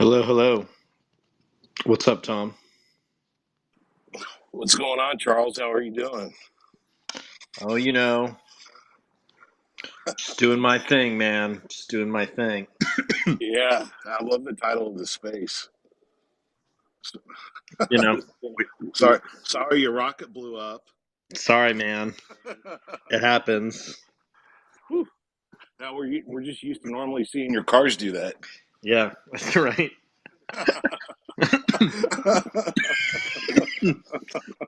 Hello, hello. What's up, Tom? What's going on, Charles? How are you doing? Oh, just doing my thing, man. Just doing my thing. Yeah, I love the title of the space. You know, Sorry, your rocket blew up. sorry, man. It happens. Whew. Now we're just used to normally seeing your cars do that. Yeah, that's right.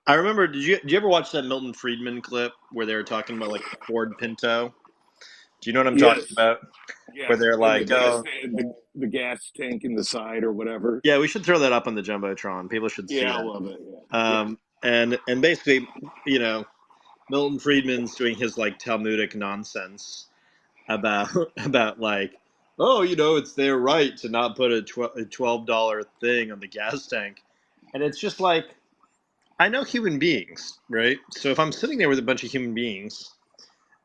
I remember. Did you ever watch that Milton Friedman clip where they were talking about like the Ford Pinto? Do you know what I'm talking Yes, about? Where yeah, they're and like, "Oh, the gas tank in the side or whatever. yeah, we should throw that up on the jumbotron. People should see Yeah, I that." love it. Yeah, And basically, you know, Milton Friedman's doing his like Talmudic nonsense about about like, oh, it's their right to not put a $12 thing on the gas tank, and it's just like, I know human beings, right? So if I'm sitting there with a bunch of human beings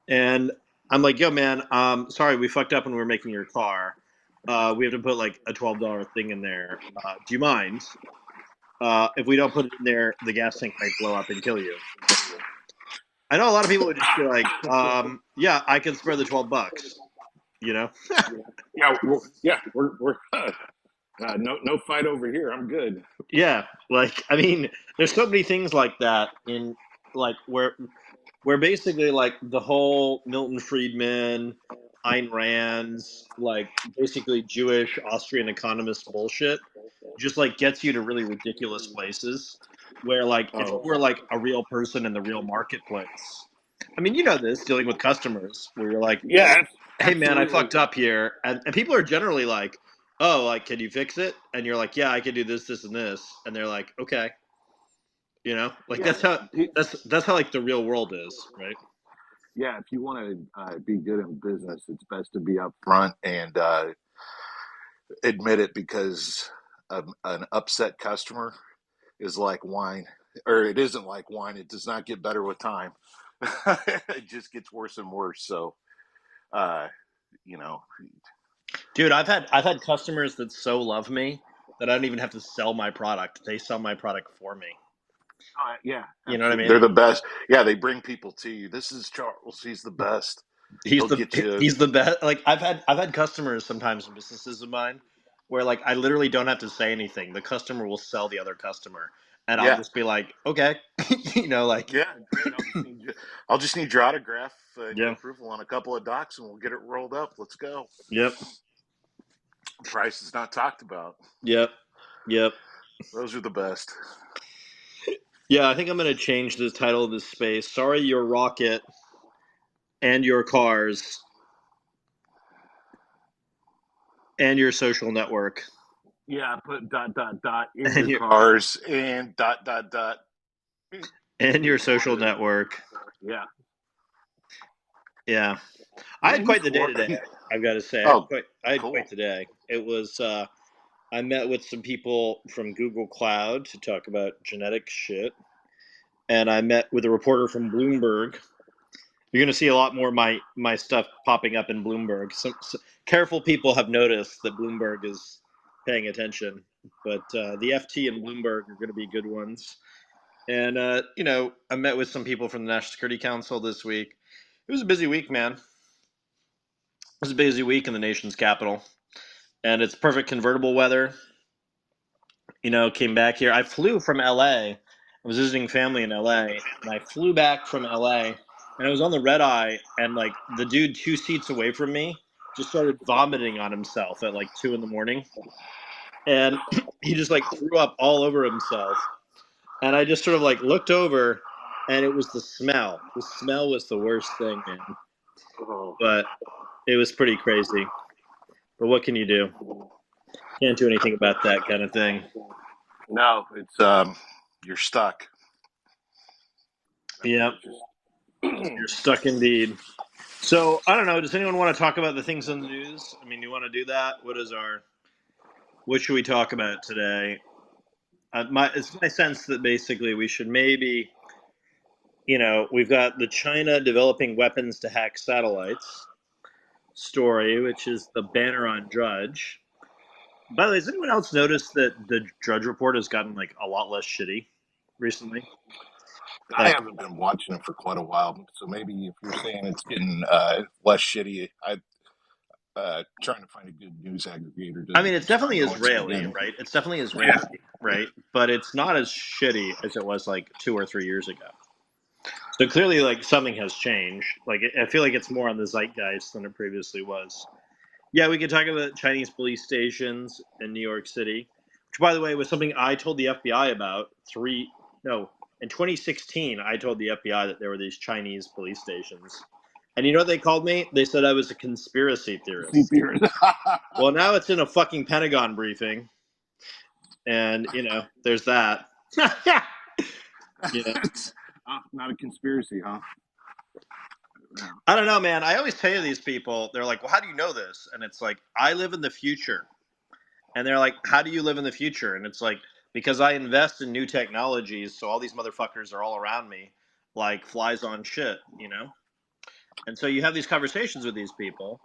and I'm like, yo, man, sorry, we fucked up when we were making your car. We have to put like a $12 thing in there. Do you mind? If we don't put it in there, the gas tank might blow up and kill you. I know a lot of people would just be like, yeah, I can spare the $12, you know? we're no fight over here. I'm good. Yeah, like, I mean, there's so many things like that in, like, where basically like the whole Milton Friedman, Ayn Rand's like basically Jewish Austrian economist bullshit just like gets you to really ridiculous places where like if you Oh, were like a real person in the real marketplace. I mean, you know this dealing with customers where you're like, yeah, hey man, I absolutely. fucked up here, and people are generally like, oh, like, can you fix it? And you're like, yeah, I can do this, this, and this, and they're like, okay, like Yeah, that's how like the real world is, right? yeah, if you want to be good in business, it's best to be upfront and admit it because an upset customer is like wine, or it isn't like wine. It does not get better with time. It just gets worse and worse. So, uh, you know, Dude, I've had customers that so love me that I don't even have to sell my product; they sell my product for me. yeah, You know what I absolutely. mean? They're the best. Yeah, they bring people to you. This is Charles. He's the best. He's He'll the get you. he's the best. Like I've had customers sometimes in businesses of mine where like I literally don't have to say anything. The customer will sell the other customer, and I'll Yeah, just be like, okay, like yeah, great. I'll just need your autograph and your yeah, approval on a couple of docs, and we'll get it rolled up. Let's go. yep, Price is not talked about. yep, yep. Those are the best. Yeah, I think I'm gonna change the title of this space. Sorry, your rocket and your cars and your social network Yeah, put dot dot dot in and your your cars and dot dot dot and in your your social car. network. Yeah, Yeah, I you had use quite the day Quora. today. I've got to say, Oh, I had quite cool. the day. It was. I met with some people from Google Cloud to talk about genetic shit, and I met with a reporter from Bloomberg. You're going to see a lot more of my stuff popping up in Bloomberg. So careful people have noticed that Bloomberg is paying attention, but the FT and Bloomberg are going to be good ones. And I met with some people from the National Security Council this week. It was a busy week, man. It was a busy week in the nation's capital, and it's perfect convertible weather. Came back here. I flew from LA. I was visiting family in LA, and I flew back from LA, and I was on the red eye, and like the dude 2 seats away from me just started vomiting on himself at like 2 in the morning, and he just like threw up all over himself, and I just sort of like looked over, and it was the smell. The smell was the worst thing, man. Oh, But it was pretty crazy. But what can you do? Can't do anything about that kind of thing. no, it's you're stuck. That's Yep, what just. you're stuck indeed. So I don't know. Does anyone want to talk about the things in the news? I mean, you want to do that? What should we talk about today? It's my sense that basically we should maybe, we've got the China developing weapons to hack satellites story, which is the banner on Drudge. By the way, has anyone else noticed that the Drudge Report has gotten like a lot less shitty recently? I Like, haven't been watching it for quite a while, so maybe if you're saying it's getting less shitty, I'm trying to find a good news aggregator I to mean, it's start definitely noticing Israeli, again. right? It's definitely Israeli, Yeah, right? But it's not as shitty as it was like 2 or 3 years ago. So clearly, like something has changed. Like I feel like it's more on the zeitgeist than it previously was. Yeah, we could talk about Chinese police stations in New York City, which, by the way, was something I told the FBI about no, in 2016. I told the FBI that there were these Chinese police stations, and you know what they called me? They said I was a conspiracy see theorist. theories. Well, now it's in a fucking Pentagon briefing, and there's that. you know, It's not a conspiracy, huh? Yeah. I don't know, man. I always tell you these people, they're like, "Well, how do you know this?" And it's like, I live in the future. And they're like, "How do you live in the future?" And it's like, because I invest in new technologies, so all these motherfuckers are all around me, like flies on shit. And so you have these conversations with these people,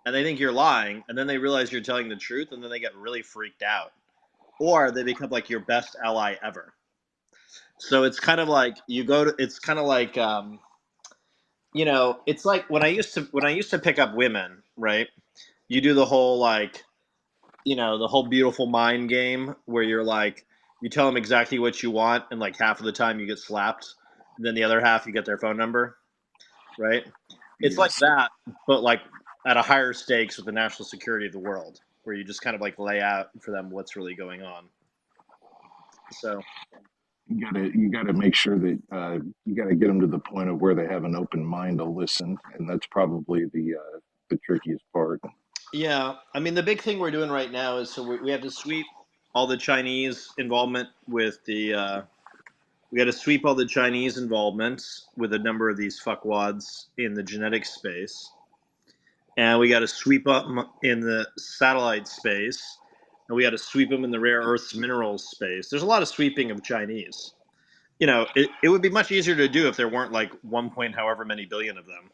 and they think you're lying, and then they realize you're telling the truth, and then they get really freaked out, or they become like your best ally ever. So it's kind of like it's kind of like, it's like when I used to pick up women, right? You do the whole like the whole beautiful mind game where you're like, you tell them exactly what you want, and like half of the time you get slapped, and then the other half you get their phone number, right? It's like Yes. that, but like at a higher stakes with the national security of the world, where you just kind of like lay out for them what's really going on. So You gotta make sure that you gotta get them to the point of where they have an open mind to listen, and that's probably the trickiest part. yeah, I mean the big thing we're doing right now is so we have to sweep all the Chinese involvement with the we got to sweep all the Chinese involvements with a number of these fuckwads in the genetic space, and we got to sweep up in the satellite space, and we got to sweep them in the rare earths minerals space. There's a lot of sweeping of Chinese. It would be much easier to do if there weren't like 1 point however many billion of them.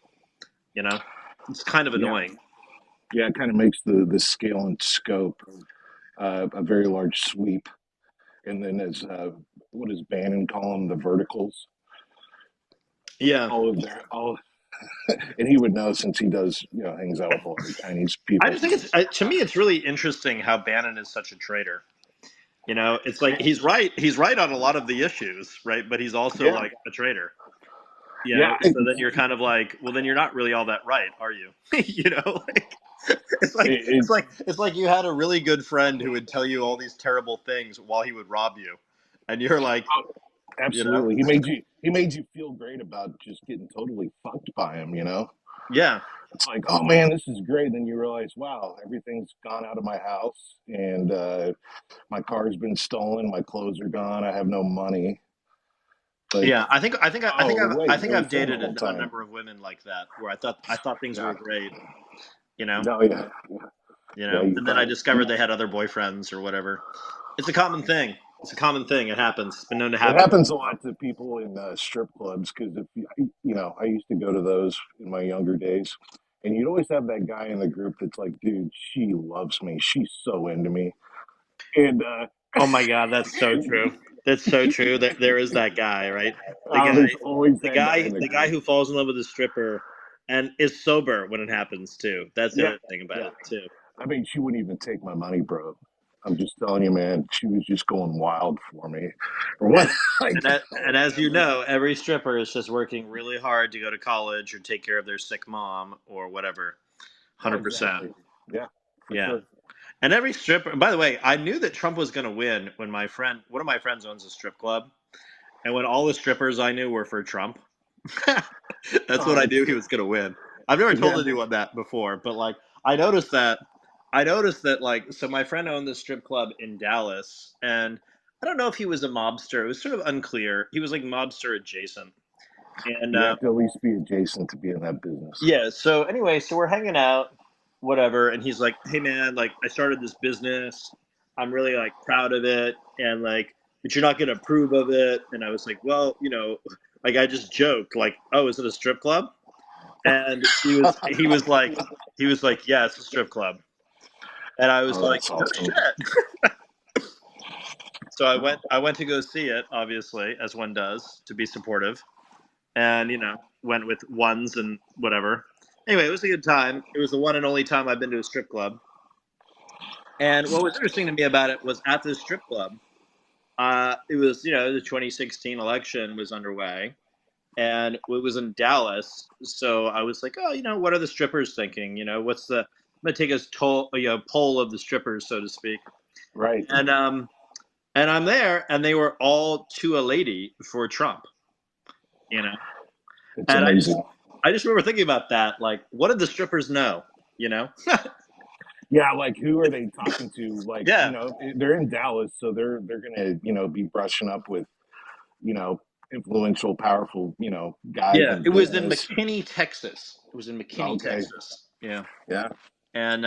You know, it's kind of Yeah, annoying. yeah, it kind of makes the scale and scope a very large sweep, and then as what does Bannon call them, the verticals? Yeah, All of their all, and he would know since he does hangs out with a lot of Chinese I people. just think to me it's really interesting how Bannon is such a traitor. It's like he's right. He's right on a lot of the issues, right? But he's also Yeah, like a traitor. yeah, So then you're kind of like, well, then you're not really all that right, are you? like it's like it, you had a really good friend who would tell you all these terrible things while he would rob you, and you're like, oh, you know, absolutely. He made you feel great about just getting totally fucked by him. yeah, It's like, oh man, this is great. Then you realize, wow, everything's gone out of my house, and my car's been stolen, my clothes are gone, I have no money. But yeah. oh I wait, think it was I've him the dated whole a time. number of women like that where I thought things were Yeah, great, you know, no, yeah, yeah. You and then I thought discovered they had other boyfriends or whatever. It's a common thing. It's a common thing. It happens. It's been known to it happen. happens a lot to people in strip clubs because if I used to go to those in my younger days, and you'd always have that guy in the group that's like, dude, she loves me, she's so into me, and Oh my god, that's so true. That's so true. There is that guy, right? The guy, there's always the that guy guy, in the the guy group. who falls in love with a stripper and is sober when it happens too. That's the Yeah, other thing about yeah. it too. I mean, she wouldn't even take my money, bro. I'm just telling you, man. She was just going wild for me. Or what? And Like, and as you know, every stripper is just working really hard to go to college or take care of their sick mom or whatever. oh, 100%. exactly. Yeah, for Yeah. sure. And every stripper. By the way, I knew that Trump was going to win when one of my friends owns a strip club, and when all the strippers I knew were for Trump. That's Oh, what I it's knew he was going to win. I've never told yeah. anyone that before, but like I noticed that. I noticed that like so my friend owned this strip club in Dallas, and I don't know if he was a mobster. It was sort of unclear. He was like mobster adjacent, and You have to at least be adjacent to be in that business. yeah. So anyway, so we're hanging out, whatever, and he's like, "Hey man, like I started this business. I'm really like proud of it, and like, but you're not gonna approve of it." And I was like, "Well, like I just joked, like, oh, is it a strip club?" And he was like, yeah, it's a strip club. and I was Oh, like, that's no awesome. shit. So I went to go see it, obviously, as one does, to be supportive, and went with ones and whatever. Anyway, it was a good time. It was the one and only time I've been to a strip club. And what was interesting to me about it was at this strip club, it was the 2016 election was underway, and it was in Dallas. So I was like, oh, what are the strippers thinking? What's the I'm gonna take a poll of the strippers, so to speak. Right. And I'm there, and they were all to a lady for Trump. You know, It's and amazing. I just remember thinking about that. Like, what did the strippers know? You know? Yeah, like who are they talking to? Like, Yeah, they're in Dallas, so they're gonna, be brushing up with, you know, influential, powerful, guys yeah. in It was in business. McKinney, Texas. It was in McKinney, Okay. Texas. Yeah. Yeah. And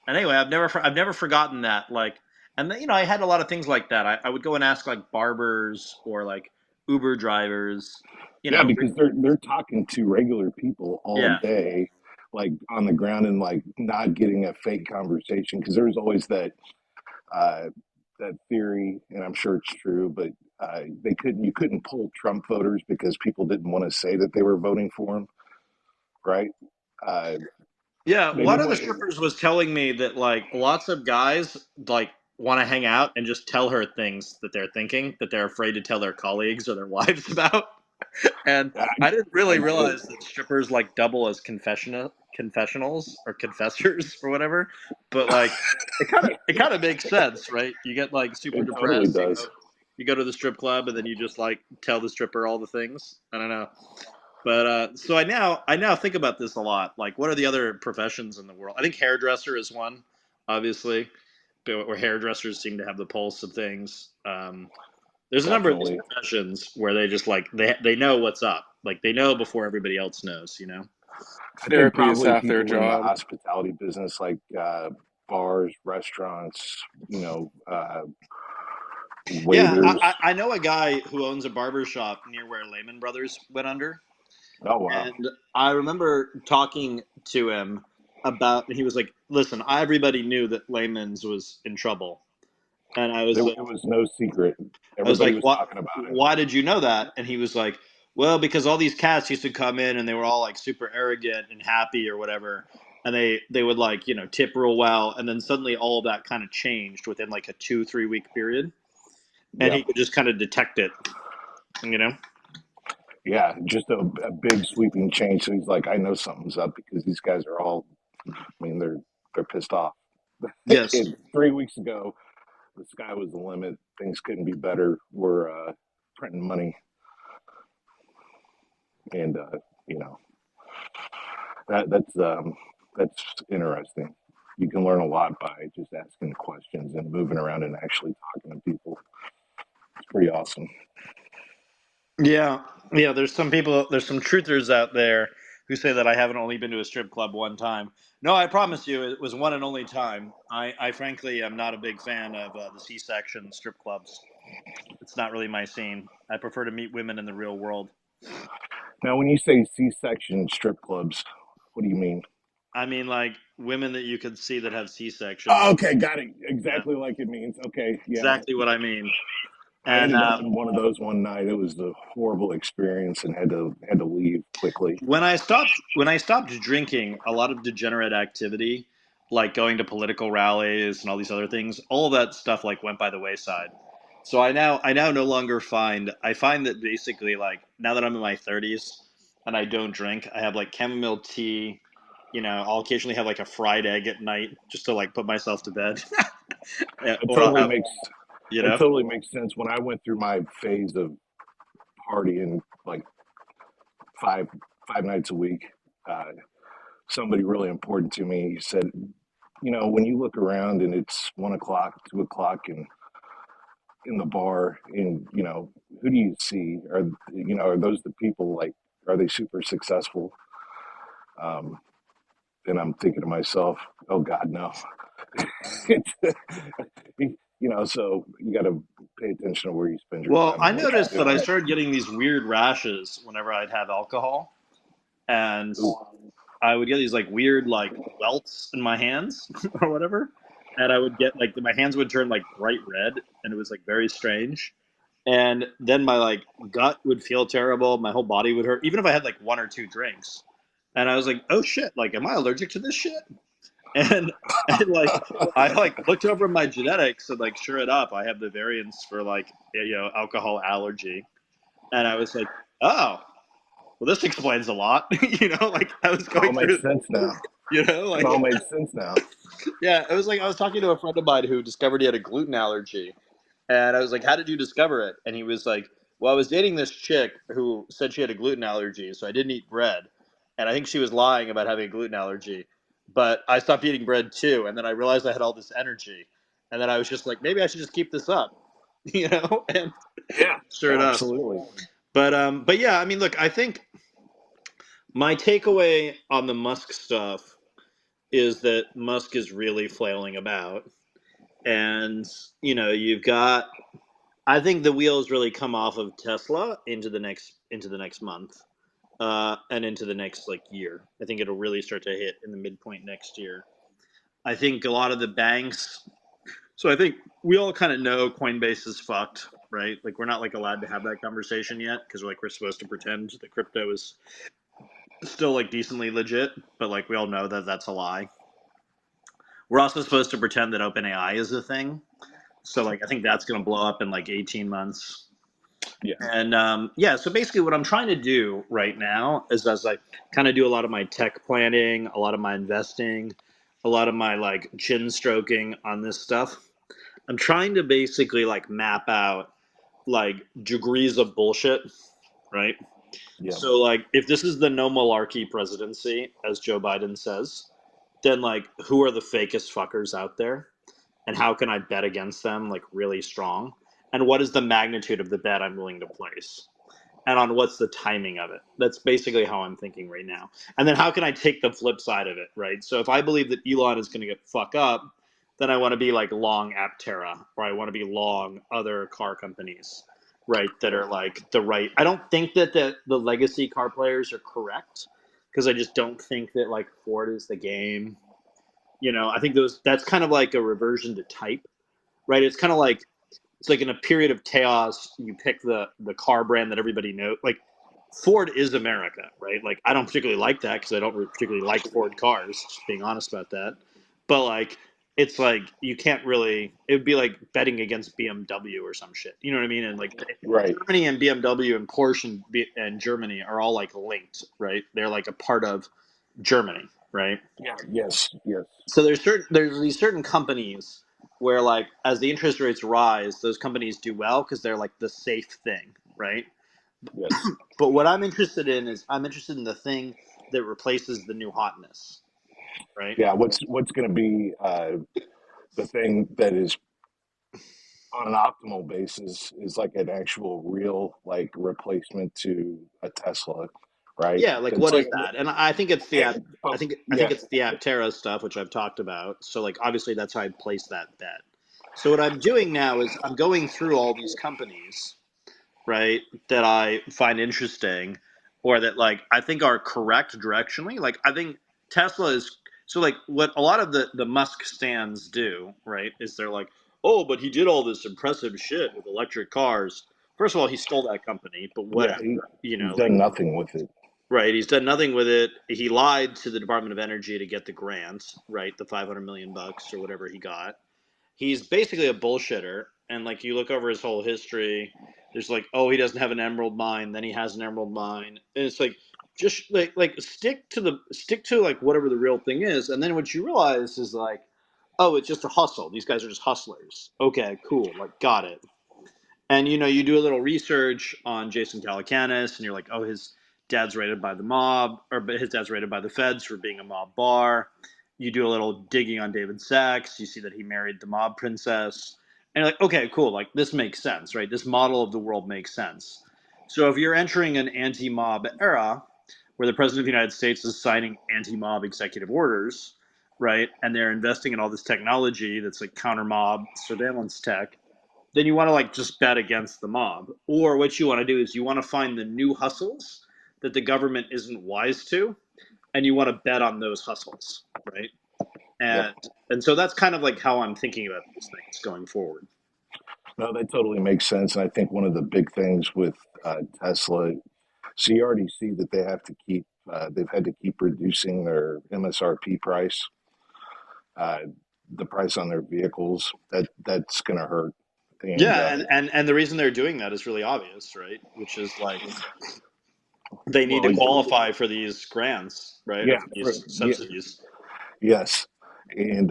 anyway, I've never forgotten that. Like, and then, I had a lot of things like that. I would go and ask like barbers or like Uber drivers. You Yeah, know, because they're talking to regular people all yeah, day, like on the ground, and like not getting a fake conversation. Because there's always uh, that theory, and I'm sure it's true, but you couldn't pull Trump voters because people didn't want to say that they were voting for him, right? Uh, yeah. they One didn't of the want. strippers was telling me that like lots of guys like want to hang out and just tell her things that they're thinking that they're afraid to tell their colleagues or their wives about. And I, I didn't I really get it. realize that strippers like double as confessionals or confessors or whatever. But like, it kind of makes sense, right? You get like super It totally depressed, does. you go to the strip club, and then you just like tell the stripper all the things. I don't know, but so I now think about this a lot. Like, what are the other professions in the world? I think hairdresser is one, obviously, but where hairdressers seem to have the pulse of things. There's a number of these Definitely. professions where they just like they know what's up. Like they know before everybody else knows. I think Therapy is probably half their people in the job. hospitality business, like bars, restaurants, Yeah, waiters. I know a guy who owns a barber shop near where Lehman Brothers went under, Oh wow, and I remember talking to him about. He was like, "Listen, everybody knew that Lehman's was in trouble," and it was no secret. I was Everybody like, was "What? talking about it. Why did you know that?" And he was like, "Well, because all these cats used to come in and they were all like super arrogant and happy or whatever, and they would like tip real well, and then suddenly all of that kind of changed within like a 2-3 week period, and Yeah, he could just kind of detect it, you know." yeah, just a big sweeping change. So he's like, I know something's up because these guys are all. I mean, they're pissed off. Yes. And 3 weeks ago, the sky was the limit. Things couldn't be better. We're printing money, and you know that's interesting. You can learn a lot by just asking questions and moving around and actually talking to people. It's pretty awesome. Yeah, yeah. There's some truthers out there who say that I haven't only been to a strip club one time. No, I promise you, it was one and only time. I frankly am not a big fan of the C-section strip clubs. It's not really my scene. I prefer to meet women in the real world. Now, when you say C-section strip clubs, what do you mean? I mean, like women that you could see that have Oh, C-sections. okay, got it. Yeah, Exactly like it means. Okay, yeah. exactly what I mean. I And ended up in one of those one night. It was a horrible experience and had to leave quickly. when I stopped drinking, a lot of degenerate activity, like going to political rallies and all these other things, all of that stuff like went by the wayside. So I now no longer I find that basically like now that I'm in my 30s and I don't drink, I have like chamomile tea. I'll occasionally have like a fried egg at night just to like put myself to bed. Yeah, It or I'll totally have makes you it know. totally makes sense. When I went through my phase of partying like five five nights a week, uh, somebody really important to me said, when you look around and it's 1 o'clock, 2 o'clock, and in the bar, and who do you see? Are those the people, like, are they super successful? Um, and I'm thinking to myself, oh God, no. So you got to pay attention to where you spend your Well, time I and what noticed you're that I doing. started getting these weird rashes whenever I'd have alcohol, and Ooh, I would get these like weird like welts in my hands or whatever. and I would get like my hands would turn like bright red, and it was like very strange. And then my like gut would feel terrible, my whole body would hurt, even if I had like one or two drinks. And I was like, oh shit, like am I allergic to this shit? And like I like looked over my genetics and like sure enough, I have the variants for like alcohol allergy. And I was like, oh, well, this explains a lot. Like I was It all going makes through, sense now. It like all makes sense now. yeah, it was like I was talking to a friend of mine who discovered he had a gluten allergy, and I was like, "How did you discover it?" And he was like, "Well, I was dating this chick who said she had a gluten allergy, so I didn't eat bread, and I think she was lying about having a gluten allergy, but I stopped eating bread too, and then I realized I had all this energy, and then I was just like, maybe I should just keep this up, And Yeah, sure enough, absolutely. but yeah, I mean, look, I think my takeaway on the Musk stuff is that Musk is really flailing about. And you've got. I think the wheels really come off of Tesla into the next month, and into the next like year. I think it'll really start to hit in the midpoint next year. I think a lot of the banks. So I think we all kind of know Coinbase is fucked, right? Like we're not like allowed to have that conversation yet because we're supposed to pretend that crypto is still like decently legit, but like we all know that that's a lie. We're also supposed to pretend that OpenAI is a thing. So like I think that's going to blow up in like 18 months. Yeah. And yeah, so basically what I'm trying to do right now is as I kind of do a lot of my tech planning, a lot of my investing, a lot of my like chin stroking on this stuff. I'm trying to basically like map out like degrees of bullshit, right? Yeah. So like if this is the no malarkey presidency, as Joe Biden says, then like who are the fakest fuckers out there? And how can I bet against them like really strong? And what is the magnitude of the bet I'm willing to place? And on what's the timing of it? That's basically how I'm thinking right now. And then how can I take the flip side of it, right? So if I believe that Elon is going to get fuck up, then I want to be like long Aptera, or I want to be long other car companies, right? That are like the right. I don't think that the legacy car players are correct because I just don't think that like Ford is the game. I think that's kind of like a reversion to type, right? It's like in a period of chaos, you pick the car brand that everybody knows. Like Ford is America, right? Like I don't particularly like that because I don't particularly like Ford cars. Just being honest about that, but like it's like you can't really. It would be like betting against BMW or some shit. You know what I mean? And like Right. Germany and BMW and Porsche and Germany are all like linked, right? They're like a part of Germany, right? Yeah. Yes. Yes. So there's these certain companies where like as the interest rates rise, those companies do well because they're like the safe thing, right? Yes. But what I'm interested in is I'm interested in the thing that replaces the new hotness, right? Yeah. What's going to be the thing that is on an optimal basis is like an actual real like replacement to a Tesla, right? Yeah, like That's what like is that? And I think it's the but I think yeah, it's the Aptera stuff which I've talked about. So like obviously that's how I'd place that bet. So what I'm doing now is I'm going through all these companies, right, that I find interesting or that like I think are correct directionally. Like I think Tesla is so like what a lot of the Musk stands do, right, is they're like, "Oh, but he did all this impressive shit with electric cars." First of all, he stole that company, but yeah, whatever, he's like done nothing with it. right, he's done nothing with it. He lied to the Department of Energy to get the grant, right, the 500 million bucks or whatever he got. He's basically a bullshitter, and like you look over his whole history, there's like, oh, he doesn't have an emerald mine, then he has an emerald mine, and it's like just like stick to like whatever the real thing is, and then what you realize is like, oh, it's just a hustle. These guys are just hustlers. Okay, cool, like got it. And you do a little research on Jason Calacanis, and you're like, oh, his dad's raided by the mob, or but his dad's raided by the feds for being a mob bar. You do a little digging on David Sachs. You see that he married the mob princess, and you're like, okay, cool. Like this makes sense, right? This model of the world makes sense. So if you're entering an anti-mob era where the president of the United States is signing anti-mob executive orders, right, and they're investing in all this technology that's like counter-mob surveillance tech, then you want to like just bet against the mob. Or what you want to do is you want to find the new hustles that the government isn't wise to, and you want to bet on those hustles, right? Yep. And so that's kind of like how I'm thinking about these things going forward. No, that totally makes sense. And I think one of the big things with Tesla, so you already see that they've had to keep reducing their MSRP price, uh, the price on their vehicles. That's going to hurt. And Yeah, and the reason they're doing that is really obvious, right? Which is like they need well, to qualify for these grants, right, or yeah, for these yeah, subsidies. yes. And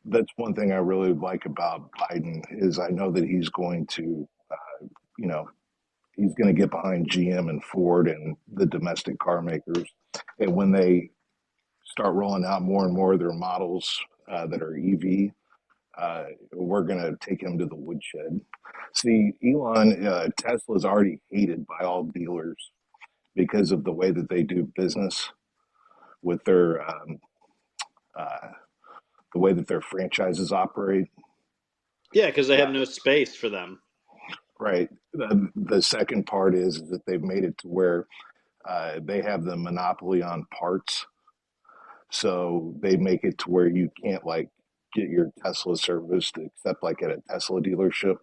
that's one thing I really like about Biden is I know that he's going to, you know, he's going to get behind GM and Ford and the domestic car makers. And when they start rolling out more and more of their models that are EV, we're going to take him to the woodshed. See, Tesla's already hated by all dealers because of the way that they do business with uh, the way that their franchises operate. Yeah, because they have Uh, no space for them. right. The second part is that they've made it to where they have the monopoly on parts. So they make it to where you can't like get your Tesla serviced except like at a Tesla dealership.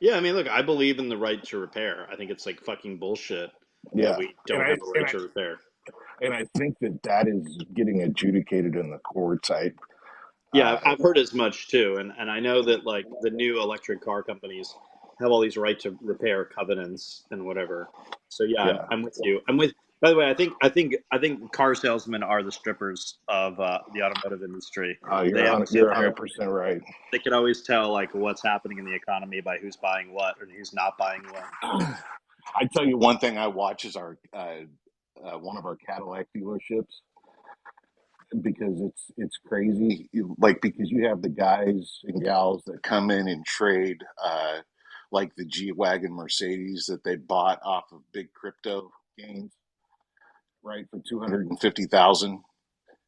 Yeah, I mean, look, I believe in the right to repair. I think it's like fucking bullshit that Yeah. we And don't I have a and right I to repair. and I think that that is getting adjudicated in the courts. Yeah, Uh, I've heard as much too, and I know that like the new electric car companies have all these right to repair covenants and whatever. So yeah, yeah. I'm with you. I'm with. By the way, I think car salesmen are the strippers of the automotive industry. They always sit You're there. 100% right. They can always tell like what's happening in the economy by who's buying what and who's not buying what. I tell you one thing I watch is our one of our Cadillac dealerships because it's crazy. Like because you have the guys and gals that come in and trade like the G wagon Mercedes that they bought off of big crypto gains, right, for 250,000.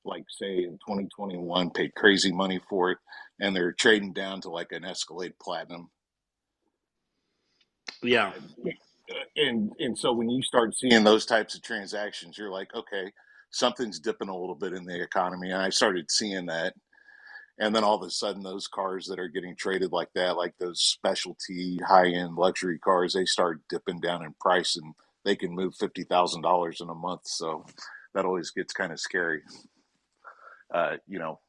Like say in 2021, paid crazy money for it, and they're trading down to like an Escalade Platinum. Yeah, Uh, and so when you start seeing those types of transactions, you're like, okay, something's dipping a little bit in the economy. And I started seeing that. And then all of a sudden, those cars that are getting traded like that, like those specialty high end luxury cars, they start dipping down in price and they can move $50,000 in a month. So that always gets kind of scary,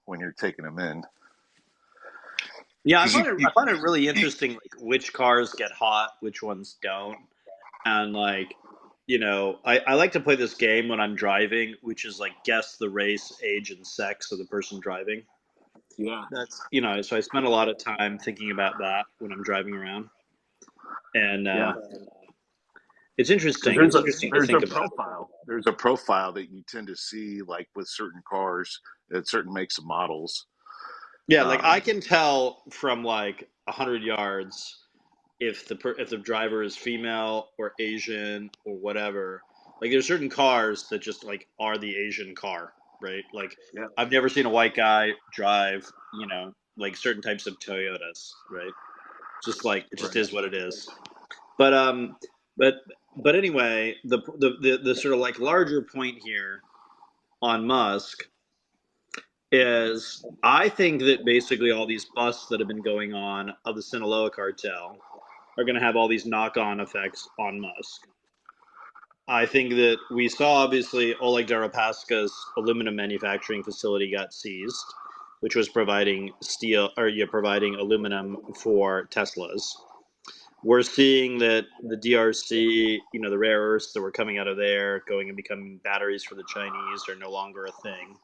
when you're taking them in. yeah. I Because find it I find it really interesting like which cars get hot, which ones don't, and like I like to play this game when I'm driving, which is like guess the race, age, and sex of the person driving. Yeah. That's so I spend a lot of time thinking about that when I'm driving around, and Yeah. it's because interesting. there's It's a interesting to there's a think about. profile there's a profile that you tend to see like with certain cars at certain makes and models. Yeah, like I um, can tell from like 100 yards if the driver is female or Asian or whatever. Like there's certain cars that just like are the Asian car, right? Like Yeah. I've never seen a white guy drive, like certain types of Toyotas, right? Just like it just Right. is what it is. But but but anyway, the sort of like larger point here on Musk is I think that basically all these busts that have been going on of the Sinaloa cartel are going to have all these knock-on effects on Musk. I think that we saw obviously Oleg Deripaska's aluminum manufacturing facility got seized, which was providing steel or providing aluminum for Teslas. We're seeing that the DRC, the rare earths that were coming out of there, going and becoming batteries for the Chinese, are no longer a thing.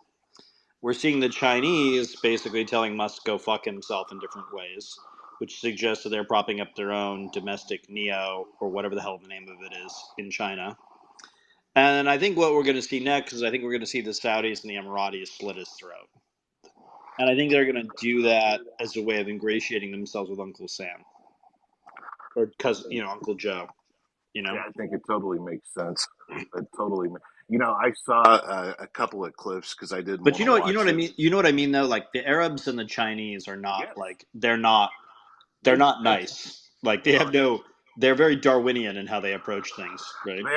We're seeing the Chinese basically telling Musk go fuck himself in different ways, which suggests that they're propping up their own domestic Neo or whatever the hell the name of it is in China. And I think what we're going to see next is I think we're going to see the Saudis and the Emiratis slit his throat. And I think they're going to do that as a way of ingratiating themselves with Uncle Sam or Uncle Joe. Yeah, I think it totally makes sense. It totally. I saw a couple of clips because I didn't But want to you know watch what I it. mean. You know what I mean though. Like the Arabs and the Chinese are not Yes. like they're not They nice. Like they have no. They're very Darwinian in how they approach things, right?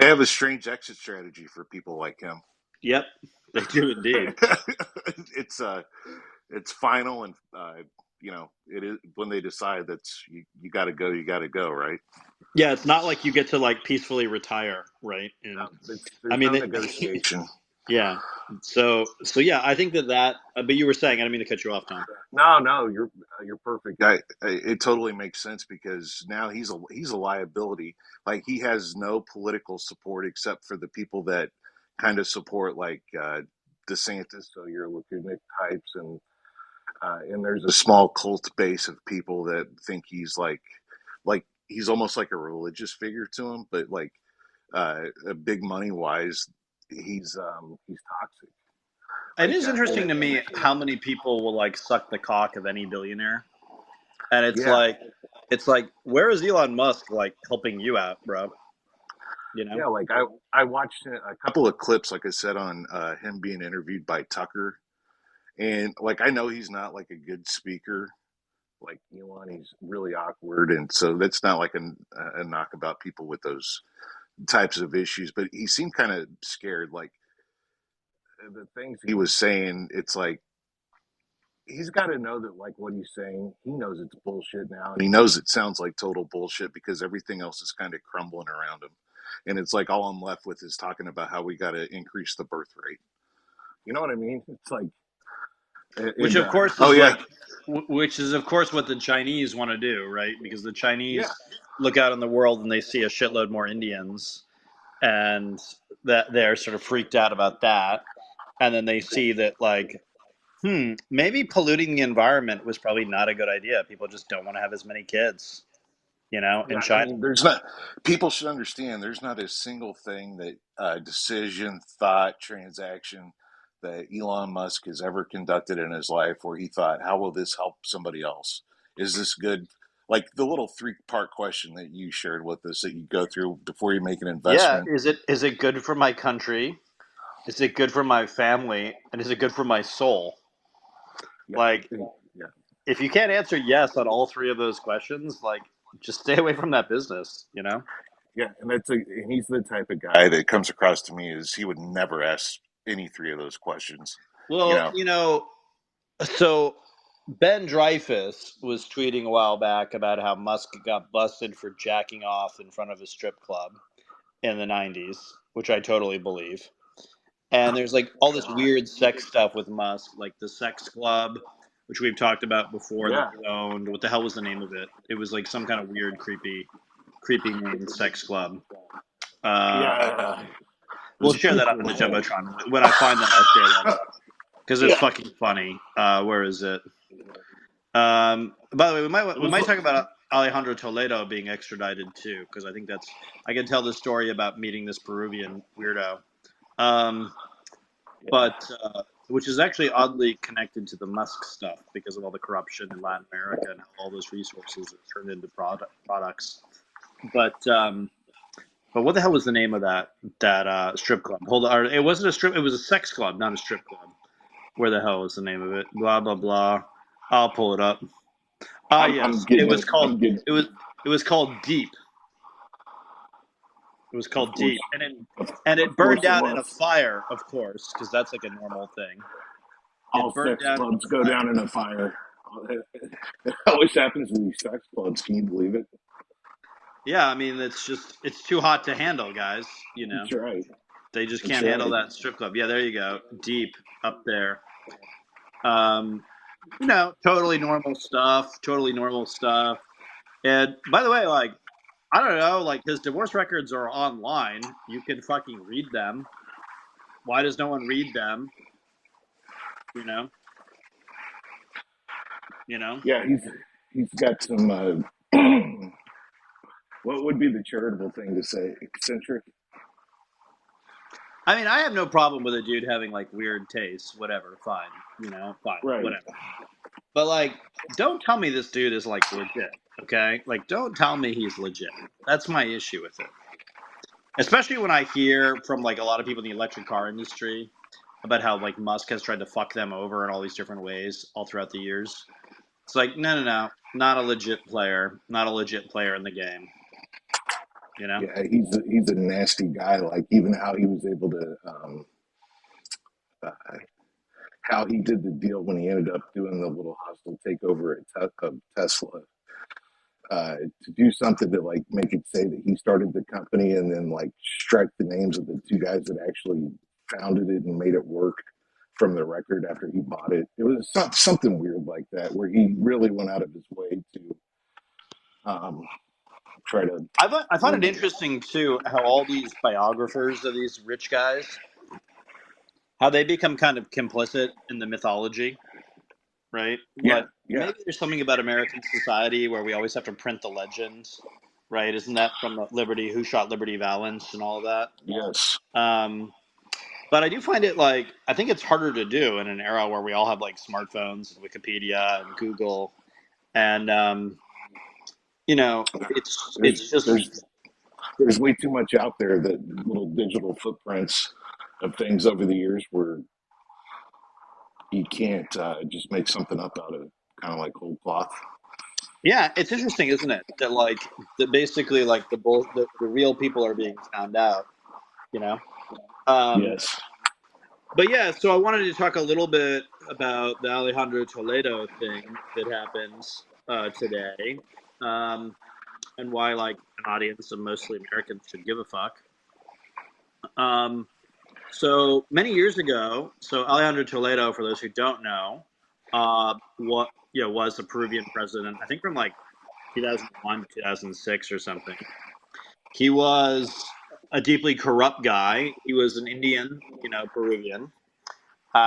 They have a strange exit strategy for people like him. Yep. They do indeed. it's it's final, and it is when they decide that's you got to go, you got to go, right? Yeah, it's not like you get to like peacefully retire, right? And I There's mean, no negotiation. yeah. So yeah, I think that. But you were saying, I didn't mean to cut you off, Tom. No, you're perfect. It totally makes sense because now he's a liability. Like he has no political support except for the people that kind of support like DeSantis, so your Lacunic types, and there's a small cult base of people that think he's like he's almost like a religious figure to him, but like big money wise, he's toxic. It Like is interesting to me how many people will like suck the cock of any billionaire, and yeah, it's like, where is Elon Musk like helping you out, bro? You know? yeah. Like I watched a couple of clips, like I said, on him being interviewed by Tucker, and like I know he's not like a good speaker. Like Elon, he's really awkward, and so that's not like a knock about people with those types of issues. But he seemed kind of scared. Like the things he was saying, it's like he's got to know that like what he's saying, he knows it's bullshit now, and he knows it sounds like total bullshit because everything else is kind of crumbling around him, and it's like all I'm left with is talking about how we got to increase the birth rate. You know what I mean? It's like, Which and of course oh is yeah, like, which is of course what the Chinese want to do, right? Because the yeah, Chinese look out in the world and they see a shitload more Indians, and that they're sort of freaked out about that, and then they see that like, maybe polluting the environment was probably not a good idea. People just don't want to have as many kids, yeah. in I China. mean, there's not. People should understand. There's not a single thing that decision, thought, transaction that Elon Musk has ever conducted in his life where he thought, "How will this help somebody else? Is this good?" Like the little three-part question that you shared with us that you go through before you make an Yeah, investment. is it good for my country? Is it good for my family? And is it good for my soul? Yeah, Like, yeah, if you can't answer yes on all three of those questions, like, just stay away from that business. yeah. And he's the type of guy that comes across to me as he would never ask any three of those questions. You Well, know, so Ben Dreyfus was tweeting a while back about how Musk got busted for jacking off in front of a strip club in the 90s, which I totally believe. And there's like all this God, weird sex stuff with Musk, like the sex club, which we've talked about before that yeah, he owned. What the hell was the name of it? It was like some kind of weird, creepy named sex club. Uh, yeah. we'll There's a share pretty that on cool the name. Jumbotron. When I find that, I'll share that because it's Yeah, fucking funny. Where is it? By the way, it we was. might talk about Alejandro Toledo being extradited too, because I think I can tell the story about meeting this Peruvian weirdo. Um, Yeah, but which is actually oddly connected to the Musk stuff because of all the corruption in Latin America and how all those resources are turned into products. But what the hell was the name of that strip club? Hold on, it wasn't a strip. It was a sex club, not a strip club. Where the hell was the name of it? Blah blah blah. I'll pull it up. Ah, I'm yes, it getting was it. called I'm getting. it was called Deep. It was Of called course, Deep, and it of burned course it down in a was. fire, of course, because that's like a normal thing. All It burned sex down in a clubs go fire. down in a fire. It always happens in these sex clubs. Can you believe it? Yeah, I mean it's too hot to handle, guys. That's right. They just That's can't handle right. that strip club. Yeah, there you go, Deep up there. Um, totally normal stuff. Totally normal stuff. And by the way, like, I don't know, like his divorce records are online. You can fucking read them. Why does no one read them? You know, you know. Yeah, he's got some. What would be the charitable thing to say? Eccentric. I mean, I have no problem with a dude having like weird tastes. Whatever, fine. Fine, Right. whatever. But like, don't tell me this dude is like legit. Okay, like, don't tell me he's legit. That's my issue with it. Especially when I hear from like a lot of people in the electric car industry about how like Musk has tried to fuck them over in all these different ways all throughout the years. It's like, no, no, no, not a legit player, not a legit player in the game. You know? Yeah, he's a nasty guy. Like even how he was able to how he did the deal when he ended up doing the little hostile takeover of Tesla, to do something to like make it say that he started the company and then like strike the names of the two guys that actually founded it and made it work from the record after he bought it. It was something weird like that where he really went out of his way to um, try to I find it win. interesting too how all these biographers of these rich guys, how they become kind of complicit in the mythology, right? Yeah, Like yeah, maybe there's something about American society where we always have to print the legends, right? Isn't that from the Liberty, Who Shot Liberty Valance and all of that? yes. But I do find it like I think it's harder to do in an era where we all have like smartphones and Wikipedia and Google, and it's just There's there's way too much out there that little digital footprints of things over the years where you can't just make something up out of kind of like whole cloth. yeah, it's interesting, isn't it? That like that basically like the real people are being found out, you know. Um, Yes. but yeah, so I wanted to talk a little bit about the Alejandro Toledo thing that happens today, um, and why like an audience of mostly Americans should give a fuck. Um, so many years ago, so Alejandro Toledo, for those who don't know, what was the Peruvian president, I think from like 2001 to 2006 or something. He was a deeply corrupt guy. He was an Indian, Peruvian,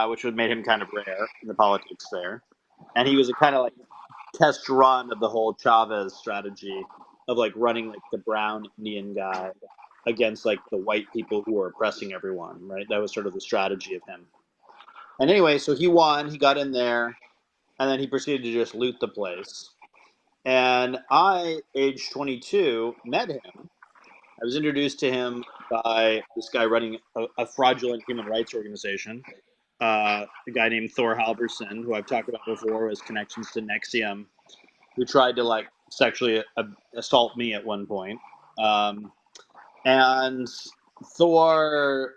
which would made him kind of rare in the politics there. And he was a kind of like test run of the whole Chavez strategy of like running like the brown Indian guy against like the white people who were oppressing everyone, right? That was sort of the strategy of him. And anyway, so he won, he got in there, and then he proceeded to just loot the place. And I, age 22, met him. I was introduced to him by this guy running a fraudulent human rights organization, a guy named Thor Halverson, who I've talked about before, his connections to Nexium, who tried to like sexually assault me at one point. Um, and Thor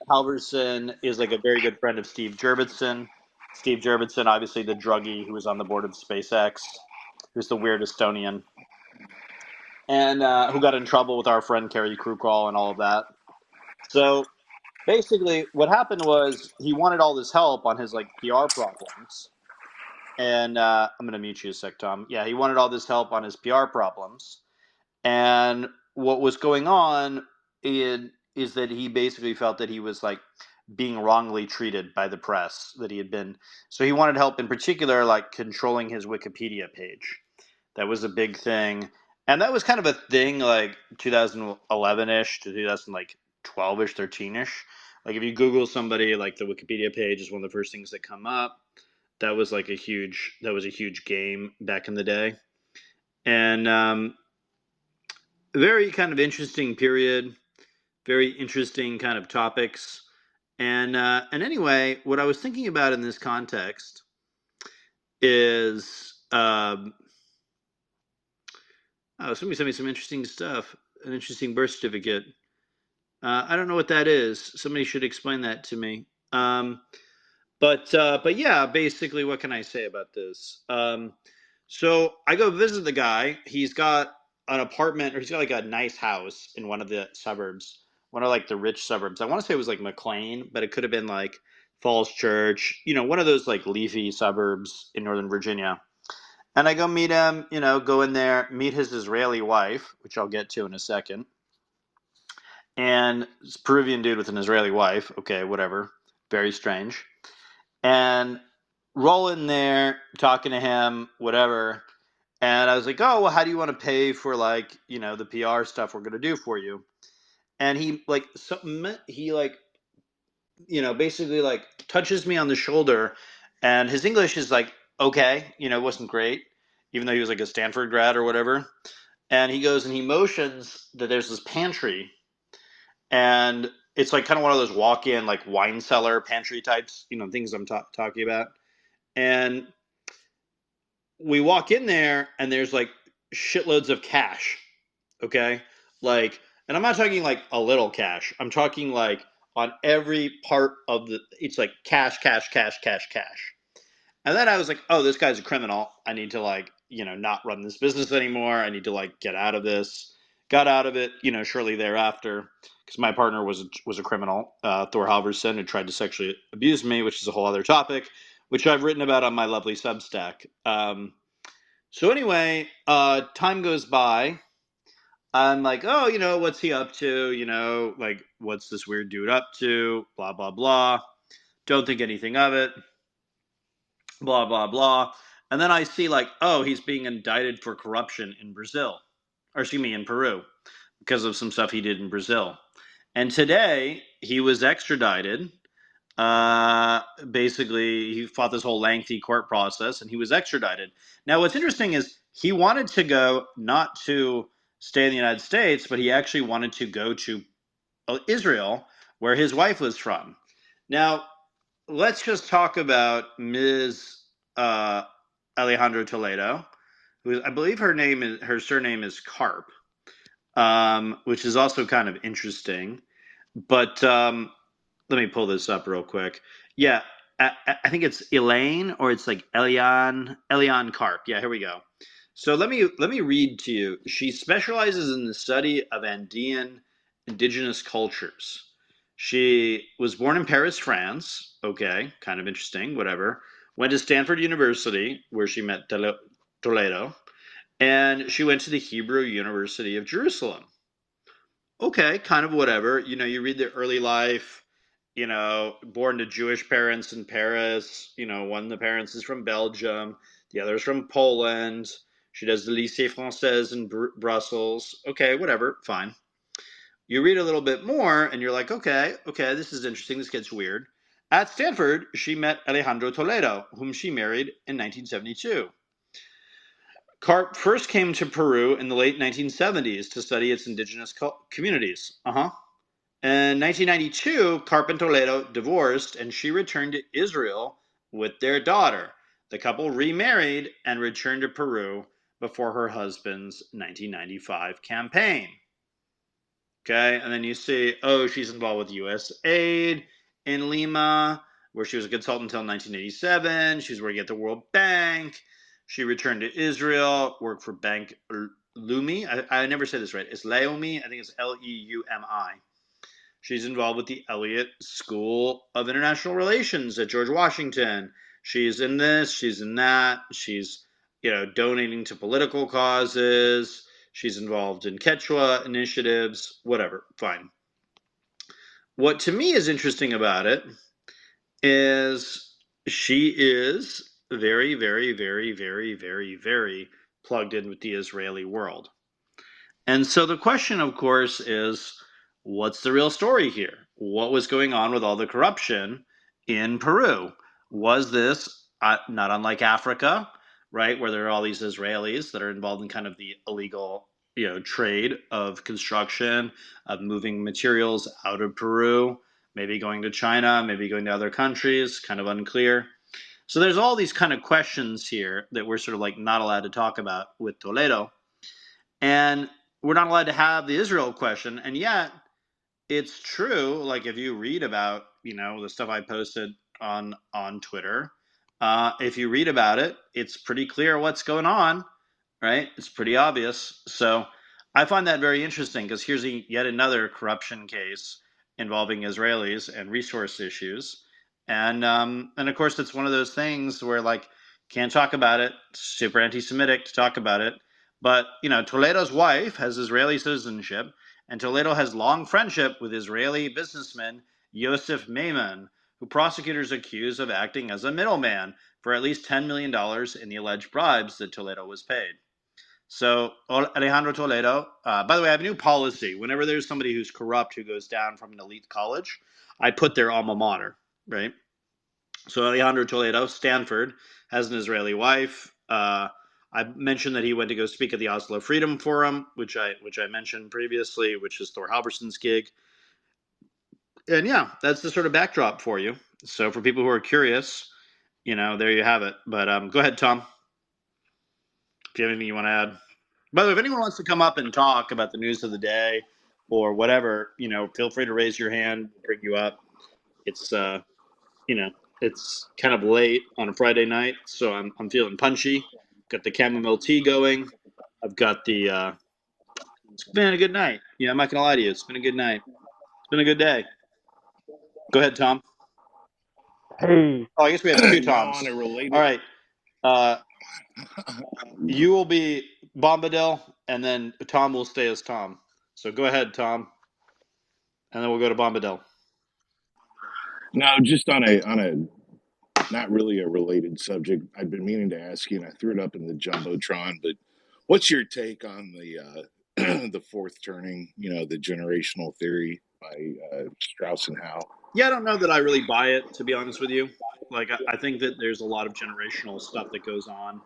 Halverson is like a very good friend of Steve Jurvetson. Steve Jurvetson, obviously the druggie who was on the board of SpaceX, who's the weird Estonian, and who got in trouble with our friend Kerry Krukral and all of that. So basically, what happened was he wanted all this help on his like PR problems, and I'm gonna mute you a sec, Tom. Yeah, he wanted all this help on his PR problems, and what was going on is that he basically felt that he was like being wrongly treated by the press, that he had been. So he wanted help in particular, like controlling his Wikipedia page. That was a big thing, and that was kind of a thing like 2011ish to 2012ish, 13ish. Like if you Google somebody, like the Wikipedia page is one of the first things that come up. That was a huge game back in the day, and very kind of interesting period, very interesting kind of topics. And anyway, what I was thinking about in this context is somebody sent me some interesting stuff, an interesting birth certificate. I don't know what that is. Somebody should explain that to me. But yeah, basically, what can I say about this? So I go visit the guy. He's got an apartment, or he's got like a nice house in one of the suburbs, one of like the rich suburbs. I want to say it was like McLean, but it could have been like Falls Church, one of those like leafy suburbs in Northern Virginia. And I go meet him, go in there, meet his Israeli wife, which I'll get to in a second. And it's a Peruvian dude with an Israeli wife. Okay, whatever. Very strange. And roll in there, talking to him, whatever. And I was like, oh, well, how do you want to pay for like, the PR stuff we're going to do for you? And he like, basically like touches me on the shoulder, and his English is like, okay, wasn't great, even though he was like a Stanford grad or whatever. And he goes and he motions that there's this pantry, and it's like kind of one of those walk-in like wine cellar pantry types, things I'm talking about. And we walk in there, and there's like shitloads of cash. Okay, like, and I'm not talking like a little cash. I'm talking like on every part of the. It's like cash, cash, cash, cash, cash. And then I was like, oh, this guy's a criminal. I need to like, not run this business anymore. I need to like get out of this. Got out of it, shortly thereafter, because my partner was a criminal, Thor Halvorsen, who tried to sexually abuse me, which is a whole other topic, which I've written about on my lovely Substack. So anyway, time goes by. I'm like, oh, what's he up to? Like, what's this weird dude up to? Blah blah blah. Don't think anything of it. Blah blah blah. And then I see like, oh, he's being indicted for corruption in Brazil, or excuse me, in Peru, because of some stuff he did in Brazil. And today he was extradited. Basically, he fought this whole lengthy court process, and he was extradited. Now, what's interesting is he wanted to go not to stay in the United States, but he actually wanted to go to Israel, where his wife was from. Now, let's just talk about Ms. Alejandro Toledo, who I believe her surname is Karp, which is also kind of interesting. But let me pull this up real quick. Yeah, I think it's Elaine, or it's like Elian Karp. Yeah, here we go. So let me read to you. She specializes in the study of Andean indigenous cultures. She was born in Paris, France. Okay, kind of interesting. Whatever. Went to Stanford University, where she met Toledo, and she went to the Hebrew University of Jerusalem. Okay, kind of whatever. You read the early life, born to Jewish parents in Paris. One of the parents is from Belgium, the other is from Poland. She does the Lycée Français in Brussels. Okay, whatever, fine. You read a little bit more, and you're like, okay, this is interesting. This gets weird. At Stanford, she met Alejandro Toledo, whom she married in 1972. Karp first came to Peru in the late 1970s to study its indigenous communities. In 1992, Karp and Toledo divorced, and she returned to Israel with their daughter. The couple remarried and returned to Peru before her husband's 1995 campaign. Okay, and then you see, oh, she's involved with U.S. Aid in Lima, where she was a consultant until 1987. She was working at the World Bank. She returned to Israel, worked for Bank Leumi. I never say this right. It's Leumi. I think it's Leumi. She's involved with the Elliott School of International Relations at George Washington. She's in this, she's in that. She's, donating to political causes. She's involved in Quechua initiatives, whatever, fine. What to me is interesting about it is she is very, very, very, very, very, very plugged in with the Israeli world. And so the question, of course, is what's the real story here? What was going on with all the corruption in Peru? Was this not unlike Africa, right, where there are all these Israelis that are involved in kind of the illegal, trade of construction, of moving materials out of Peru, maybe going to China, maybe going to other countries, kind of unclear. So there's all these kind of questions here that we're sort of like not allowed to talk about with Toledo. And we're not allowed to have the Israel question. And yet, it's true. Like if you read about, the stuff I posted on Twitter, if you read about it, it's pretty clear what's going on, right? It's pretty obvious. So I find that very interesting because here's yet another corruption case involving Israelis and resource issues. And of course, it's one of those things where like can't talk about it. Super anti-Semitic to talk about it. But Toledo's wife has Israeli citizenship, and Toledo has long friendship with Israeli businessman Yosef Maimon, who prosecutors accuse of acting as a middleman for at least $10 million in the alleged bribes that Toledo was paid. So Alejandro Toledo, by the way, I have a new policy. Whenever there's somebody who's corrupt who goes down from an elite college, I put their alma mater, right? So Alejandro Toledo, Stanford, has an Israeli wife. I mentioned that he went to go speak at the Oslo Freedom Forum, which I mentioned previously, which is Thor Halvorsen's gig. And yeah, that's the sort of backdrop for you. So for people who are curious, there you have it. But go ahead, Tom, if you have anything you want to add. By the way, if anyone wants to come up and talk about the news of the day or whatever, feel free to raise your hand. We'll bring you up. It's it's kind of late on a Friday night, so I'm feeling punchy. Got the chamomile tea going. I've got the. It's been a good night. I'm not gonna lie to you. It's been a good night. It's been a good day. Go ahead, Tom. Hey, Oh, I guess we have two Now Toms. on a All related, right. You will be Bombadil, and then Tom will stay as Tom. So go ahead, Tom, and then we'll go to Bombadil. now just on a not really a related subject, I've been meaning to ask you, and I threw it up in the jumbotron. But what's your take on the the fourth turning? The generational theory by Strauss and Howe. Yeah, I don't know that I really buy it, to be honest with you. Like, I think that there's a lot of generational stuff that goes on.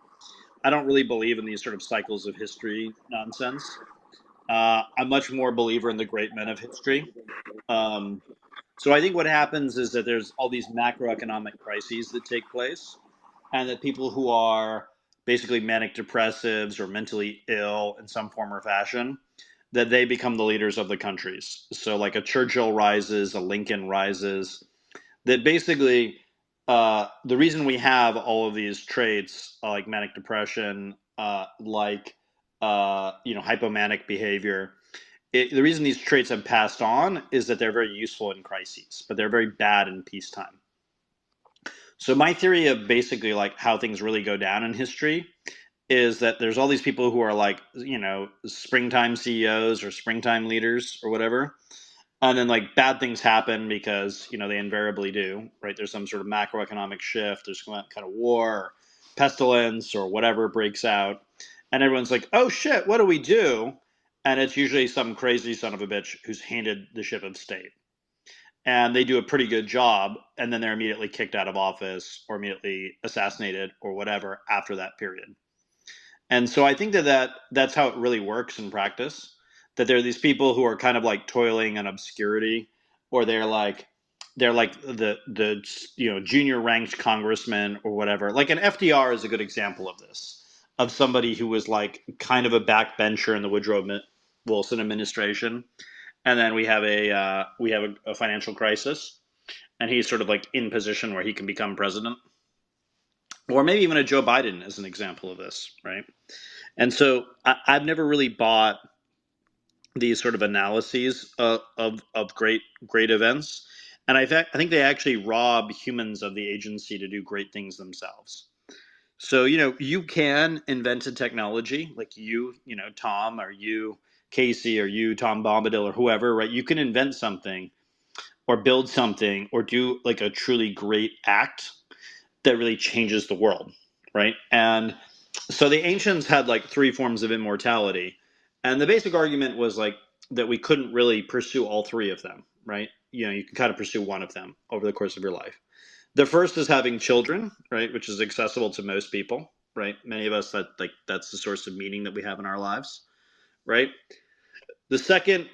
I don't really believe in these sort of cycles of history nonsense. I'm much more a believer in the great men of history. Um, so I think what happens is that there's all these macroeconomic crises that take place, and that people who are basically manic depressives or mentally ill in some form or fashion, that they become the leaders of the countries. So like a Churchill rises, a Lincoln rises, that basically the reason we have all of these traits like manic depression, hypomanic behavior, the reason these traits have passed on is that they're very useful in crises, but they're very bad in peacetime. So my theory of basically like how things really go down in history is that there's all these people who are like, springtime CEOs or springtime leaders or whatever. And then like bad things happen because, they invariably do, right? There's some sort of macroeconomic shift, there's some kind of war, or pestilence or whatever breaks out. And everyone's like, oh shit, what do we do? And it's usually some crazy son of a bitch who's handed the ship of state. And they do a pretty good job, and then they're immediately kicked out of office or immediately assassinated or whatever after that period. And so I think that's how it really works in practice. That there are these people who are kind of like toiling in obscurity, or they're like the junior ranked congressman or whatever. Like an FDR is a good example of this, of somebody who was like kind of a backbencher in the Woodrow Wilson administration, and then we have a financial crisis, and he's sort of like in position where he can become president, or maybe even a Joe Biden as an example of this, right? And so I've never really bought these sort of analyses of great events, and I think they actually rob humans of the agency to do great things themselves. So you can invent a technology like Tom, or you Casey, or you Tom Bombadil, or whoever, right? You can invent something or build something or do like a truly great act that really changes the world, right? And so the ancients had like three forms of immortality, and the basic argument was like that we couldn't really pursue all three of them, right? You can kind of pursue one of them over the course of your life. The first is having children, right, which is accessible to most people, right? Many of us, that's the source of meaning that we have in our lives, right? The second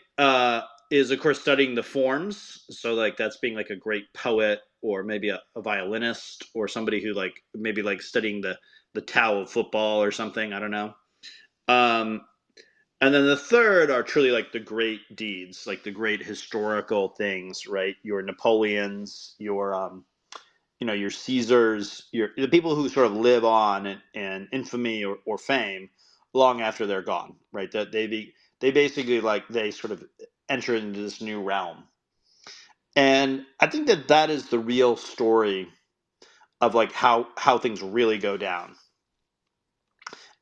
is, of course, studying the forms. So, like, that's being like a great poet, or maybe a violinist, or somebody who like maybe like studying the Tao of football or something. I don't know. Um, and then the third are truly like the great deeds, like the great historical things, right? Your Napoleons, your Caesars, the people who sort of live on in infamy or fame long after they're gone, right? That they basically like they sort of enter into this new realm. And I think that is the real story of like how things really go down.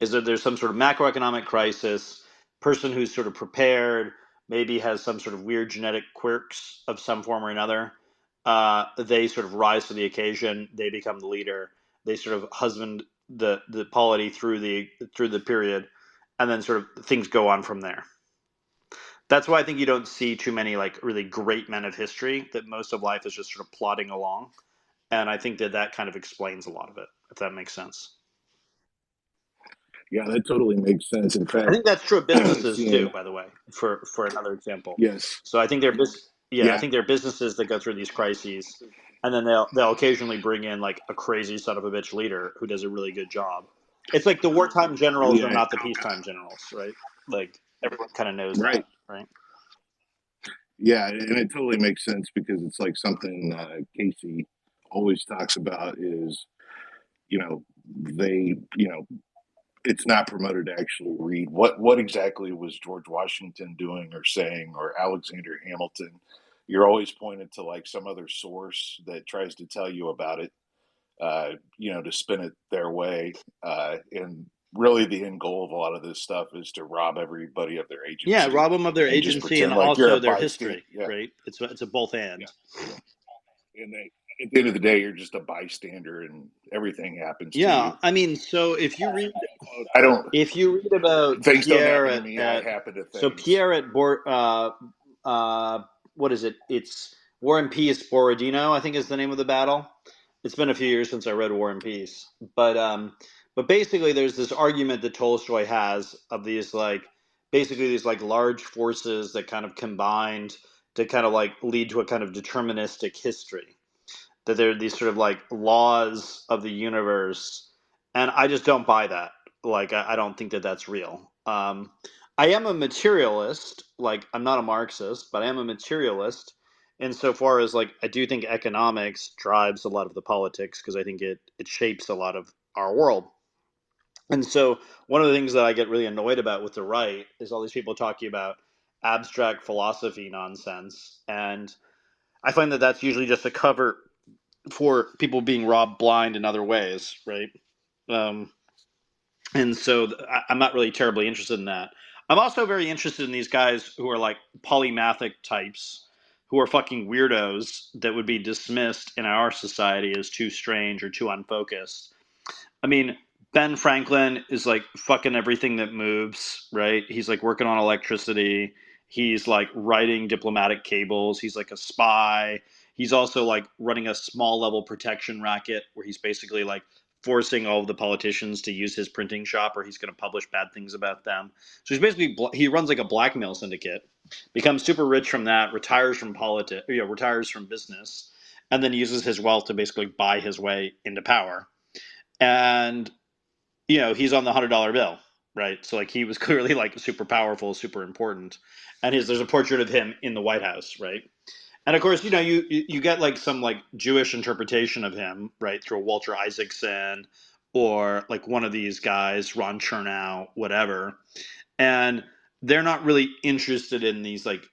Is that there's some sort of macroeconomic crisis, person who's sort of prepared, maybe has some sort of weird genetic quirks of some form or another. They sort of rise to the occasion. They become the leader. They sort of husband the polity through the period, and then sort of things go on from there. That's why I think you don't see too many like really great men of history. That most of life is just sort of plodding along, and I think that kind of explains a lot of it, if that makes sense. Yeah, that totally makes sense. In I fact, think that's true of businesses too, seeing by the way, for another example. yes, So I think I yeah, think there are businesses that go through these crises, and then they'll occasionally bring in like a crazy son of a bitch leader who does a really good job. It's like the wartime generals are yeah, not the peacetime generals, right? Like everyone kind of knows that, right. right? Yeah, and it totally makes sense because it's like something Casey always talks about is, you know, they, it's not promoted to actually read what exactly was George Washington doing or saying or Alexander Hamilton. You're always pointed to like some other source that tries to tell you about it, to spin it their way. And really, the end goal of a lot of this stuff is to rob everybody of their Yeah, agency rob them of their and just agency and pretend like you're also a their bystander. history, Yeah, right? It's a both yeah, and. and at the end of the day, you're just a bystander, and everything happens to Yeah, you. I mean, so I don't. if you read about Things don't Pierre happen to me. I happen to so things. Pierre at uh, what is it? It's War and Peace Borodino, I think is the name of the battle. It's been a few years since I read War and Peace, but basically, there's this argument that Tolstoy has of these like basically these like large forces that kind of combined to kind of like lead to a kind of deterministic history, that there are these sort of like laws of the universe, and I just don't buy that. Like, I don't think that that's real. I am a materialist. Like, I'm not a Marxist, but I am a materialist insofar as like I do think economics drives a lot of the politics because I think it shapes a lot of our world. And so one of the things that I get really annoyed about with the right is all these people talking about abstract philosophy nonsense, and I find that that's usually just a cover for people being robbed blind in other ways, right? Um, and so I'm not really terribly interested in that. I'm also very interested in these guys who are like polymathic types, who are fucking weirdos that would be dismissed in our society as too strange or too unfocused. I mean, Ben Franklin is like fucking everything that moves, right? He's like working on electricity. He's like writing diplomatic cables. He's like a spy. He's also like running a small level protection racket where he's basically like forcing all of the politicians to use his printing shop or he's going to publish bad things about them. So he's basically he runs like a blackmail syndicate, becomes super rich from that, retires from politics, retires from business, and then uses his wealth to basically buy his way into power. And he's on the $100 bill, right? So like he was clearly like super powerful, super important, and there's a portrait of him in the White House, right? And of course, you get like some like Jewish interpretation of him, right, through Walter Isaacson or like one of these guys, Ron Chernow, whatever, and they're not really interested in these like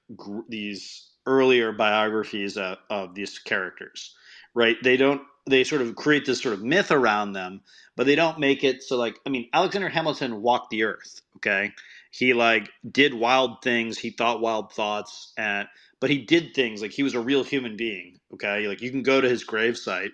these earlier biographies of these characters, right? They sort of create this sort of myth around them, but they don't make it so like, I mean, Alexander Hamilton walked the earth, okay? He like did wild things, he thought wild thoughts, and but he did things like he was a real human being, okay? Like you can go to his gravesite,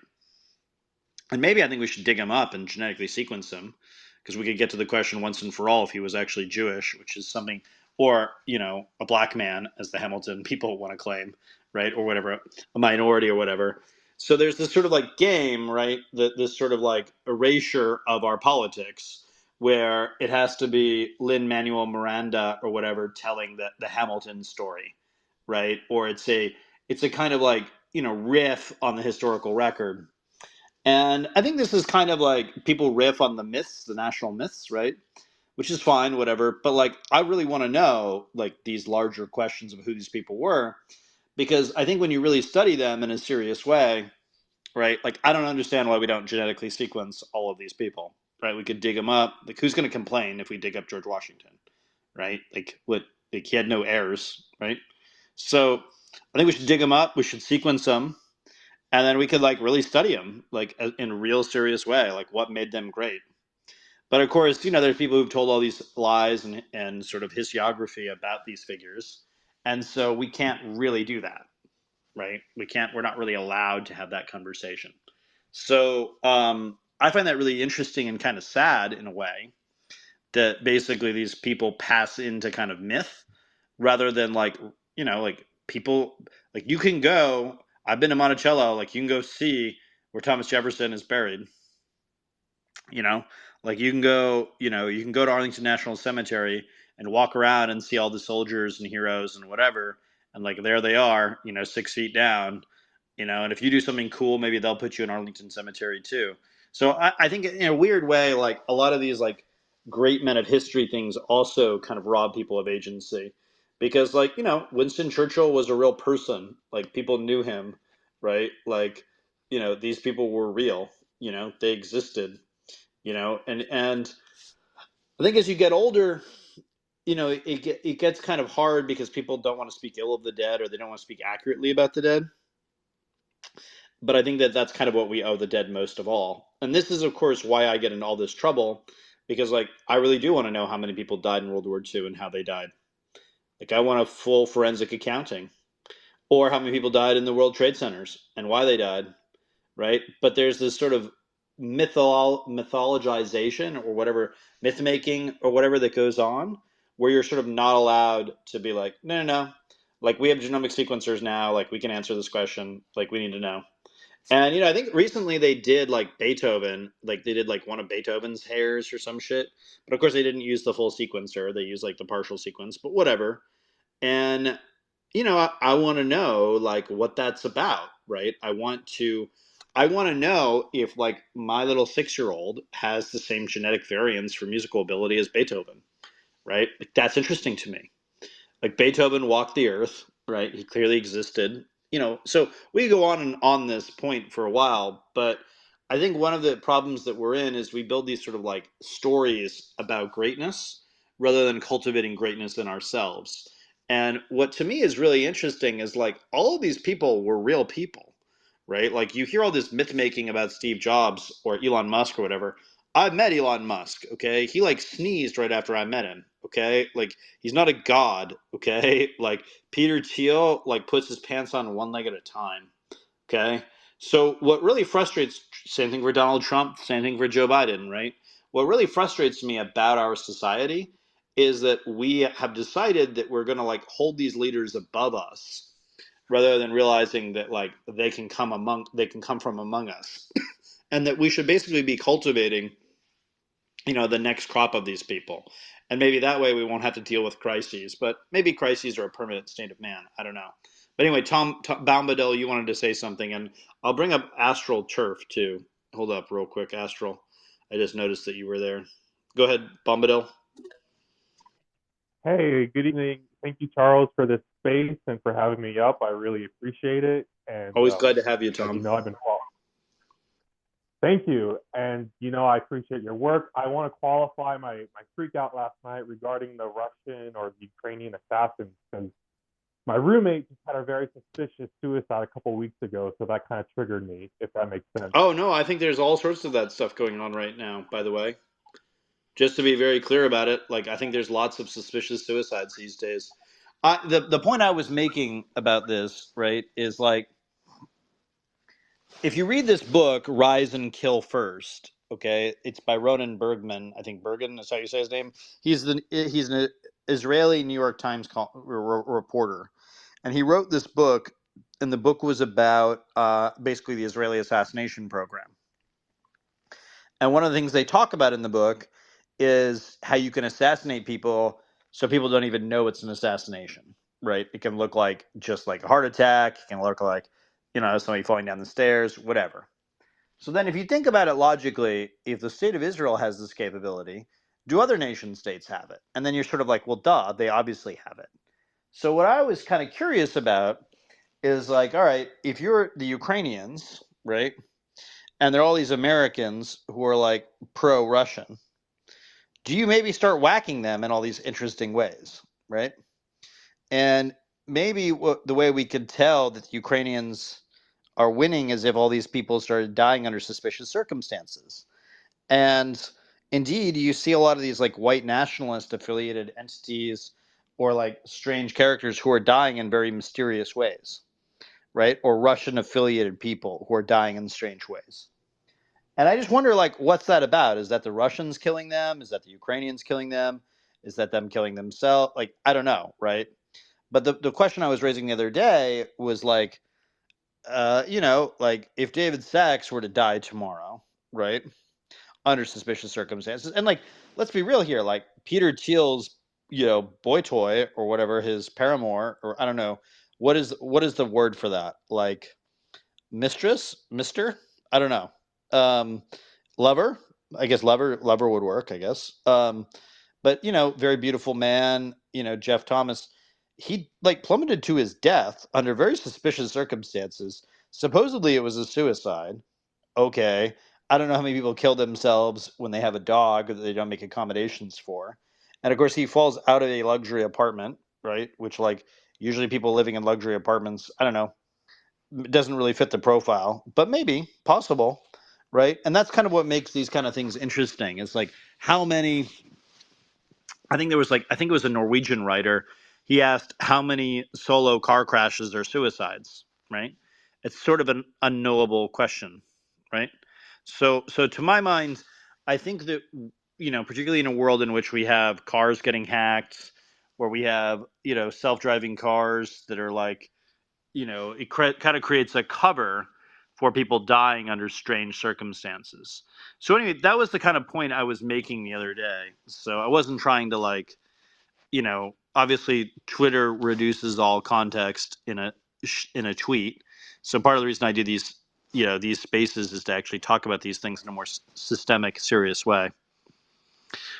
and maybe I think we should dig him up and genetically sequence him because we could get to the question once and for all if he was actually Jewish, which is something, or a black man, as the Hamilton people want to claim, right, or whatever, a minority or whatever. So there's this sort of like game, right? This sort of like erasure of our politics, where it has to be Lin Manuel Miranda or whatever telling the Hamilton story, right? Or it's a kind of like riff on the historical record, and I think this is kind of like people riff on the myths, the national myths, right? Which is fine, whatever. But like, I really want to know like these larger questions of who these people were, because I think when you really study them in a serious way, right? Like, I don't understand why we don't genetically sequence all of these people, right? We could dig them up. Like, who's going to complain if we dig up George Washington, right? Like, what? Like, he had no heirs, right? So, I think we should dig them up. We should sequence them, and then we could like really study them like in a real serious way, like what made them great. But of course, there's people who've told all these lies and sort of historiography about these figures, and so we can't really do that, right? We're not really allowed to have that conversation. So I find that really interesting and kind of sad in a way that basically these people pass into kind of myth rather than like like people, like you can go, I've been to Monticello, like you can go see where Thomas Jefferson is buried, you know like you can go to Arlington National Cemetery and walk around and see all the soldiers and heroes and whatever, and like there they are, 6 feet down, and if you do something cool, maybe they'll put you in Arlington Cemetery too. So I think in a weird way, like a lot of these like great men of history things also kind of rob people of agency, because like, Winston Churchill was a real person. Like people knew him, right? Like, these people were real. They existed. And I think as you get older, it gets kind of hard because people don't want to speak ill of the dead, or they don't want to speak accurately about the dead. But I think that that's kind of what we owe the dead most of all. And this is, of course, why I get in all this trouble, because like I really do want to know how many people died in World War II and how they died. Like I want a full forensic accounting, or how many people died in the World Trade Centers and why they died, right? But there's this sort of mythologization or whatever, myth making or whatever that goes on, where you're sort of not allowed to be like, no, no, no. Like we have genomic sequencers now, like we can answer this question, like we need to know. And I think recently they did like Beethoven, like they did like one of Beethoven's hairs or some shit. But of course they didn't use the full sequencer; they used like the partial sequence. But whatever. And I want to know like what that's about, right? I want to know if like my little 6-year-old has the same genetic variants for musical ability as Beethoven, right? Like, that's interesting to me. Like Beethoven walked the earth, right? He clearly existed. So we go on and on this point for a while, but I think one of the problems that we're in is we build these sort of like stories about greatness rather than cultivating greatness in ourselves. And what to me is really interesting is like all of these people were real people, right? Like you hear all this myth making about Steve Jobs or Elon Musk or whatever. I've met Elon Musk, okay? He like sneezed right after I met him, okay? Like he's not a god, okay? Like Peter Thiel like puts his pants on one leg at a time, okay? So what really frustrates, same thing for Donald Trump, same thing for Joe Biden, right? What really frustrates me about our society is that we have decided that we're going to like hold these leaders above us rather than realizing that like they can come from among us and that we should basically be cultivating the next crop of these people. And maybe that way we won't have to deal with crises, but maybe crises are a permanent state of man. I don't know. But anyway, Tom Bombadil, you wanted to say something, and I'll bring up Astral Turf too. Hold up real quick, Astral. I just noticed that you were there. Go ahead, Bombadil. Hey, good evening. Thank you, Charles, for this space and for having me up. I really appreciate it. And Always glad to have you, as you Tom. know, I've been thank you. And I appreciate your work. I want to qualify my freak out last night regarding the Russian or the Ukrainian assassins, because my roommate just had a very suspicious suicide a couple of weeks ago, so that kind of triggered me, if that makes sense. Oh no, I think there's all sorts of that stuff going on right now, by the way. Just to be very clear about it, like I think there's lots of suspicious suicides these days. The point I was making about this, right, is like if you read this book, Rise and Kill First, okay, it's by Ronan Bergman. I think Bergen is how you say his name. He's an Israeli New York Times reporter, and he wrote this book, and the book was about basically the Israeli assassination program. And one of the things they talk about in the book is how you can assassinate people so people don't even know it's an assassination, right? It can look like just like a heart attack. It can look like, somebody falling down the stairs, whatever. So then if you think about it logically, if the state of Israel has this capability, do other nation states have it? And then you're sort of like, well, duh, they obviously have it. So what I was kind of curious about is like, all right, if you're the Ukrainians, right? And there are all these Americans who are like pro-Russian. Do you maybe start whacking them in all these interesting ways, right? And maybe the way we could tell that the Ukrainians are winning is if all these people started dying under suspicious circumstances. And indeed, you see a lot of these like white nationalist affiliated entities or like strange characters who are dying in very mysterious ways, right? Or Russian affiliated people who are dying in strange ways. And I just wonder, like, what's that about? Is that the Russians killing them? Is that the Ukrainians killing them? Is that them killing themselves? Like, I don't know, right? But the question I was raising the other day was like, like if David Sachs were to die tomorrow, right, under suspicious circumstances, and like, let's be real here, like Peter Thiel's, boy toy or whatever, his paramour, or I don't know, what is the word for that? Like, mistress, mister, I don't know. Lover, I guess lover would work, I guess. But very beautiful man, Jeff Thomas. he like plummeted to his death under very suspicious circumstances. Supposedly it was a suicide. Okay. I don't know how many people kill themselves when they have a dog that they don't make accommodations for. And of course he falls out of a luxury apartment, right? Which like usually people living in luxury apartments, I don't know, it doesn't really fit the profile, but maybe possible, right? And that's kind of what makes these kind of things interesting. It's like how many I think it was a Norwegian writer. He asked how many solo car crashes are suicides, right? It's sort of an unknowable question, right? So to my mind, I think that particularly in a world in which we have cars getting hacked, where we have self-driving cars that are like it kind of creates a cover for people dying under strange circumstances. So anyway, that was the kind of point I was making the other day. So I wasn't trying to like obviously Twitter reduces all context in a tweet. So part of the reason I do these spaces is to actually talk about these things in a more systemic, serious way,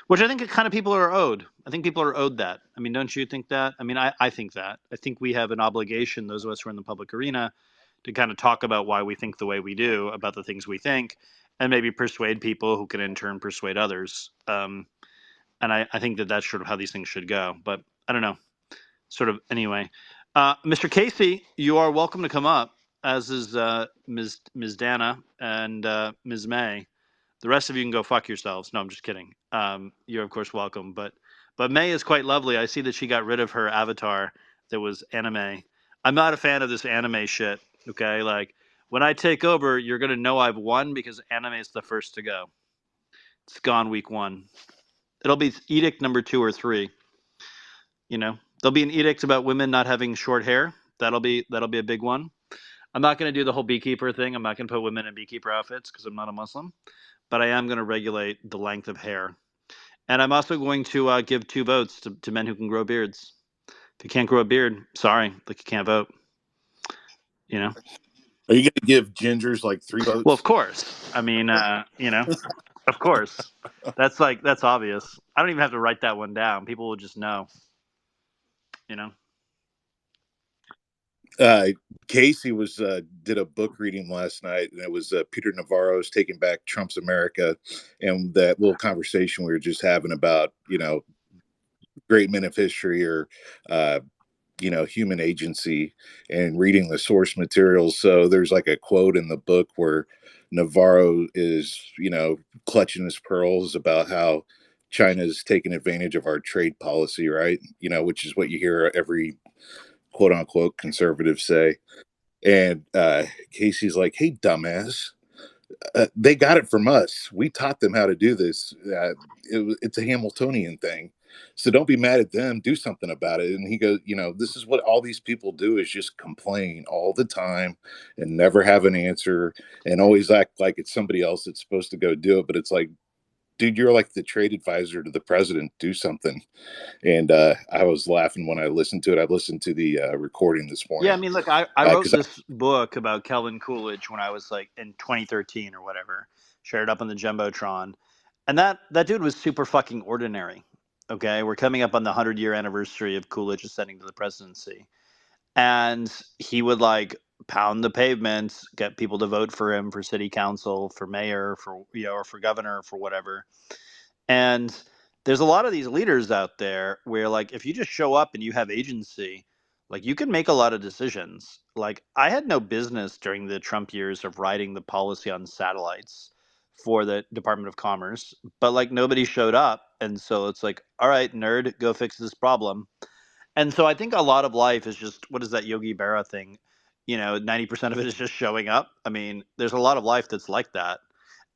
which I think kind of people are owed. I think people are owed that. I mean, don't you think that? I mean, I think that. I think we have an obligation, those of us who are in the public arena, to kind of talk about why we think the way we do about the things we think, and maybe persuade people who can in turn persuade others. And I think that that's sort of how these things should go. But I don't know. Sort of anyway. Mr. Casey, you are welcome to come up, as is Ms. Dana and Ms. May. The rest of you can go fuck yourselves. No, I'm just kidding. You're of course welcome, but May is quite lovely. I see that she got rid of her avatar that was anime. I'm not a fan of this anime shit. Okay, like when I take over, you're gonna know I've won because anime is the first to go. It's gone week 1. It'll be edict number 2 or 3. There'll be an edict about women not having short hair. That'll be a big one. I'm not going to do the whole beekeeper thing. I'm not going to put women in beekeeper outfits because I'm not a Muslim, but I am going to regulate the length of hair. And I'm also going to give 2 votes to men who can grow beards. If you can't grow a beard, sorry, like you can't vote. Are you going to give gingers like 3 votes? Well, of course. I mean, of course. That's obvious. I don't even have to write that one down. People will just know. Casey did a book reading last night, and it was Peter Navarro's "Taking Back Trump's America," and that little conversation we were just having about great men of history or human agency, and reading the source materials. So there's like a quote in the book where Navarro is clutching his pearls about how China's taking advantage of our trade policy, right? Which is what you hear every quote unquote conservative say. And Casey's like, "Hey, dumbass, they got it from us. We taught them how to do this. It's a Hamiltonian thing. So don't be mad at them. Do something about it." And he goes, "This is what all these people do is just complain all the time and never have an answer and always act like it's somebody else that's supposed to go do it. But it's like, dude, you're like the trade advisor to the president. Do something." And I was laughing when I listened to it. I listened to the recording this morning. Yeah, I mean, look, I wrote this book about Calvin Coolidge when I was like in 2013 or whatever. Shared up on the Jumbotron, and that dude was super fucking ordinary. Okay, we're coming up on the 100-year anniversary of Coolidge ascending to the presidency, and he would like pound the pavements, get people to vote for him for city council, for mayor, for or for governor, for whatever. And there's a lot of these leaders out there where like if you just show up and you have agency, like you can make a lot of decisions. Like I had no business during the Trump years of writing the policy on satellites for the Department of Commerce, but like nobody showed up, and so it's like, all right, nerd, go fix this problem. And so I think a lot of life is just what is that Yogi Berra thing? 90% of it is just showing up. I mean, there's a lot of life that's like that.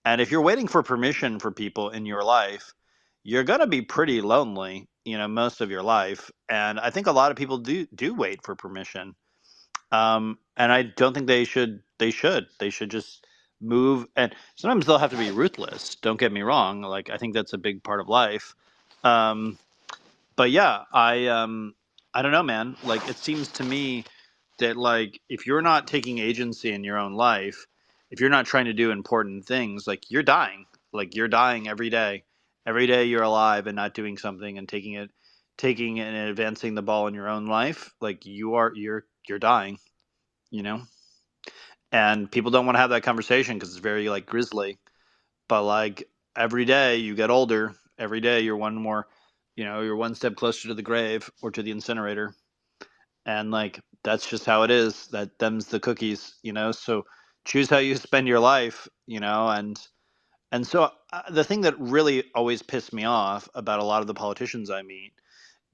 And if you're waiting for permission for people in your life, you're going to be pretty lonely, most of your life. And I think a lot of people do wait for permission. And I don't think they should. They should just move. And sometimes they'll have to be ruthless. Don't get me wrong. Like I think that's a big part of life. Um, but yeah, I don't know, man. Like it seems to me that like if you're not taking agency in your own life, if you're not trying to do important things, like you're dying. Like you're dying every day. Every day you're alive and not doing something and taking and advancing the ball in your own life, like you're dying, you know? And people don't want to have that conversation because it's very like grisly. But like every day you get older, every day you're one more, you're one step closer to the grave or to the incinerator. And like that's just how it is. That them's the cookies. So choose how you spend your life, and so the thing that really always pissed me off about a lot of the politicians I meet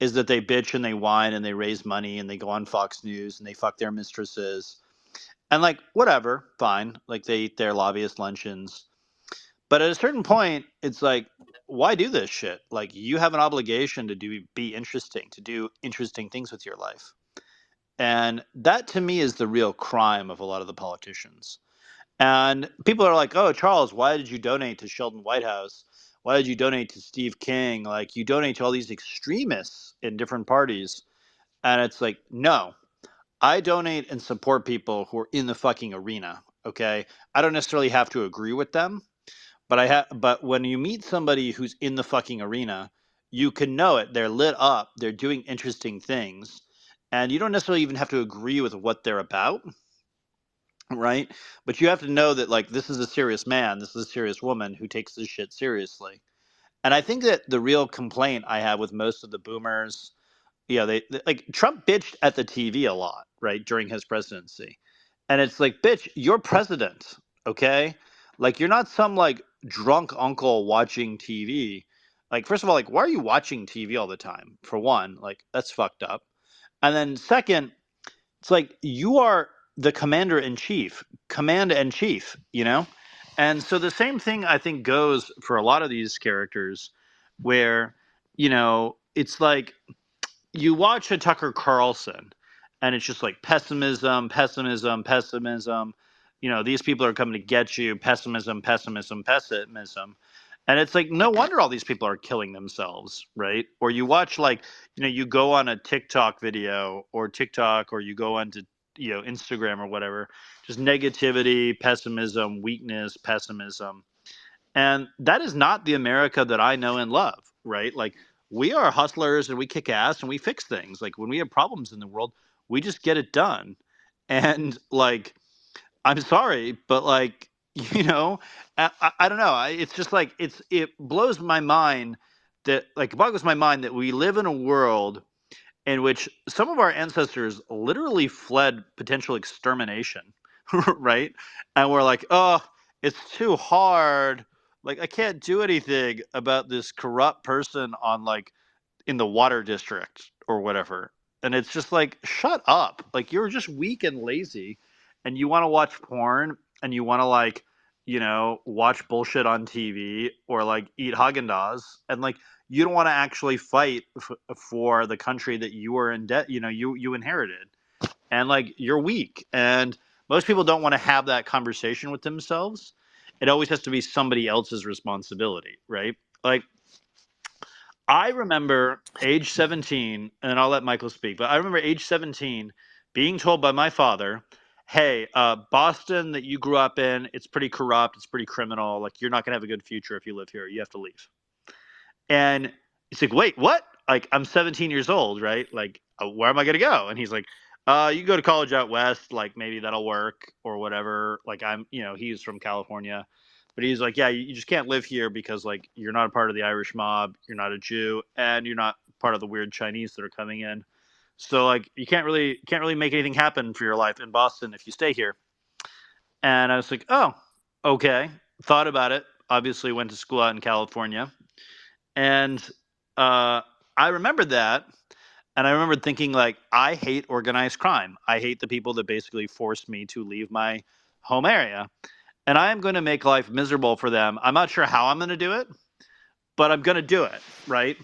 is that they bitch and they whine and they raise money and they go on Fox News and they fuck their mistresses and like whatever, fine, like they eat their lobbyist luncheons. But at a certain point, it's like, why do this shit? Like you have an obligation to be interesting, to do interesting things with your life. And that to me is the real crime of a lot of the politicians. And people are like, "Oh, Charles, why did you donate to Sheldon Whitehouse? Why did you donate to Steve King? Like, you donate to all these extremists in different parties." And it's like, no, I donate and support people who are in the fucking arena. Okay, I don't necessarily have to agree with them, but But when you meet somebody who's in the fucking arena, you can know it. They're lit up. They're doing interesting things, and you don't necessarily even have to agree with what they're about, right? But you have to know that like this is a serious man, this is a serious woman who takes this shit seriously. And I think that the real complaint I have with most of the boomers, like Trump bitched at the TV a lot, right, during his presidency. And it's like, bitch, you're president, okay? Like you're not some like drunk uncle watching TV. Like first of all, like why are you watching TV all the time? For one, like that's fucked up. And then second, it's like you are the commander in chief, command and chief. And so the same thing I think goes for a lot of these characters where, it's like you watch a Tucker Carlson and it's just like pessimism, pessimism, pessimism. These people are coming to get you, pessimism, pessimism, pessimism. And it's like, no wonder all these people are killing themselves, right? Or you watch like, you go on a TikTok video or TikTok, or you go onto, Instagram or whatever, just negativity, pessimism, weakness, pessimism. And that is not the America that I know and love, right? Like we are hustlers and we kick ass and we fix things. Like when we have problems in the world, we just get it done. And like, I'm sorry, but like, I don't know. It's just like, it blows my mind that like, it boggles my mind that we live in a world in which some of our ancestors literally fled potential extermination, right? And we're like, oh, it's too hard. Like, I can't do anything about this corrupt person on like in the water district or whatever. And it's just like, shut up. Like, you're just weak and lazy and you want to watch porn and you want to like, watch bullshit on TV or like eat Haagen-Dazs and like you don't want to actually fight for the country that you are in debt, you inherited. And like you're weak. And most people don't want to have that conversation with themselves. It always has to be somebody else's responsibility, right? Like I remember age 17, and I'll let Michael speak, but I remember age 17 being told by my father, hey, Boston that you grew up in, it's pretty corrupt, it's pretty criminal. Like, you're not going to have a good future if you live here. You have to leave. And he's like, wait, what? Like, I'm 17 years old, right? Like, where am I going to go? And he's like, you can go to college out west. Like, maybe that'll work or whatever. Like, he's from California. But he's like, yeah, you just can't live here because, like, you're not a part of the Irish mob. You're not a Jew. And you're not part of the weird Chinese that are coming in. So, like, you can't really make anything happen for your life in Boston if you stay here. And I was like, oh, okay. Thought about it. Obviously went to school out in California. And I remembered that. And I remembered thinking, like, I hate organized crime. I hate the people that basically forced me to leave my home area. And I am going to make life miserable for them. I'm not sure how I'm going to do it, but I'm going to do it, right?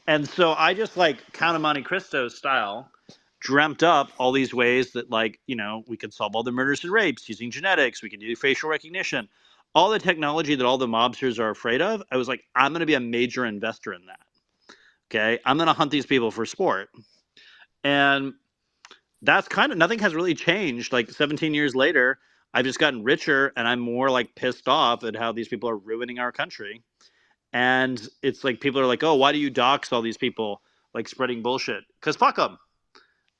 And so I just, like, Count of Monte Cristo style, dreamt up all these ways that, like, we could solve all the murders and rapes using genetics. We can do facial recognition. All the technology that all the mobsters are afraid of, I was like, I'm going to be a major investor in that. Okay, I'm going to hunt these people for sport. And that's kind of, nothing has really changed. Like 17 years later, I've just gotten richer and I'm more like pissed off at how these people are ruining our country. And it's like people are like, oh, why do you dox all these people? like spreading bullshit. Because fuck them.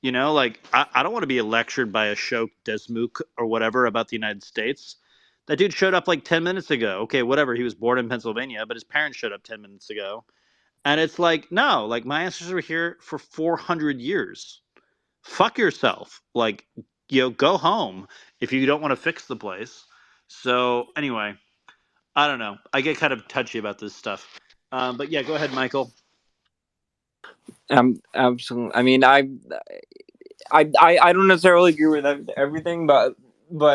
You know, like I don't want to be lectured by Ashok Desmukh or whatever about the United States. That dude showed up like 10 minutes ago. Okay, whatever. He was born in Pennsylvania, but his parents showed up 10 minutes ago. And it's like, no, like my ancestors were here for 400 years. Fuck yourself. Like, go home if you don't want to fix the place. So, anyway, I don't know. I get kind of touchy about this stuff. But yeah, go ahead, Michael. Absolutely. I mean, I don't necessarily agree with everything, but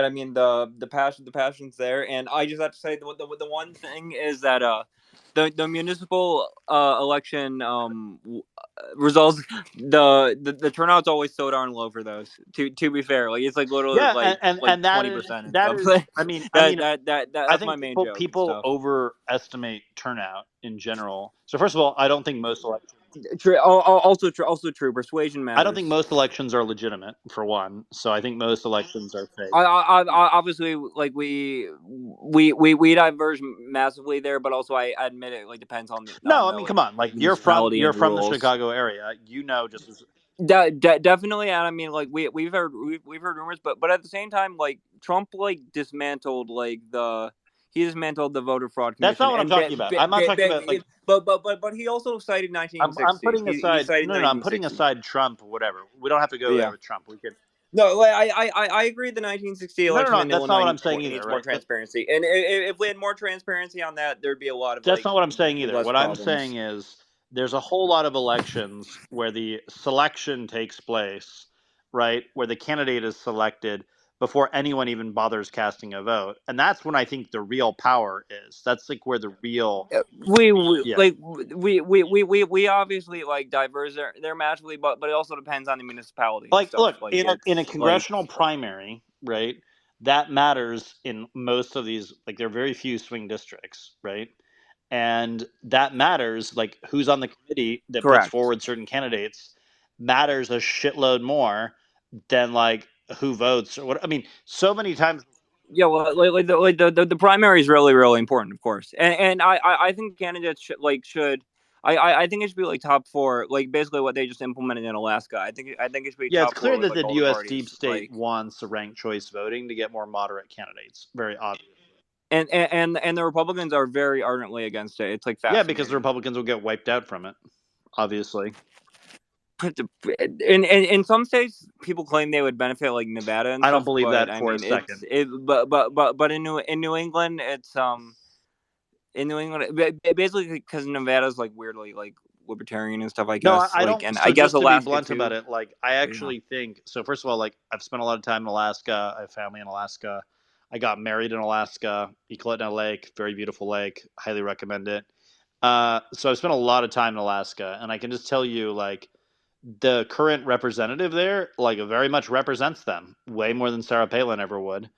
I mean the passion's there, and I just have to say the one thing is that the municipal election results, the turnout's always so darn low for those. To be fair, like it's like literally Yeah, and like that 20% and that stuff. is. I mean, I That's my think main people joke and people stuff. overestimate turnout in general. So first of all, I don't think most elections. Also true. Persuasion I don't think matters. most elections are legitimate, for one. So I think most elections are fake. Obviously, like we diverge massively there, but also I admit it like depends on the No, I mean, come on. Like you're from municipality and the rules. Chicago area. You know, just as Definitely, and I mean, like we've heard rumors, but at the same time, like Trump like dismantled the voter fraud commission. That's not what I'm talking about. I'm not talking about like. But he also cited I'm 1960. putting He aside. cited No, I'm putting 1960. aside Trump. Whatever. We don't have to go there with Trump. We could. No, like, I agree. The 1960 election No. in That's not Illinois what I'm saying either, needs more right? transparency, and if we had more transparency on that, there'd be a lot of That's not what I'm saying either. less What I'm problems. saying is there's a whole lot of elections where the selection takes place, right? Where the candidate is selected before anyone even bothers casting a vote. And that's when I think the real power is. That's like where the real we yeah. like we obviously like diverse there massively, but it also depends on the municipality. Like Stuff. look, Like in a congressional primary, right? That matters in most of these, like there are very few swing districts, right? And that matters, like who's on the committee that puts correct. forward certain candidates matters a shitload more than like who votes or what. I mean, so many times. Yeah, well, the primary is really important, of course, and I think candidates should. I think it should be like top four, like basically what they just implemented in Alaska. I think it should be Yeah, it's top clear four with that like the all the U.S. deep parties, state like wants ranked choice voting to get more moderate candidates. Very obvious. and the Republicans are very ardently against it. It's like fascinating. Yeah, because the Republicans will get wiped out from it, obviously. In some states, people claim they would benefit, like Nevada and I don't stuff, believe but that I for a mean, second. But in New England, it's in New England basically because Nevada's like weirdly like libertarian and stuff. I No, guess I like, don't. and So I guess just to be Alaska blunt too. about it, like I actually think. So first of all, like I've spent a lot of time in Alaska. I have family in Alaska. I got married in Alaska, Ecoleta Lake, very beautiful lake. Highly recommend it. So I've spent a lot of time in Alaska, and I can just tell you, like the current representative there, like very much represents them way more than Sarah Palin ever would.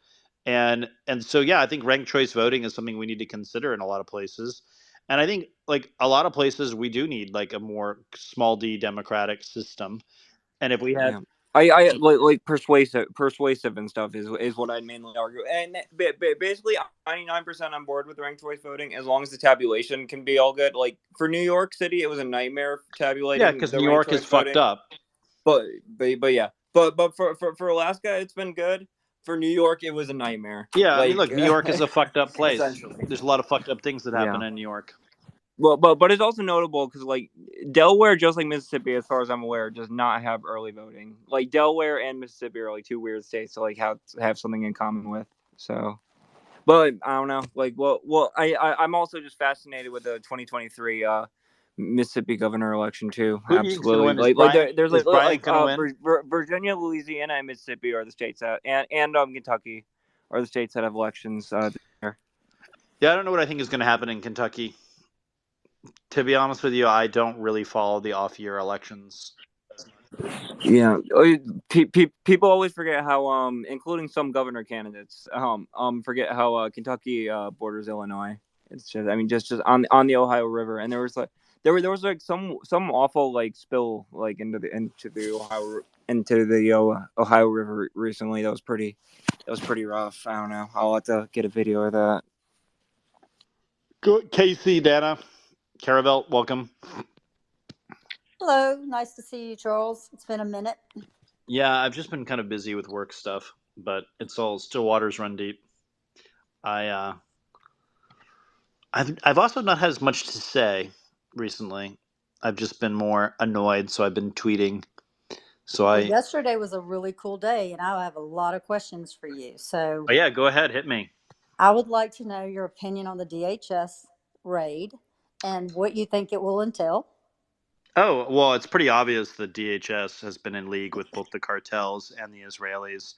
And so yeah, I think ranked choice voting is something we need to consider in a lot of places. And I think like a lot of places we do need like a more small d democratic system. And if we had I like persuasive and stuff is what I'd mainly argue. And basically, 99% on board with ranked choice voting as long as the tabulation can be all good. Like for New York City, it was a nightmare tabulating. Yeah, because New York is fucked up. But yeah, but for Alaska, it's been good. For New York, it was a nightmare. Yeah, like, I mean, look, New York is a fucked up place. Essentially, there's a lot of fucked up things that happen in New York. Well, but it's also notable because like Delaware, just like Mississippi, as far as I'm aware, does not have early voting. Like Delaware and Mississippi are like two weird states to like have something in common with. So, but I don't know. Like, well, I'm also just fascinated with the 2023 Mississippi governor election too. Who do you think's gonna Absolutely. win? There's Bryant gonna win? Virginia, Louisiana, and Mississippi are the states that, and Kentucky are the states that have elections there. Yeah, I don't know what I think is going to happen in Kentucky. To be honest with you, I don't really follow the off-year elections. Yeah, people always forget how including some governor candidates forget how Kentucky borders Illinois. It's just, I mean, just on the Ohio River, and there was like some awful like spill like into the Ohio River recently. That was pretty rough. I don't know. I'll have to get a video of that. Good, Casey, Dana, Caravel, welcome. Hello, nice to see you, Charles. It's been a minute. Yeah, I've just been kind of busy with work stuff, but it's all still waters run deep. I I've also not had as much to say recently. I've just been more annoyed, so I've been tweeting. So Well, I yesterday was a really cool day, and I have a lot of questions for you. So Oh yeah, go ahead, hit me. I would like to know your opinion on the DHS raid and what you think it will entail. Oh, well, it's pretty obvious that DHS has been in league with both the cartels and the Israelis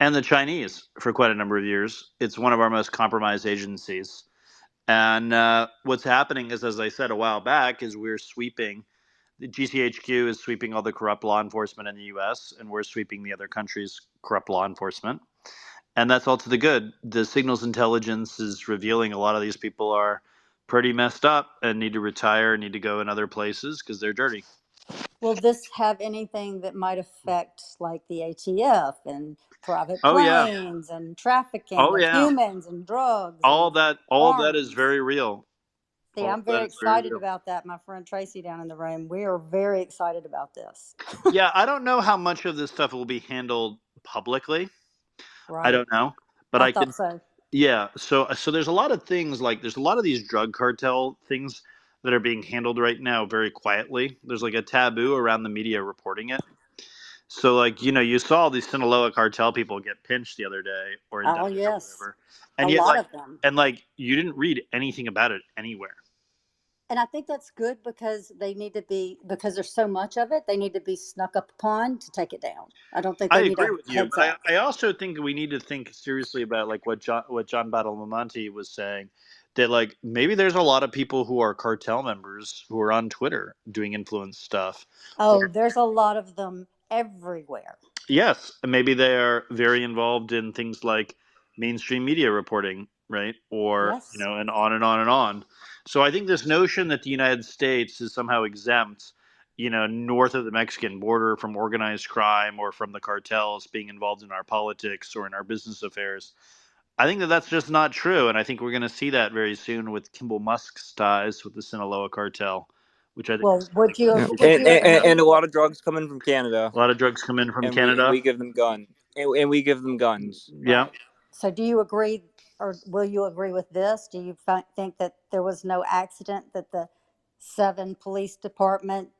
and the Chinese for quite a number of years. It's one of our most compromised agencies. And what's happening is, as I said a while back, is we're sweeping. The GCHQ is sweeping all the corrupt law enforcement in the U.S., and we're sweeping the other countries' corrupt law enforcement. And that's all to the good. The signals intelligence is revealing a lot of these people are pretty messed up and need to retire, need to go in other places because they're dirty. Will this have anything that might affect, like the ATF and private Oh yeah, planes and trafficking oh of yeah. humans and drugs All and that is arms? very real. See, All I'm that very is very excited real. about that. My friend Tracy down in the room, we are very excited about this. Yeah, I don't know how much of this stuff will be handled publicly. I Right. don't know, but I I thought can. so. Yeah, so there's a lot of things like there's a lot of these drug cartel things that are being handled right now very quietly. There's like a taboo around the media reporting it. So like you saw these Sinaloa cartel people get pinched the other day or Oh, indicted or yes. whatever, A and yet lot like of them. you didn't read anything about it anywhere. And I think that's good because they need to be, because there's so much of it, they need to be snuck up upon to take it down. I don't think I they need agree a with you, heads but I, up. I also think we need to think seriously about like what John Badalamenti was saying, that like maybe there's a lot of people who are cartel members who are on Twitter doing influence stuff, Oh, or there's a lot of them everywhere. yes, maybe they are very involved in things like mainstream media reporting, right? Or Yes. and on and on and on. So I think this notion that the United States is somehow exempt, north of the Mexican border from organized crime or from the cartels being involved in our politics or in our business affairs, I think that that's just not true, and I think we're going to see that very soon with Kimball Musk's ties with the Sinaloa cartel, which I think Well, is would you Yeah. would you And agree a lot that of drugs coming from Canada, a lot of drugs come in from and we Canada. give them guns, and we give them guns. Yeah. right? So do you agree, or will you agree with this? Do you think that there was no accident, that the 7 police department,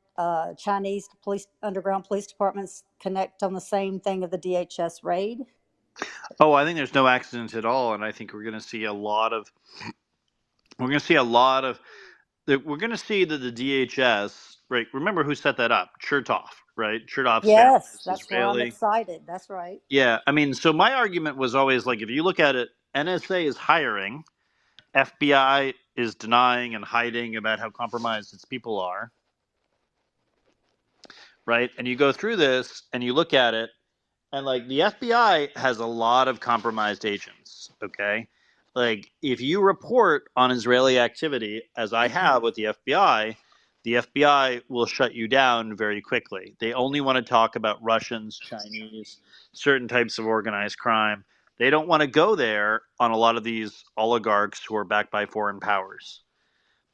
Chinese police, underground police departments connect on the same thing of the DHS raid? Oh, I think there's no accident at all, and I think we're going to see a lot of we're going to see a lot of we're going to see that the DHS, right? Remember who set that up? Chertoff, right? Chertoff's family Yes, is that's where I'm Israeli. excited. That's right. Yeah, I mean, so my argument was always like, if you look at it, NSA is hiring, FBI is denying and hiding about how compromised its people are, right? And you go through this and you look at it, and like the FBI has a lot of compromised agents, okay? Like if you report on Israeli activity, as I have with the FBI will shut you down very quickly. They only want to talk about Russians, Chinese, certain types of organized crime. They don't want to go there on a lot of these oligarchs who are backed by foreign powers.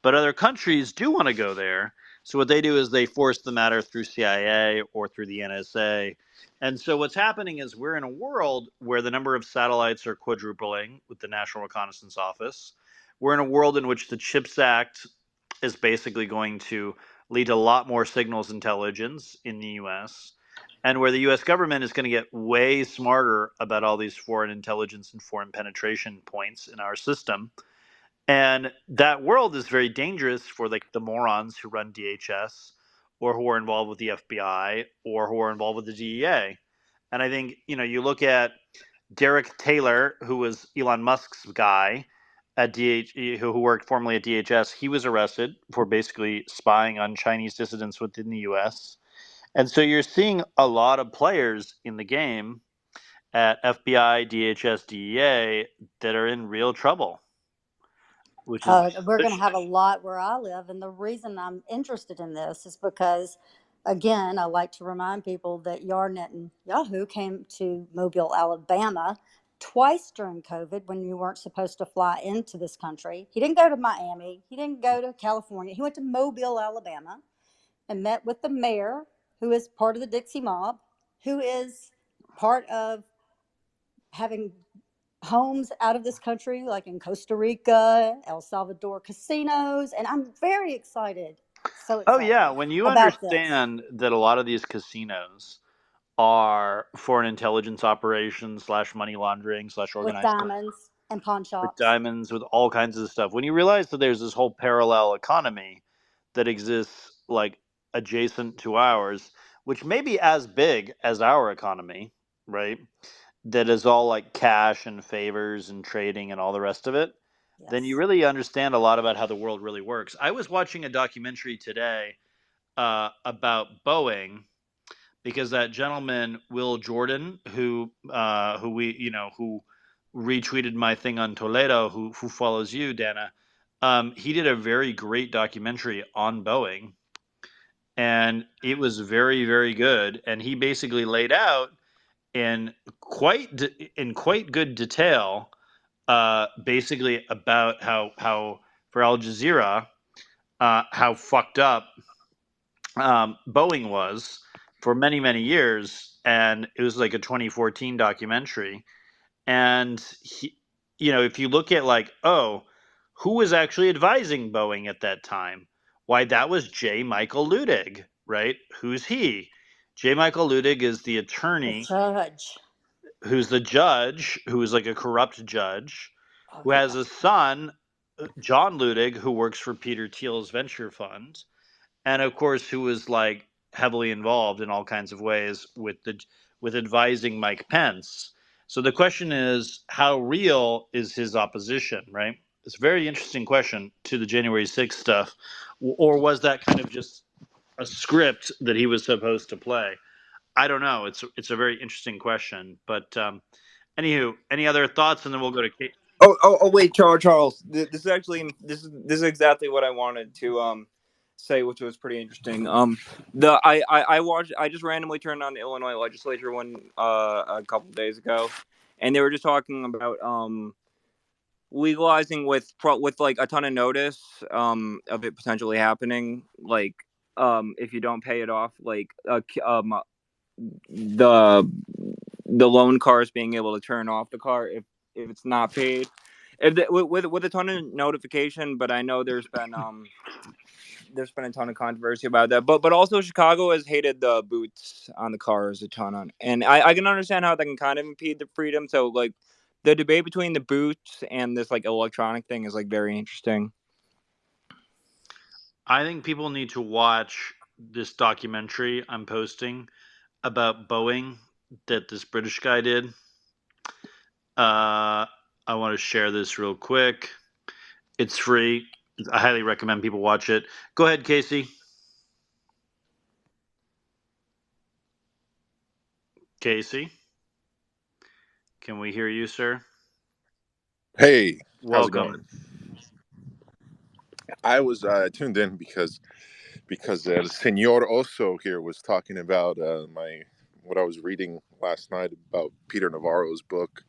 But other countries do want to go there. So what they do is they force the matter through CIA or through the NSA. And so what's happening is we're in a world where the number of satellites are quadrupling with the National Reconnaissance Office. We're in a world in which the CHIPS Act is basically going to lead to a lot more signals intelligence in the US, and where the US government is going to get way smarter about all these foreign intelligence and foreign penetration points in our system. And that world is very dangerous for like the morons who run DHS or who are involved with the FBI or who are involved with the DEA. And I think, you look at Derek Taylor, who was Elon Musk's guy at who worked formerly at DHS. He was arrested for basically spying on Chinese dissidents within the US. And so you're seeing a lot of players in the game at FBI, DHS, DEA that are in real trouble, which is We're going to suspicious. have a lot where I live. And the reason I'm interested in this is because, again, I like to remind people that Yarnet and Yahoo came to Mobile, Alabama twice during COVID when you weren't supposed to fly into this country. He didn't go to Miami. He didn't go to California. He went to Mobile, Alabama. and met with the mayor, who is part of the Dixie Mob, who is part of having homes out of this country, like in Costa Rica, El Salvador casinos, and I'm very excited, so Oh yeah, excited when you about this understand that a lot of these casinos are foreign intelligence operations slash money laundering slash with organized crime diamonds and pawn with shops. diamonds, with all kinds of stuff. When you realize that there's this whole parallel economy that exists like adjacent to ours, which may be as big as our economy, right? That is all like cash and favors and trading and all the rest of it, then you Yes. really understand a lot about how the world really works. I was watching a documentary today about Boeing because that gentleman Will Jordan, who we who retweeted my thing on Toledo, who follows you, Dana, he did a very great documentary on Boeing, and it was very very good. And he basically laid out in quite good detail, basically about how for Al Jazeera, how fucked up Boeing was for many, many years. And it was like a 2014 documentary. And, if you look at like, oh, who was actually advising Boeing at that time? Why, that was J. Michael Ludig, right? Who's he? J. Michael Ludig is the The attorney judge. who's the judge, who is like a corrupt judge, Oh, who has yeah. a son, John Ludig, who works for Peter Thiel's venture fund, and of course who was like heavily involved in all kinds of ways with advising Mike Pence. So the question is, how real is his opposition, right? It's a very interesting question to the January 6th stuff, or was that kind of just a script that he was supposed to play? I don't know. It's a very interesting question, but anywho, any other thoughts, and then we'll go to Kate. Oh, wait, Charles. This is exactly what I wanted to say, which was pretty interesting. I watched. I just randomly turned on the Illinois legislature one a couple days ago, and they were just talking about legalizing with like a ton of notice of it potentially happening, like if you don't pay it off, like the loan cars being able to turn off the car if it's not paid, with a ton of notification. But I know there's been a ton of controversy about that. But also Chicago has hated the boots on the cars a ton, and I can understand how that can kind of impede the freedom. So like the debate between the boots and this like electronic thing is like very interesting. I think people need to watch this documentary I'm posting about Boeing that this British guy did. I want to share this real quick. It's free. I highly recommend people watch it. Go ahead, Casey. Casey, can we hear you, sir? Hey, how's it Welcome. going? I was tuned in because Senor Oso here was talking about what I was reading last night about Peter Navarro's book.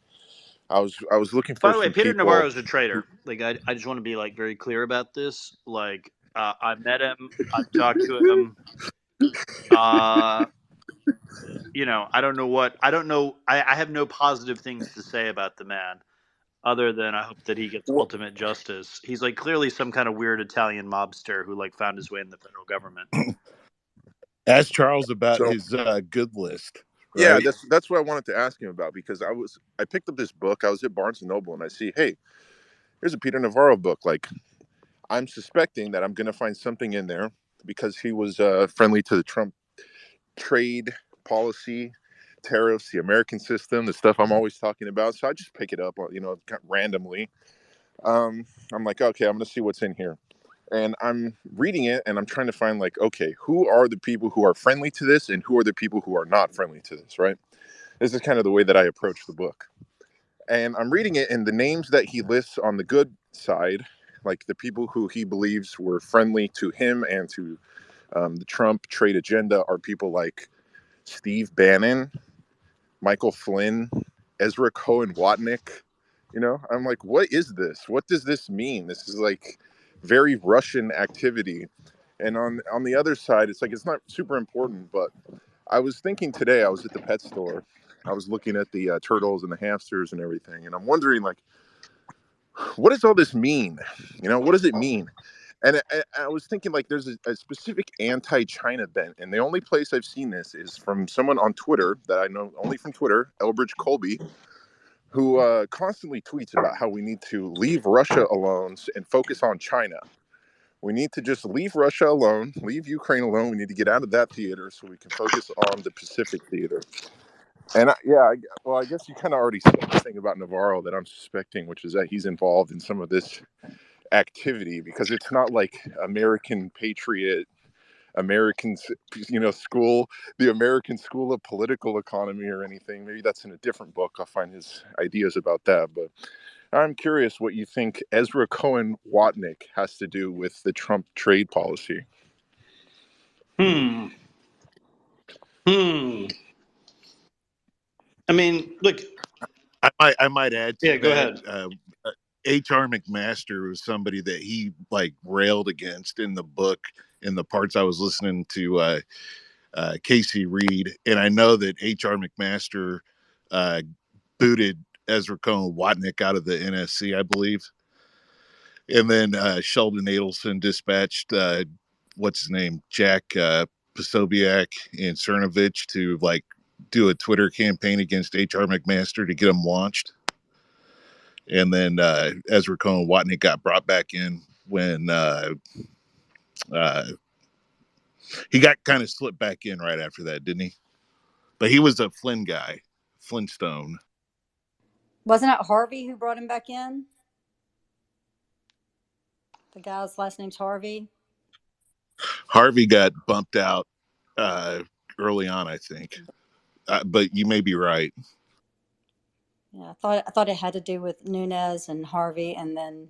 I was looking By for the way, some Peter people. Navarro is a traitor. Like, I just want to be like very clear about this. Like, I met him. I've talked to him. I don't know what I don't know. I have no positive things to say about the man, other than I hope that he gets Well, ultimate justice. He's like clearly some kind of weird Italian mobster who like found his way in the federal government. Ask Charles about so his good list. yeah, Right? that's what I wanted to ask him about, because I picked up this book. I was at Barnes and Noble and I see, hey, here's a Peter Navarro book. Like, I'm suspecting that I'm going to find something in there because he was friendly to the Trump trade policy, tariffs, the American system, the stuff I'm always talking about. So I just pick it up, randomly. I'm like, okay, I'm going to see what's in here. And I'm reading it and I'm trying to find, like, okay, who are the people who are friendly to this and who are the people who are not friendly to this, right? This is kind of the way that I approach the book. And I'm reading it, and the names that he lists on the good side, like the people who he believes were friendly to him and to the Trump trade agenda, are people like Steve Bannon, Michael Flynn, Ezra Cohen Watnick. I'm like, what is this? What does this mean? This is like very Russian activity. And on the other side, it's like it's not super important. But I was thinking today, I was at the pet store, I was looking at the turtles and the hamsters and everything, and I'm wondering, like, what does all this mean? What does it mean? And I was thinking, like, there's a specific anti-China bent, and the only place I've seen this is from someone on Twitter that I know only from Twitter, Elbridge Colby, who constantly tweets about how we need to leave Russia alone and focus on China. We need to just leave Russia alone, leave Ukraine alone. We need to get out of that theater so we can focus on the Pacific theater. And I guess you kind of already said the thing about Navarro that I'm suspecting, which is that he's involved in some of this activity, because it's not like American Patriot, Americans, school, the American School of Political Economy or anything. Maybe that's in a different book. I'll find his ideas about that. But I'm curious what you think Ezra Cohen Watnick has to do with the Trump trade policy. I mean, look. I might add to go that. ahead. H.R. McMaster was somebody that he railed against in the book, in the parts I was listening to Casey Reed. And I know that H.R. McMaster booted Ezra Cohen Watnick out of the NSC, I believe. And then Sheldon Adelson dispatched, what's his name, Jack Posobiec and Cernovich to do a Twitter campaign against H.R. McMaster to get him launched. And then Ezra Cohen Watnick got brought back in when he got kind of slipped back in right after that, didn't he? But he was a Flynn guy, Flintstone. Wasn't it Harvey who brought him back in? The guy's last name's Harvey. Harvey got bumped out early on, I think. But you may be right. Yeah, I thought it had to do with Nunes and Harvey, and then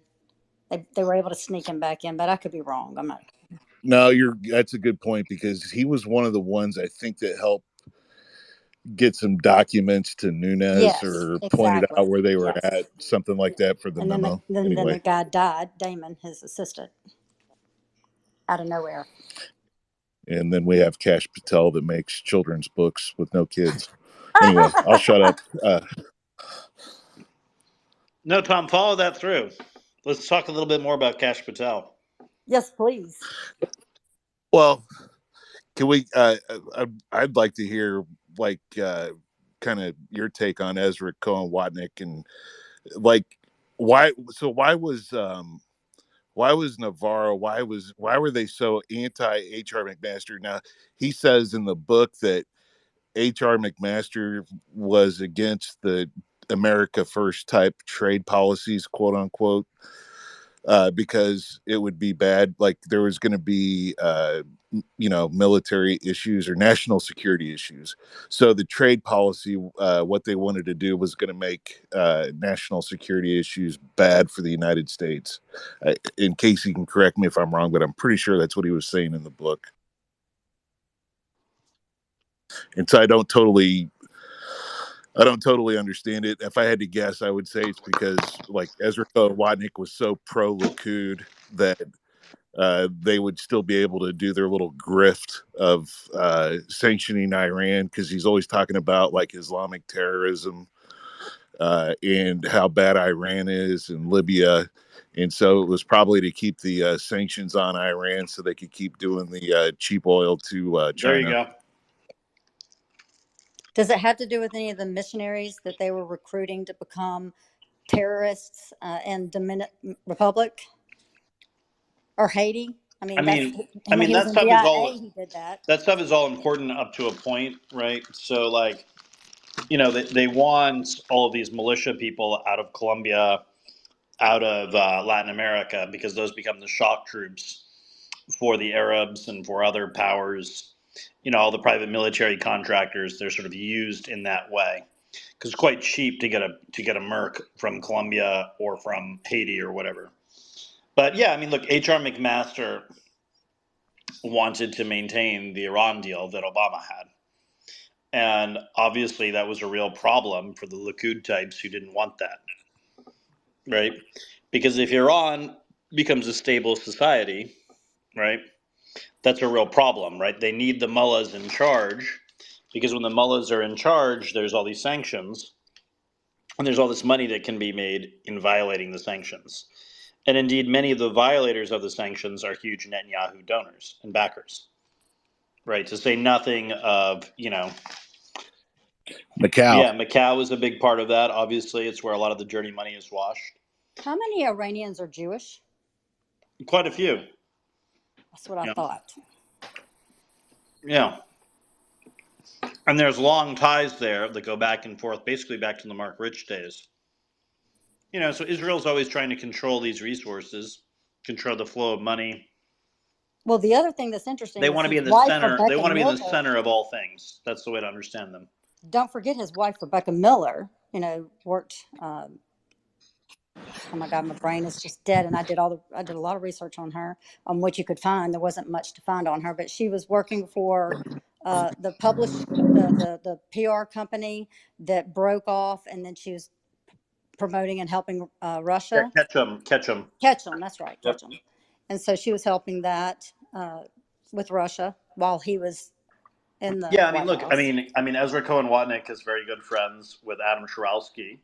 they were able to sneak him back in, but I could be wrong. I'm not. No, that's a good point, because he was one of the ones I think that helped get some documents to Nunes, or pointed out where they were at, something like that, for the memo. Then the guy died, Damon, his assistant, out of nowhere. And then we have Kash Patel that makes children's books with no kids. Anyway, I'll shut up. No, Tom, follow that through. Let's talk a little bit more about Kash Patel. Yes, please. Well, can we? I'd like to hear kind of your take on Ezra Cohen Watnick, and why was Navarro? Why were they so anti H.R. McMaster? Now, he says in the book that H.R. McMaster was against the America First type trade policies, quote unquote, because it would be bad. Like, there was going to be, military issues or national security issues. So the trade policy, what they wanted to do was going to make national security issues bad for the United States. In case you can correct me if I'm wrong, but I'm pretty sure that's what he was saying in the book. And so I don't totally understand it. If I had to guess, I would say it's because Ezra Watnick was so pro Likud that they would still be able to do their little grift of sanctioning Iran, because he's always talking about Islamic terrorism and how bad Iran is, and Libya. And so it was probably to keep the sanctions on Iran so they could keep doing the cheap oil to China. There you go. Does it have to do with any of the missionaries that they were recruiting to become terrorists in Dominican Republic or Haiti? I mean, that stuff is all. He did that. That stuff is all important up to a point, right? So, they want all of these militia people out of Colombia, out of Latin America, because those become the shock troops for the Arabs and for other powers. All the private military contractors, they're sort of used in that way, because it's quite cheap to get a merc from Colombia or from Haiti or whatever. But yeah, look, H.R. McMaster wanted to maintain the Iran deal that Obama had. And obviously that was a real problem for the Likud types who didn't want that, right? Because if Iran becomes a stable society, right, That's a real problem, right? They need the mullahs in charge, because when the mullahs are in charge, there's all these sanctions, and there's all this money that can be made in violating the sanctions. And indeed, many of the violators of the sanctions are huge Netanyahu donors and backers, right? To say nothing of, Macau. yeah, Macau is a big part of that. Obviously, it's where a lot of the dirty money is washed. How many Iranians are Jewish? Quite a few. That's what I Yeah. thought. Yeah. And there's long ties there that go back and forth, basically back to the Mark Rich days. So Israel's always trying to control these resources, control the flow of money. Well, the other thing that's interesting They is want to be his in the wife, center. They Rebecca want to be in the Miller. center of all things. That's the way to understand them. Don't forget his wife, Rebecca Miller, worked. Oh my God, my brain is just dead. And I did a lot of research on her, on what you could find. There wasn't much to find on her, but she was working for the PR company that broke off, and then she was promoting and helping Russia. Ketchum. Ketchum, that's right, Yep. Ketchum. And so she was helping that with Russia while he was in the Yeah, I mean, White look, House. I mean, Ezra Cohen Watnick is very good friends with Adam Shiralsky,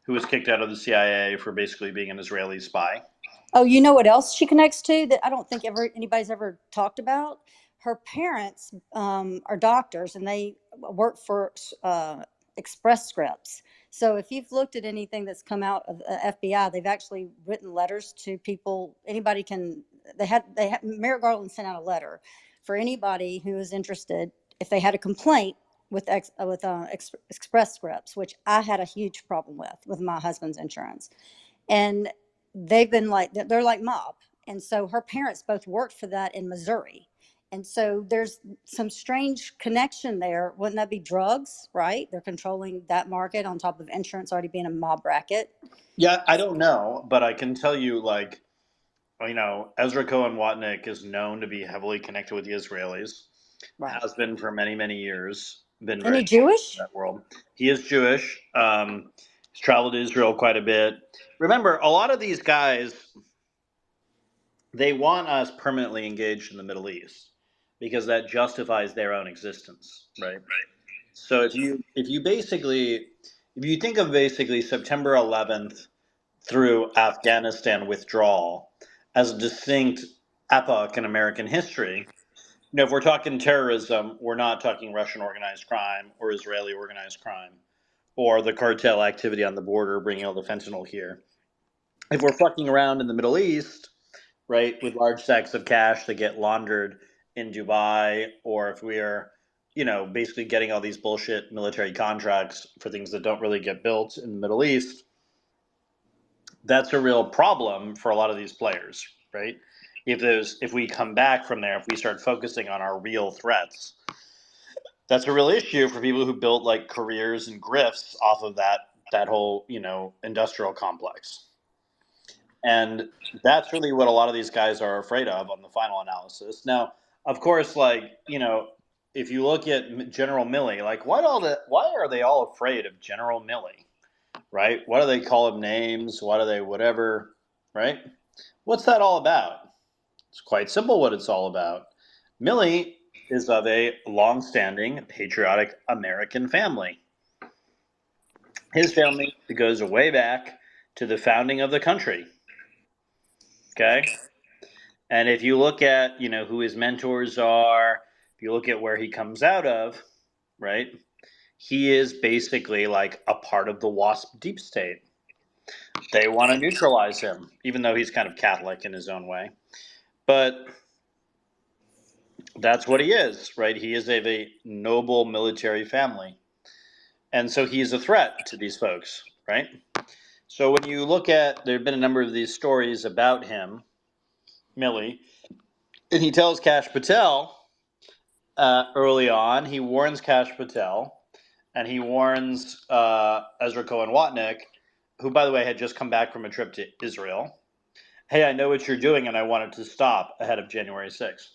who was kicked out of the CIA for basically being an Israeli spy. Oh, you know what else she connects to that I don't think anybody's ever talked about? Her parents are doctors, and they work for Express Scripts. So if you've looked at anything that's come out of the FBI, they've actually written letters to people. Anybody can. They had Merrick Garland sent out a letter for anybody who is interested if they had a complaint with Express Scripts, which I had a huge problem with my husband's insurance. And they've been they're like mob. And so her parents both worked for that in Missouri. And so there's some strange connection there. Wouldn't that be drugs, right? They're controlling that market on top of insurance already being a mob racket. Yeah, I don't know, but I can tell you, Ezra Cohen Watnick is known to be heavily connected with the Israelis. Right. Has been for many, many years. Been Isn't very he Jewish? in that world. He is Jewish. He's traveled to Israel quite a bit. Remember, a lot of these guys, they want us permanently engaged in the Middle East because that justifies their own existence, right? So if you think of basically September 11th through Afghanistan withdrawal as a distinct epoch in American history, if we're talking terrorism, we're not talking Russian organized crime or Israeli organized crime or the cartel activity on the border bringing all the fentanyl here. If we're fucking around in the Middle East, right, with large sacks of cash that get laundered in Dubai, or if we are, basically getting all these bullshit military contracts for things that don't really get built in the Middle East, that's a real problem for a lot of these players, right? If we come back from there, if we start focusing on our real threats, that's a real issue for people who built like careers and grifts off of that whole industrial complex. And that's really what a lot of these guys are afraid of on the final analysis. Now, of course, if you look at General Milley, why are they all afraid of General Milley, right? Why do they call him names? Why do they whatever, right? What's that all about? It's quite simple what it's all about. Milley is of a long-standing patriotic American family. His family goes way back to the founding of the country. Okay? And if you look at, who his mentors are, if you look at where he comes out of, right? He is basically like a part of the WASP deep state. They want to neutralize him, even though he's kind of Catholic in his own way. But that's what he is, right? He is of a noble military family. And so he's a threat to these folks, right? So when you look at, there have been a number of these stories about him, Milley, and he tells Kash Patel early on, he warns Kash Patel, and he warns Ezra Cohen Watnick, who, by the way, had just come back from a trip to Israel. Hey, I know what you're doing, and I want it to stop ahead of January 6th.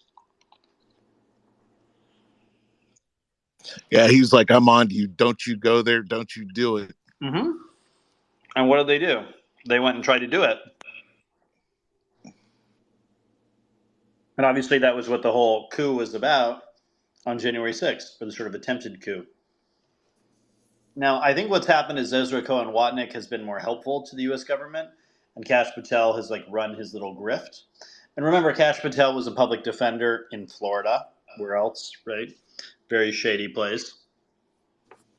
Yeah, he's like, I'm on to you. Don't you go there. Don't you do it. Mm-hmm. And what did they do? They went and tried to do it. And obviously that was what the whole coup was about on January 6th, or the sort of attempted coup. Now, I think what's happened is Ezra Cohen Watnick has been more helpful to the U.S. government, and Kash Patel has like run his little grift. And remember, Kash Patel was a public defender in Florida. Where else, right? Very shady place.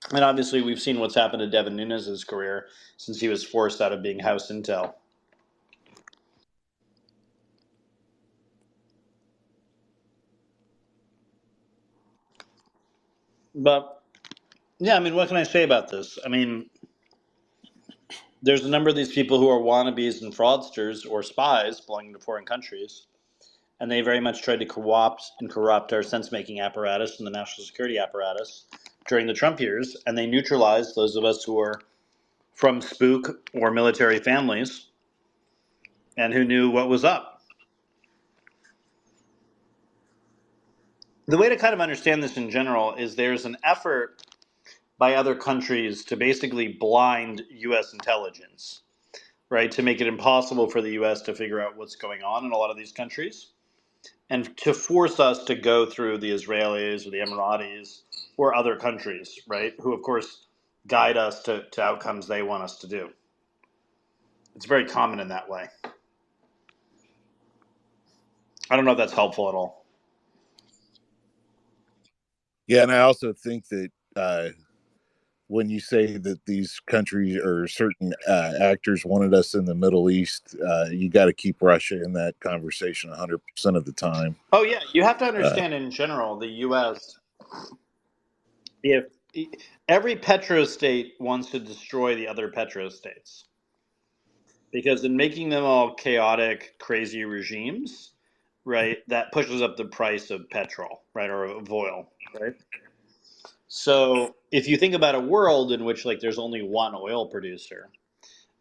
And obviously, we've seen what's happened to Devin Nunes' career since he was forced out of being House Intel. But yeah, I mean, what can I say about this? I mean, there's a number of these people who are wannabes and fraudsters or spies belonging to foreign countries, and they very much tried to co-opt and corrupt our sense-making apparatus and the national security apparatus during the Trump years, and they neutralized those of us who were from spook or military families and who knew what was up. The way to kind of understand this in general is there's an effort by other countries to basically blind U.S. intelligence, right? To make it impossible for the U.S. to figure out what's going on in a lot of these countries, and to force us to go through the Israelis or the Emiratis or other countries, right? Who, of course, guide us to outcomes they want us to do. It's very common in that way. I don't know if that's helpful at all. Yeah, and I also think that when you say that these countries or certain actors wanted us in the Middle East, you got to keep Russia in that conversation 100% of the time. Oh, yeah. You have to understand in general, the U.S., if every petrostate wants to destroy the other petrostates, because in making them all chaotic, crazy regimes, right, that pushes up the price of petrol, right, or of oil, right? So if you think about a world in which like there's only one oil producer,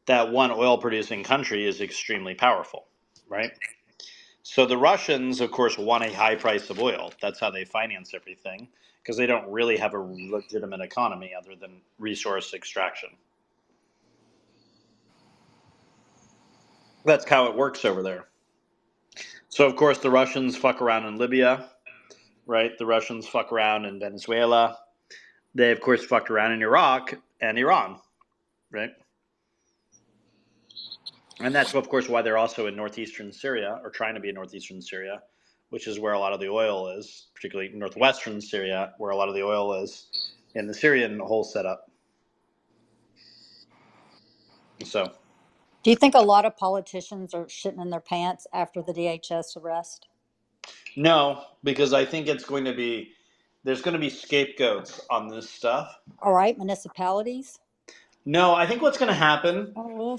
that one oil producing country is extremely powerful, right? So the Russians, of course, want a high price of oil. That's how they finance everything, because they don't really have a legitimate economy other than resource extraction. That's how it works over there. So, of course, the Russians fuck around in Libya, right? The Russians fuck around in Venezuela. They, of course, fucked around in Iraq and Iran, right? And that's, of course, why they're also in northeastern Syria, or trying to be in northeastern Syria, which is where a lot of the oil is, particularly northwestern Syria, where a lot of the oil is in the Syrian whole setup. So, Do you think a lot of politicians are shitting in their pants after the DHS arrest? no, because I think it's going to be, there's going to be scapegoats on this stuff. All right, municipalities? No, I think what's going to happen, Oh,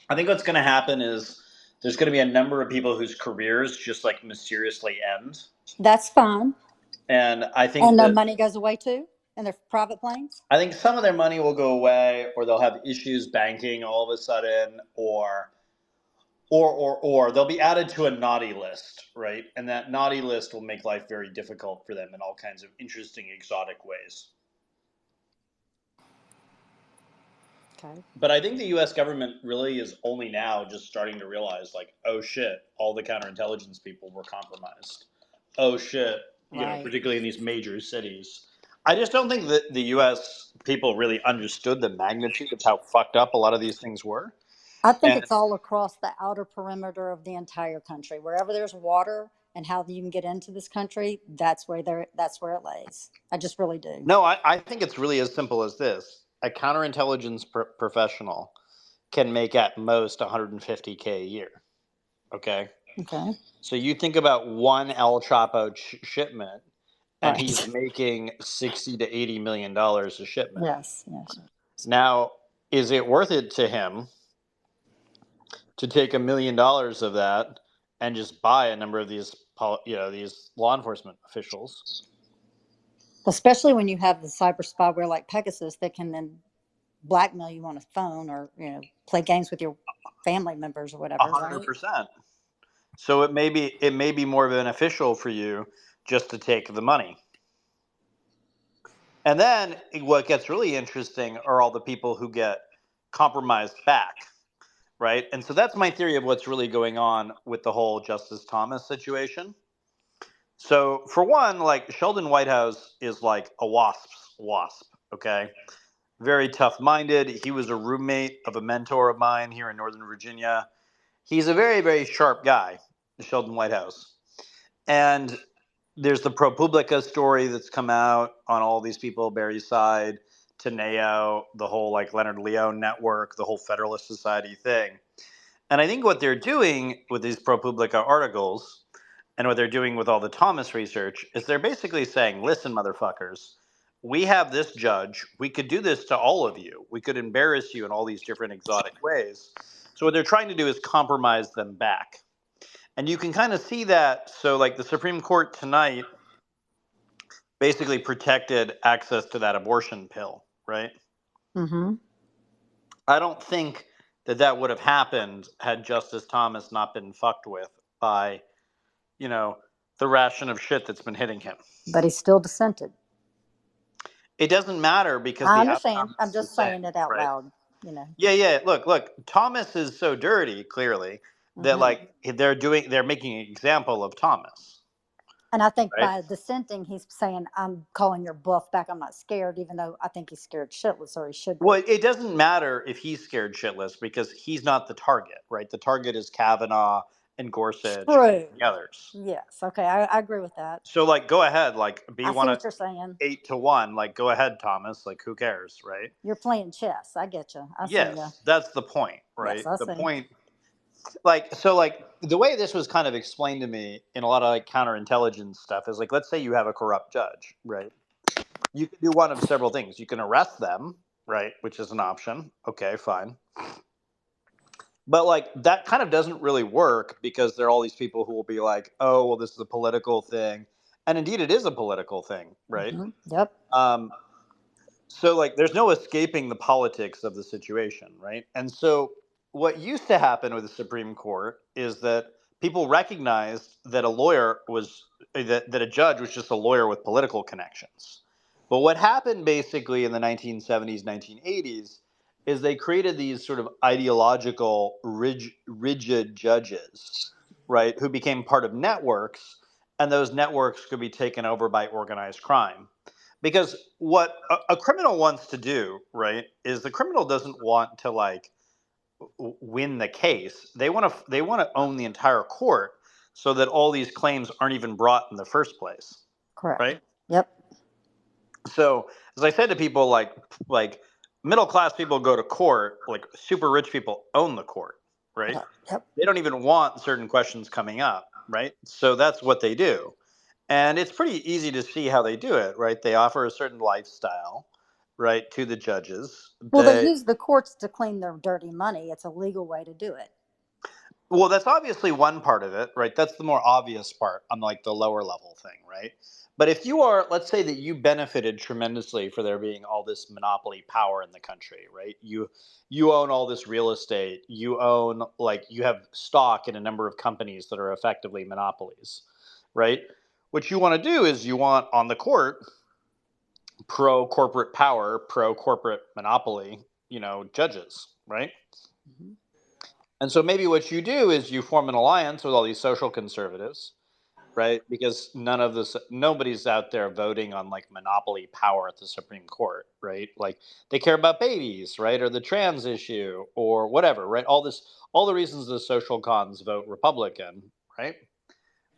I think what's going to happen is there's going to be a number of people whose careers just like mysteriously end. that's fine. And I think And their that, money goes away too? And their private planes? I think some of their money will go away, or they'll have issues banking all of a sudden, or they'll be added to a naughty list, right? And that naughty list will make life very difficult for them in all kinds of interesting, exotic ways. Okay. But I think the U.S. government really is only now just starting to realize, like, oh shit, all the counterintelligence people were compromised. Oh shit, Right. particularly in these major cities. I just don't think that the U.S. people really understood the magnitude of how fucked up a lot of these things were. I think And it's all across the outer perimeter of the entire country. Wherever there's water and how you can get into this country, that's where it lays. I just really do. no, I think it's really as simple as this. A counterintelligence professional can make at most $150K a year. Okay? Okay. So you think about one El Chapo shipment, and Right. he's making $60 to $80 million a shipment. Yes. Now, is it worth it to him to take $1 million of that and just buy a number of these, these law enforcement officials? Especially when you have the cyber spyware like Pegasus that can then blackmail you on a phone or play games with your family members or whatever. 100%. Right? So it may be more beneficial for you just to take the money. And then what gets really interesting are all the people who get compromised back, right? And so that's my theory of what's really going on with the whole Justice Thomas situation. So for one, like Sheldon Whitehouse is like a wasp's wasp, okay? Very tough-minded. He was a roommate of a mentor of mine here in Northern Virginia. He's a very, very sharp guy, Sheldon Whitehouse. And there's the ProPublica story that's come out on all these people, Barry's side, Teneo, the whole like Leonard Leone network, the whole Federalist Society thing. And I think what they're doing with these ProPublica articles and what they're doing with all the Thomas research is they're basically saying, listen, motherfuckers, we have this judge. We could do this to all of you. We could embarrass you in all these different exotic ways. So what they're trying to do is compromise them back. And you can kind of see that. So like the Supreme Court tonight basically protected access to that abortion pill, right? Mm-hmm. I don't think that would have happened had Justice Thomas not been fucked with by, you know, the ration of shit that's been hitting him. But he still dissented. It doesn't matter because I the understand. outcome I'm is the just saying same, it out right? loud, you know. Yeah. Look. Thomas is so dirty, clearly, that Mhm. like they're making an example of Thomas, And I think right? by dissenting, he's saying, I'm calling your bluff back. I'm not scared, even though I think he's scared shitless, or he should be. Well, it doesn't matter if he's scared shitless because he's not the target, right? The target is Kavanaugh and Gorsuch True. and the others. Yes. Okay. I agree with that. So like, go ahead, like be I see one what of you're saying. 8-1, like go ahead, Thomas. Like, who cares, right? You're playing chess. I get you. I see Yes, you. that's the point, right? Yes, I The see. point, like, so like the way this was kind of explained to me in a lot of like counterintelligence stuff is like, let's say you have a corrupt judge, right? You can do one of several things. You can arrest them, right, which is an option. Okay, fine. But like that kind of doesn't really work because there are all these people who will be like, oh, well, this is a political thing. And indeed, it is a political thing, right? Mhm. Yep. So like there's no escaping the politics of the situation, right? And so what used to happen with the Supreme Court is that people recognized that a lawyer was that a judge was just a lawyer with political connections. But what happened basically in the 1970s, 1980s is they created these sort of ideological rigid judges, right, who became part of networks, and those networks could be taken over by organized crime. Because what a criminal wants to do, right, is the criminal doesn't want to like win the case. They want to own the entire court so that all these claims aren't even brought in the first place, Correct. right? Yep. So as I said to people, like middle class people go to court, like super rich people own the court, right? Yep. They don't even want certain questions coming up, right? So that's what they do. And it's pretty easy to see how they do it, right? They offer a certain lifestyle, right, to the judges. Well, they use the courts to clean their dirty money. It's a legal way to do it. Well, that's obviously one part of it, right? That's the more obvious part on like the lower level thing, right? But if you are, let's say that you benefited tremendously for there being all this monopoly power in the country, right? You own all this real estate. You own like you have stock in a number of companies that are effectively monopolies, right? What you want to do is you want on the court pro corporate power, pro corporate monopoly, judges, right? Mm-hmm. And so maybe what you do is you form an alliance with all these social conservatives, right? Because nobody's out there voting on like monopoly power at the Supreme Court, right? Like they care about babies, right? Or the trans issue or whatever, right? All the reasons the social cons vote Republican, right?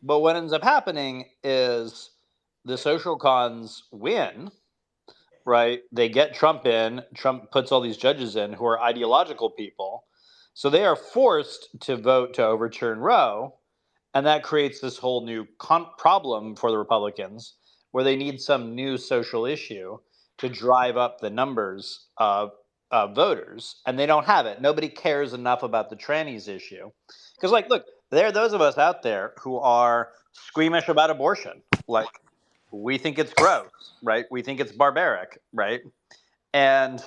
But what ends up happening is the social cons win, right? They get Trump in. Trump puts all these judges in who are ideological people. So they are forced to vote to overturn Roe. And that creates this whole new problem for the Republicans where they need some new social issue to drive up the numbers of voters. And they don't have it. Nobody cares enough about the trannies issue. Because, like, look, there are those of us out there who are squeamish about abortion. Like, we think it's gross, right? We think it's barbaric, right? And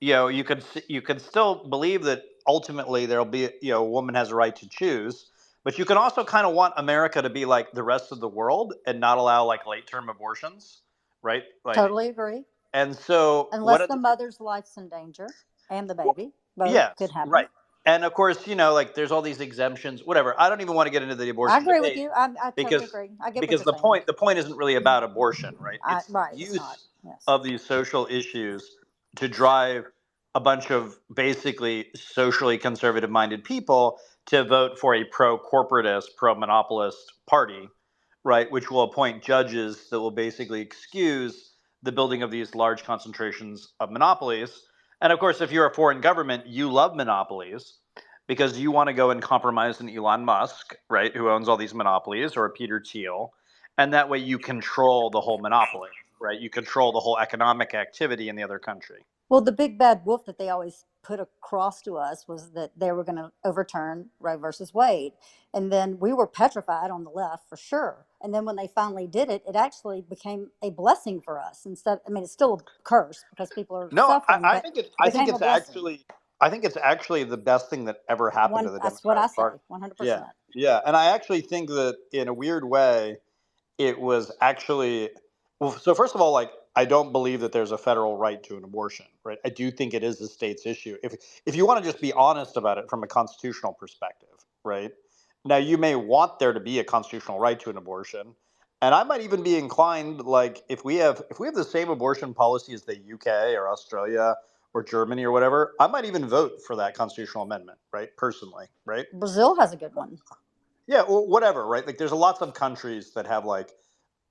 you could still believe that ultimately there'll be a woman has a right to choose, but you can also kind of want America to be like the rest of the world and not allow like late term abortions, right? Like, totally agree. And so unless the mother's life's in danger and the baby, both yes, could happen. right. And of course, like there's all these exemptions, whatever. I don't even want to get into the I abortion agree with debate you. I totally because agree. I get what because you're saying. the point isn't really about abortion, right? It's Right. It's not. use Yes. of these social issues to drive a bunch of basically socially conservative minded people to vote for a pro corporatist, pro monopolist party, right? Which will appoint judges that will basically excuse the building of these large concentrations of monopolies. And of course, if you're a foreign government, you love monopolies because you want to go and compromise an Elon Musk, right, who owns all these monopolies, or a Peter Thiel, and that way you control the whole monopoly, right? You control the whole economic activity in the other country. Well, the big bad wolf that they always put across to us was that they were going to overturn Roe versus Wade. And then we were petrified on the left for sure. And then when they finally did it, it actually became a blessing for us. Instead, I mean, it's still a curse because people are No, suffering, I but think it I think became a it's blessing. actually the best thing that ever happened to the That's what I Democratic say, Party. 100%. Yeah, and I actually think that in a weird way, it was actually well. So first of all, like I don't believe that there's a federal right to an abortion, right? I do think it is the state's issue. If you want to just be honest about it from a constitutional perspective, right? Now you may want there to be a constitutional right to an abortion, and I might even be inclined, like if we have the same abortion policy as the UK or Australia or Germany or whatever, I might even vote for that constitutional amendment, right? Personally, right? Brazil has a good one. Yeah, well, whatever, right? Like there's lots of countries that have like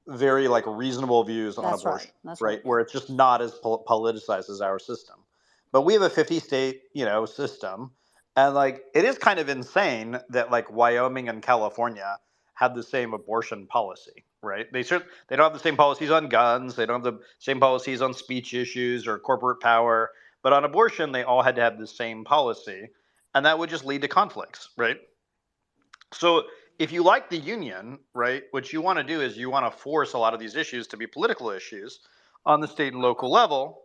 very like reasonable views on That's right. abortion, That's right? right. Where it's just not as politicized as our system. But we have a 50 state, system, and like it is kind of insane that like Wyoming and California have the same abortion policy, right? They don't have the same policies on guns, they don't have the same policies on speech issues or corporate power, but on abortion they all had to have the same policy, and that would just lead to conflicts, right? So if you like the union, right, what you want to do is you want to force a lot of these issues to be political issues on the state and local level.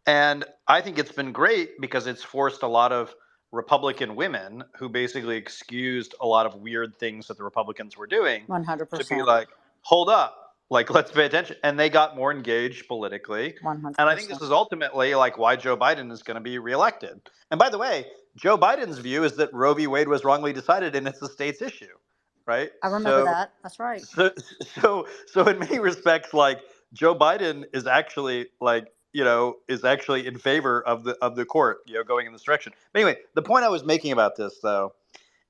And I think it's been great because it's forced a lot of Republican women who basically excused a lot of weird things that the Republicans were doing to be 100%. like, hold up, like let's pay attention. And they got more engaged politically. 100%. And I think this is ultimately like why Joe Biden is going to be reelected. And by the way, Joe Biden's view is that Roe v. Wade was wrongly decided and it's the state's issue, right? I remember that. That's right. So in many respects, like Joe Biden is actually like is actually in favor of the court, going in this direction. But anyway, the point I was making about this though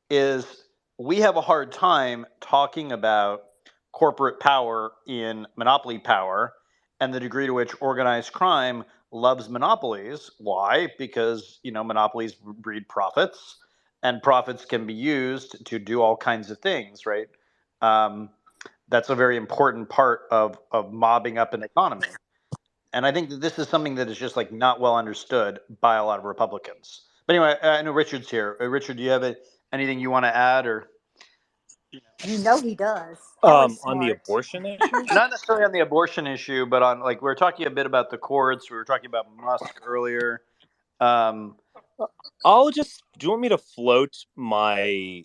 is we have a hard time talking about corporate power in monopoly power and the degree to which organized crime loves monopolies. Why? Because monopolies breed profits, and profits can be used to do all kinds of things, right? That's a very important part of mobbing up an economy. And I think that this is something that is just like not well understood by a lot of Republicans. But anyway, I know Richard's here. Richard, do you have anything you want to add, or he does. Always On the smart. abortion issue? not necessarily on the abortion issue, but on like we were talking a bit about the courts. We were talking about Musk earlier. Do you want me to float my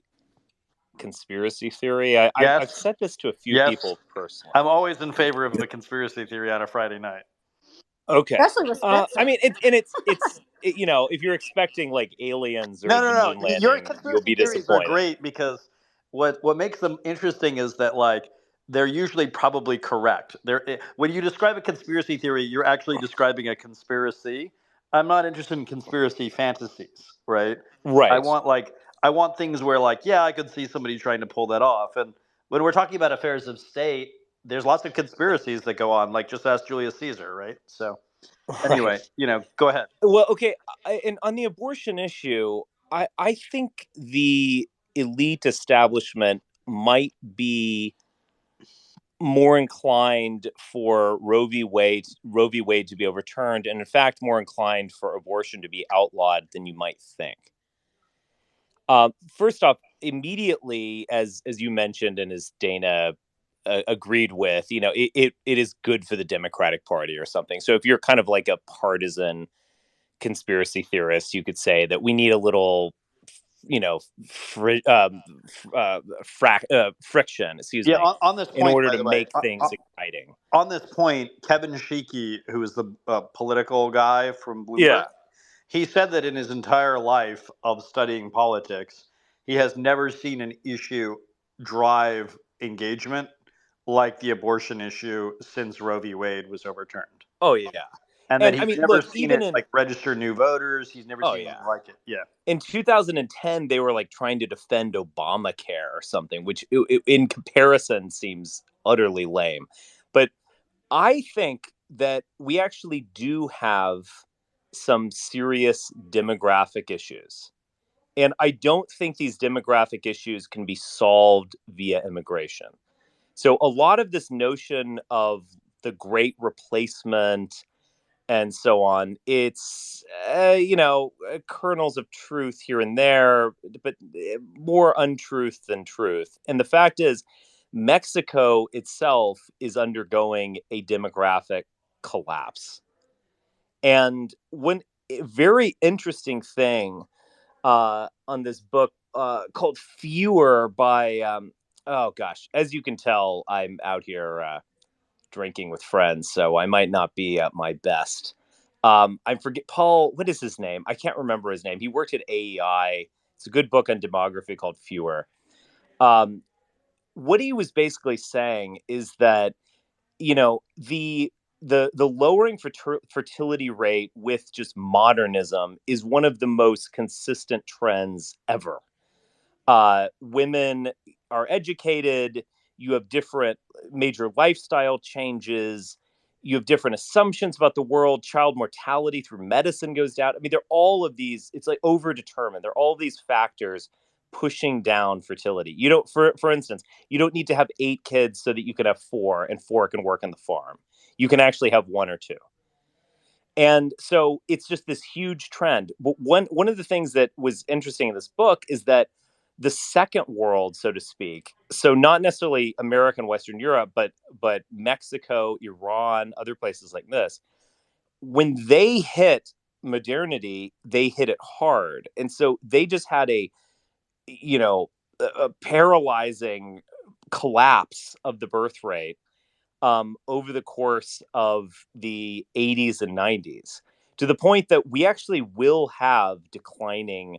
conspiracy theory? Yes. I've said this to a few people personally. I'm always in favor of a conspiracy theory on a Friday night. Okay. Especially with Spencer. I mean, it's if you're expecting like aliens or the moon landing, Your you'll conspiracy be theories are disappointed. great because what makes them interesting is that like they're usually probably correct. When you describe a conspiracy theory, you're actually describing a conspiracy. I'm not interested in conspiracy fantasies, right? Right. I want things where like, yeah, I could see somebody trying to pull that off. And when we're talking about affairs of state, there's lots of conspiracies that go on, like just ask Julius Caesar, right? So anyway, go ahead. Well, okay. And on the abortion issue, I think the elite establishment might be more inclined for Roe v. Wade to be overturned, and in fact, more inclined for abortion to be outlawed than you might think. First off, immediately, as you mentioned, and as Dana agreed with, it is good for the Democratic Party or something. So if you're kind of like a partisan conspiracy theorist, you could say that we need a little friction, me, on this point, in order to make things exciting. On this point, Kevin Sheekey, who is the political guy from Bloomberg, he said that in his entire life of studying politics, he has never seen an issue drive engagement like the abortion issue since Roe v. Wade was overturned. Oh yeah. And that And I he's mean, never look, seen even it in like register new voters. He's never oh seen yeah. anything like it. Yeah. In 2010, they were like trying to defend Obamacare or something, which in comparison seems utterly lame. But I think that we actually do have some serious demographic issues. And I don't think these demographic issues can be solved via immigration. So a lot of this notion of the great replacement and so on, it's, kernels of truth here and there, but more untruth than truth. And the fact is, Mexico itself is undergoing a demographic collapse. And one very interesting thing on this book called Fewer by, oh gosh, as you can tell, I'm out here drinking with friends, so I might not be at my best. I forget Paul. What is his name? I can't remember his name. He worked at AEI. It's a good book on demography called Fewer. Um, what he was basically saying is that the lowering fertility rate with just modernism is one of the most consistent trends ever. Women are educated, you have different major lifestyle changes, you have different assumptions about the world, child mortality through medicine goes down. I mean, they're all of these, it's like overdetermined. They're all these factors pushing down fertility. You don't, for instance, you don't need to have 8 kids so that you can have 4 and 4 can work on the farm. You can actually have 1 or 2. And so it's just this huge trend. But one of the things that was interesting in this book is that the second world, so to speak, so not necessarily America and Western Europe, but Mexico, Iran, other places like this, when they hit modernity, they hit it hard. And so they just had a paralyzing collapse of the birth rate over the course of the 80s and 90s, to the point that we actually will have declining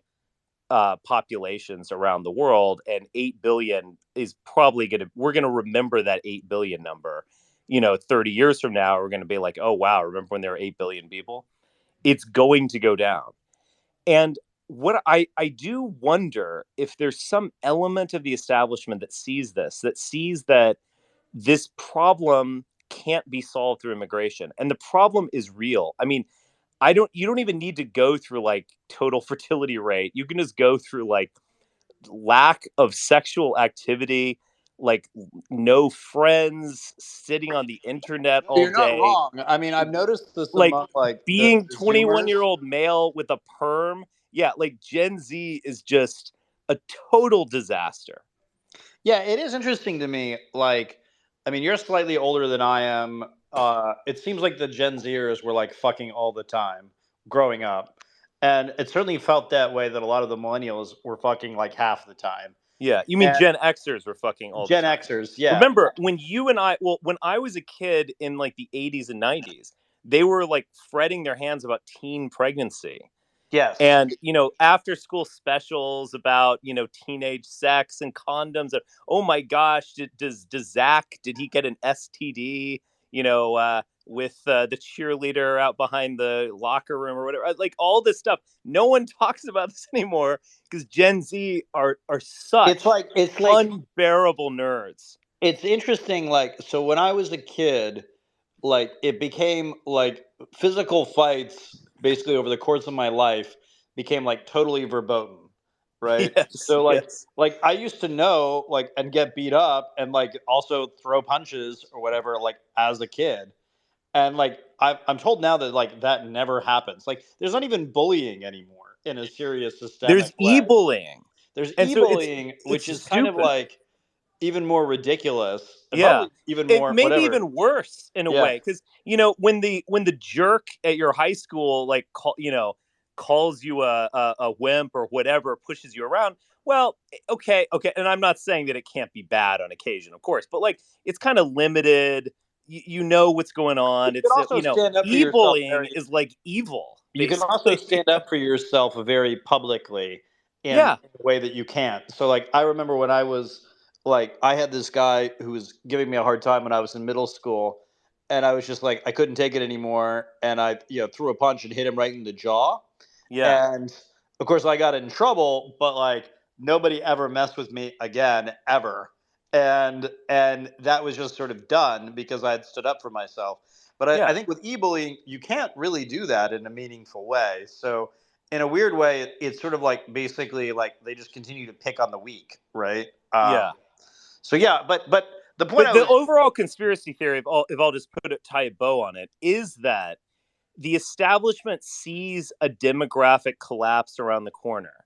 populations around the world, and 8 billion is probably we're going to remember that 8 billion number. 30 years from now, we're going to be like, oh, wow, remember when there were 8 billion people? It's going to go down. And what I do wonder if there's some element of the establishment that sees that this problem can't be solved through immigration. And the problem is real. I mean, you don't even need to go through like total fertility rate. You can just go through like lack of sexual activity, like no friends, sitting on the internet No, all you're not day, wrong. I mean, I've noticed this like among like being the 21-year Zoomers. old male with a perm. Yeah, like Gen Z is just a total disaster. Yeah, it is interesting to me. Like, I mean, you're slightly older than I am. It seems like the Gen Zers were like fucking all the time growing up, and it certainly felt that way that a lot of the millennials were fucking like half the time. Yeah, you mean And Gen Xers were fucking all the Gen time. Xers, yeah, Remember when when I was a kid in like the 80s and 90s, they were like fretting their hands about teen pregnancy. yes. And, after school specials about, teenage sex and condoms. And, oh my gosh, does Zach, did he get an STD, with the cheerleader out behind the locker room or whatever? Like all this stuff. No one talks about this anymore because Gen Z are It's such like unbearable nerds. it's interesting. Like, so when I was a kid, like it became like physical fights basically over the course of my life became like totally verboten, right? Yes, So yes. like I used to know like and get beat up and like also throw punches or whatever like as a kid, and like I'm told now that like that never happens. Like there's not even bullying anymore in a serious There's systemic way. e-bullying. There's And so it's e-bullying, which it's is kind of stupid. like even more ridiculous and Yeah. probably even It more may be whatever. even worse in a Yeah. way because when the jerk at your high school calls you a wimp or whatever, pushes you around. Well, okay, and I'm not saying that it can't be bad on occasion, of course, but like it's kind of limited. you know what's going on. You It's can also stand up for yourself e-bullying is like evil. You can Basically. also stand up for yourself very publicly in Yeah. a way that you can't. So, like, I remember when I was like, I had this guy who was giving me a hard time when I was in middle school, and I was just like, I couldn't take it anymore, and I, threw a punch and hit him right in the jaw. Yeah. And of course, I got in trouble, but like, nobody ever messed with me again, ever. And that was just sort of done because I had stood up for myself. But I Yeah. think with e-bullying, you can't really do that in a meaningful way. So in a weird way, it's sort of like basically like they just continue to pick on the weak, right? Yeah. So yeah, but the point But I the was overall conspiracy theory, if I'll just tie a bow on it, is that the establishment sees a demographic collapse around the corner.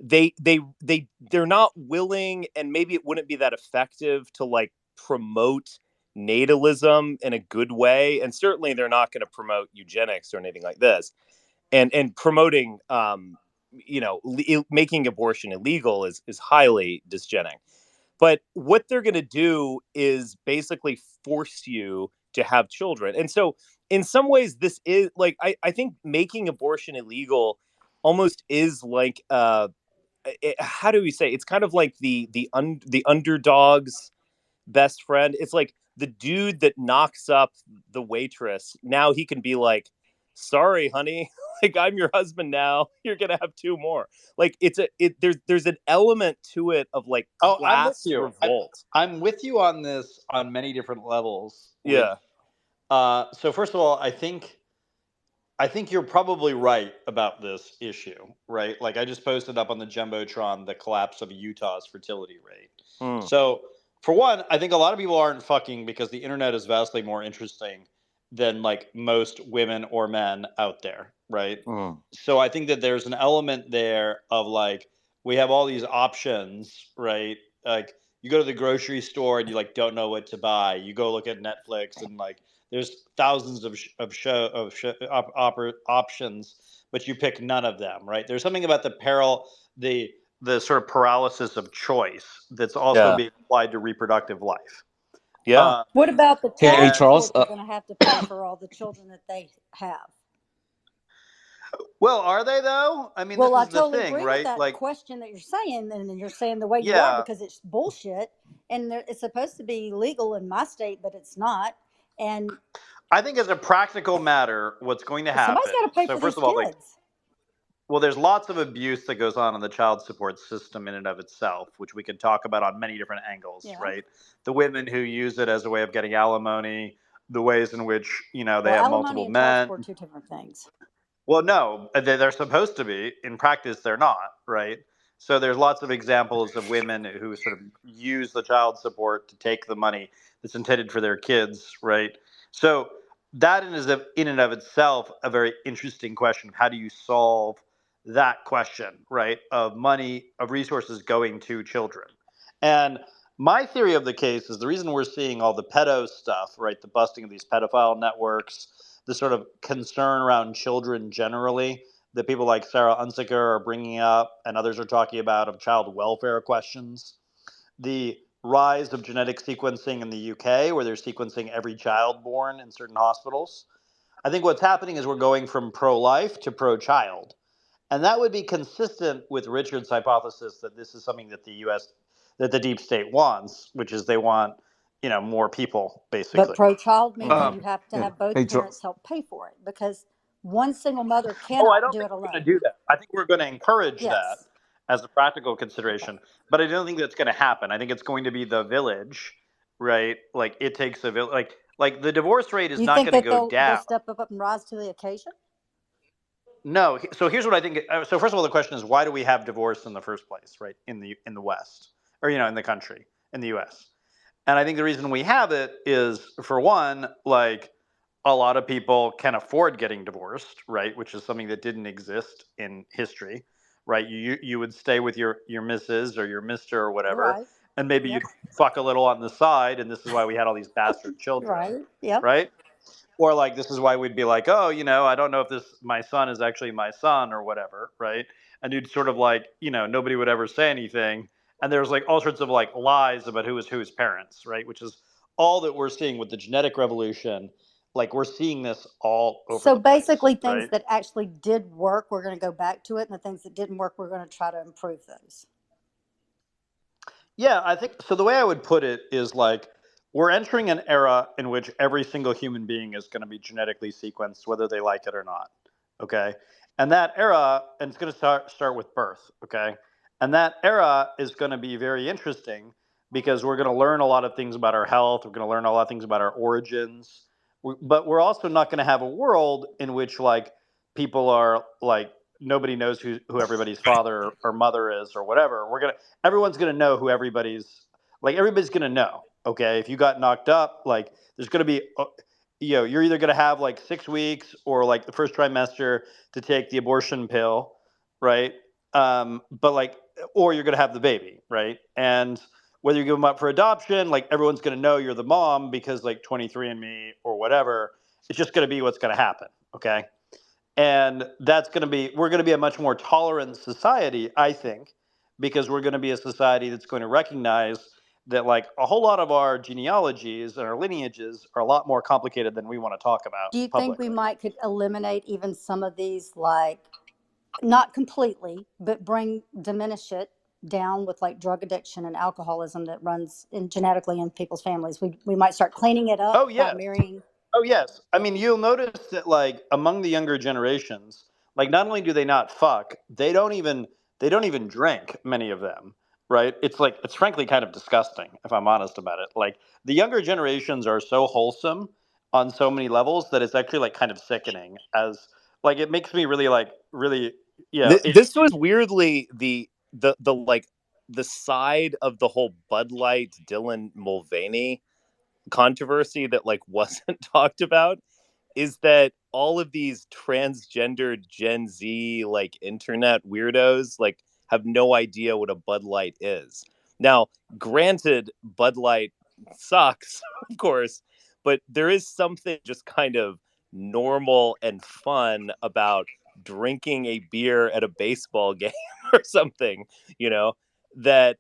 They're not willing, and maybe it wouldn't be that effective to like promote natalism in a good way, and certainly they're not going to promote eugenics or anything like this. And promoting making abortion illegal is highly dysgenic. But what they're going to do is basically force you to have children. And so in some ways this is like I think making abortion illegal almost is like how do we say, it's kind of like the underdog's best friend. It's like the dude that knocks up the waitress, now he can be like, sorry honey, like I'm your husband now, you're gonna have two more. Like there's an element to it of like I'm with class you. revolt. I'm with you on this on many different levels. Yeah. So first of all, I think you're probably right about this issue, right? Like I just posted up on the Jumbotron the collapse of Utah's fertility rate. So for one, I think a lot of people aren't fucking because the internet is vastly more interesting than like most women or men out there, right? So I think that there's an element there of like we have all these options, right? Like you go to the grocery store and you like don't know what to buy. You go look at Netflix and like there's thousands of options, but you pick none of them, right? There's something about the sort of paralysis of choice that's also being applied to reproductive life. Yeah. What about the Hey, child Charles. support they're going to have to pay for all the children that they have? Well, are they though? I mean, Well, I this is the totally thing, agree with right? that Like, question that you're saying, and you're saying the way you are yeah, because it's bullshit, and it's supposed to be legal in my state, but it's not. And I think as a practical matter, what's going to somebody's happen. got to pay So for first these of all, like, kids. well, there's lots of abuse that goes on in the child support system in and of itself, which we could talk about on many different angles, Yeah. right? The women who use it as a way of getting alimony, the ways in which, they have alimony multiple and child men. support are two different things. Well, no, they're supposed to be. In practice, they're not, right? So there's lots of examples of women who sort of use the child support to take the money that's intended for their kids, right? So that is in and of itself a very interesting question of how do you solve that question, right? Of money, of resources going to children. And my theory of the case is the reason we're seeing all the pedo stuff, right? The busting of these pedophile networks, the sort of concern around children generally that people like Sarah Unzicker are bringing up and others are talking about of child welfare questions. The rise of genetic sequencing in the UK, where they're sequencing every child born in certain hospitals. I think what's happening is we're going from pro-life to pro-child. And that would be consistent with Richard's hypothesis that this is something that that the deep state wants, which is they want, more people, basically. But pro-child means Mhm. you have to Yeah. have both Hey, parents help pay for it because one single mother I cannot don't do think it we're going alone. to do that. I think we're going to encourage that Yes. as a practical Okay. consideration, but I don't think that's going to happen. I think it's going to be the village, right? Like it takes a village. Like the divorce rate is You not think going to that go they'll down. step up and rise to the occasion? No. So here's what I think. So first of all, the question is why do we have divorce in the first place, right? In the West, or in the country, in the U.S. And I think the reason we have it is, for one, like a lot of people can afford getting divorced, right? Which is something that didn't exist in history, right? You would stay with your Mrs. or your Mister or whatever, Right. and maybe Yep. you'd fuck a little on the side, and this is why we had all these bastard children, Right. Yep. right? Or like this is why we'd be like, oh, I don't know if my son is actually my son or whatever, right? And you'd sort of like, nobody would ever say anything, and there's like all sorts of like lies about who is whose parents, right? Which is all that we're seeing with the genetic revolution, like we're seeing this all over So the place, basically, things right? that actually did work, we're going to go back to it, and the things that didn't work, we're going to try to improve those. Yeah, I think so. The way I would put it is like we're entering an era in which every single human being is going to be genetically sequenced, whether they like it or not. Okay. And that era, and it's going to start with birth. Okay. And that era is going to be very interesting because we're going to learn a lot of things about our health. We're going to learn a lot of things about our origins. But we're also not going to have a world in which like people are like nobody knows who everybody's father or mother is or whatever. Everyone's going to know who everybody's going to know. Okay. If you got knocked up, like there's going to be, you're either going to have like 6 weeks or like the first trimester to take the abortion pill. Right. But like, or you're going to have the baby. Right. And whether you give them up for adoption, like everyone's going to know you're the mom because like 23andMe or whatever, it's just going to be what's going to happen. Okay. And we're going to be a much more tolerant society, I think, because we're going to be a society that's going to recognize that like a whole lot of our genealogies and our lineages are a lot more complicated than we want to talk about Do you think we publicly. could eliminate even some of these, like, not completely, but diminish it down with like drug addiction and alcoholism that runs genetically in people's families? We might start cleaning it up Oh, by yes. marrying. Oh, yes. I mean, you'll notice that like among the younger generations, like not only do they not fuck, they don't even drink, many of them, right? It's frankly kind of disgusting if I'm honest about it. Like the younger generations are so wholesome on so many levels that it's actually like kind of sickening as like it makes me really This was weirdly the like the side of the whole Bud Light Dylan Mulvaney controversy that like wasn't talked about is that all of these transgender Gen Z like internet weirdos like have no idea what a Bud Light is. Now, granted, Bud Light sucks, of course, but there is something just kind of normal and fun about drinking a beer at a baseball game or something, you know, that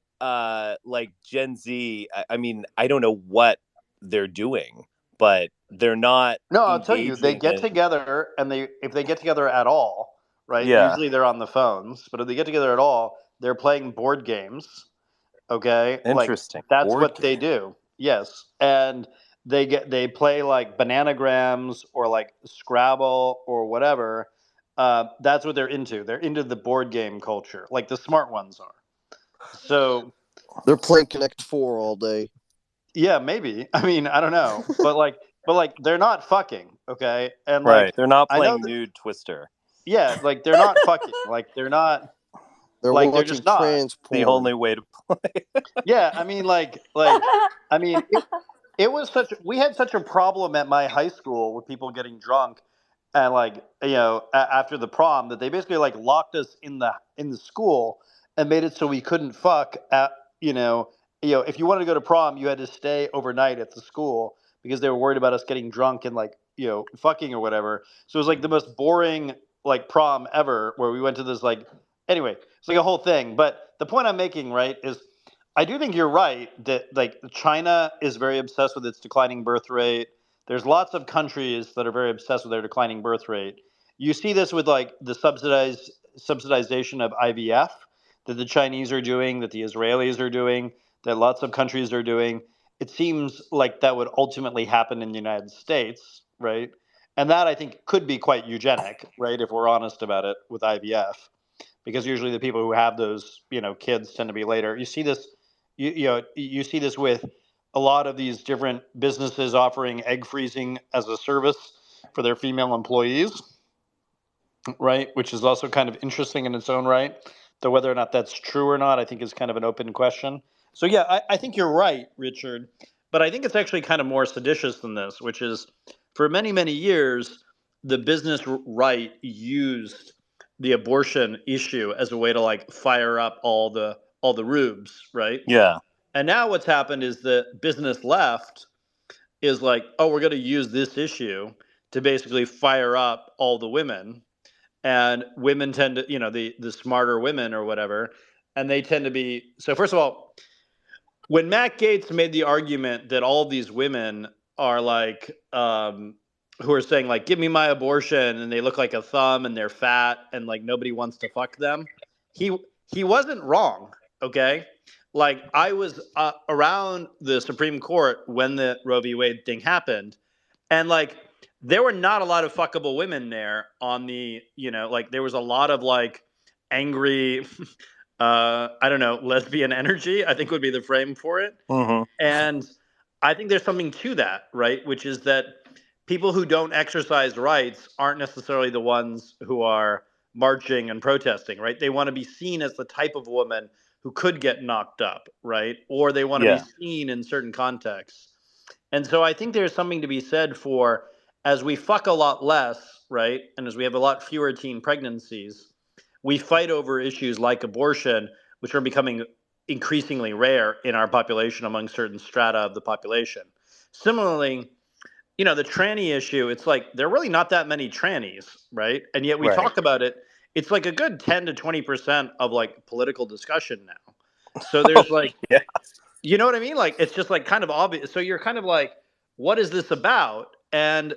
like Gen Z, I mean, I don't know what they're doing, but they're not No, I'll tell you, they engaging get in. together and if they get together at all, right? Yeah. Usually they're on the phones, but if they get together at all, they're playing board games. Okay, like Interesting. that's Board what they game. do. Yes, and they play like bananagrams or like Scrabble or whatever. That's what they're into. They're into the board game culture, like the smart ones are. So They're playing Connect Four all day. yeah, maybe. I mean, I don't know, but like they're not fucking. Okay, and Right. like They're not I know playing that. Nude Twister. Yeah, like they're not fucking. Like they're not. They're Like they're watching just not. trans The porn. only way to play. Yeah, I mean, I mean, it was we had such a problem at my high school with people getting drunk and like after the prom that they basically like locked us in the school and made it so we couldn't fuck at if you wanted to go to prom you had to stay overnight at the school because they were worried about us getting drunk and like fucking or whatever. So it was like the most boring like prom ever where we went to this like anyway it's like a whole thing. But the point I'm making, right, is I do think you're right that like China is very obsessed with its declining birth rate. There's lots of countries that are very obsessed with their declining birth rate. You see this with like the subsidization of IVF that the Chinese are doing, that the Israelis are doing, that lots of countries are doing. It seems like that would ultimately happen in the United States, right? And that I think could be quite eugenic, right, if we're honest about it with IVF, because usually the people who have those kids tend to be later. You see this you see this with a lot of these different businesses offering egg freezing as a service for their female employees, right? Which is also kind of interesting in its own right. Though whether or not that's true or not, I think is kind of an open question. So yeah, I think you're right, Richard. But I think it's actually kind of more seditious than this, which is for many, many years, the business right used the abortion issue as a way to like fire up all the rubes, right? Yeah. And now what's happened is the business left is like, oh, we're going to use this issue to basically fire up all the women. And women tend to, the smarter women or whatever, and they tend to be. So first of all, when Matt Gaetz made the argument that all of these women are like, who are saying like, give me my abortion, and they look like a thumb and they're fat and like nobody wants to fuck them, he wasn't wrong. Okay. Like I was around the Supreme Court when the Roe v. Wade thing happened, and like there were not a lot of fuckable women there on the, like there was a lot of like angry, I don't know, lesbian energy, I think would be the frame for it. Mhm. And I think there's something to that, right? Which is that people who don't exercise rights aren't necessarily the ones who are marching and protesting, right? They want to be seen as the type of woman who could get knocked up, right? Or they want to be Yeah. seen in certain contexts. And so I think there's something to be said for, as we fuck a lot less, right? And as we have a lot fewer teen pregnancies, we fight over issues like abortion, which are becoming increasingly rare in our population among certain strata of the population. Similarly, the tranny issue, it's like there are really not that many trannies, right? And yet we Right. talk about it. It's like a good 10 to 20% of like political discussion now. So there's like, Yeah. you know what I mean? Like it's just like kind of obvious. So you're kind of like, what is this about? And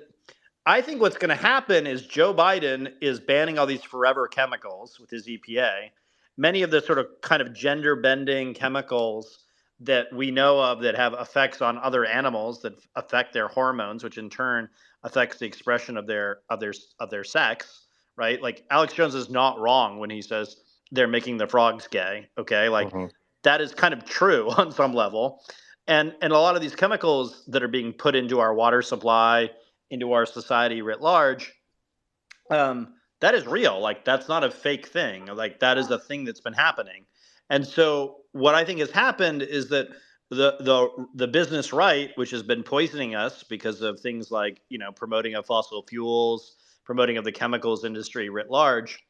I think what's going to happen is Joe Biden is banning all these forever chemicals with his EPA. Many of the sort of kind of gender bending chemicals that we know of that have effects on other animals that affect their hormones, which in turn affects the expression of their sex, right? Like Alex Jones is not wrong when he says they're making the frogs gay, okay? Like Mhm. that is kind of true on some level. And a lot of these chemicals that are being put into our water supply, into our society writ large, that is real. Like that's not a fake thing. Like that is a thing that's been happening. And so what I think has happened is that the business right, which has been poisoning us because of things like promoting of fossil fuels, promoting of the chemicals industry writ large,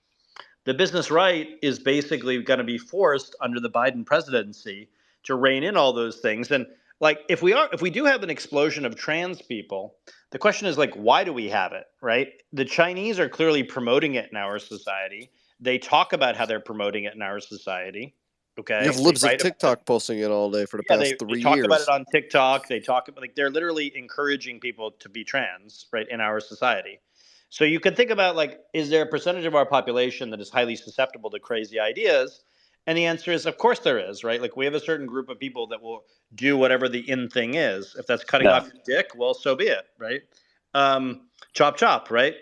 the business right is basically going to be forced under the Biden presidency to rein in all those things. And like if we do have an explosion of trans people, the question is like why do we have it, right? The Chinese are clearly promoting it in our society. They talk about how they're promoting it in our society. You have Okay, they libs of write about it. TikTok posting it all day for the Yeah, past they 3 talk about it years. on TikTok. They talk about like they're literally encouraging people to be trans, right, in our society. So you can think about like, is there a percentage of our population that is highly susceptible to crazy ideas? And the answer is, of course there is, right? Like we have a certain group of people that will do whatever the in thing is. If that's cutting Yeah. off your dick, well, so be it, right? Chop chop, right?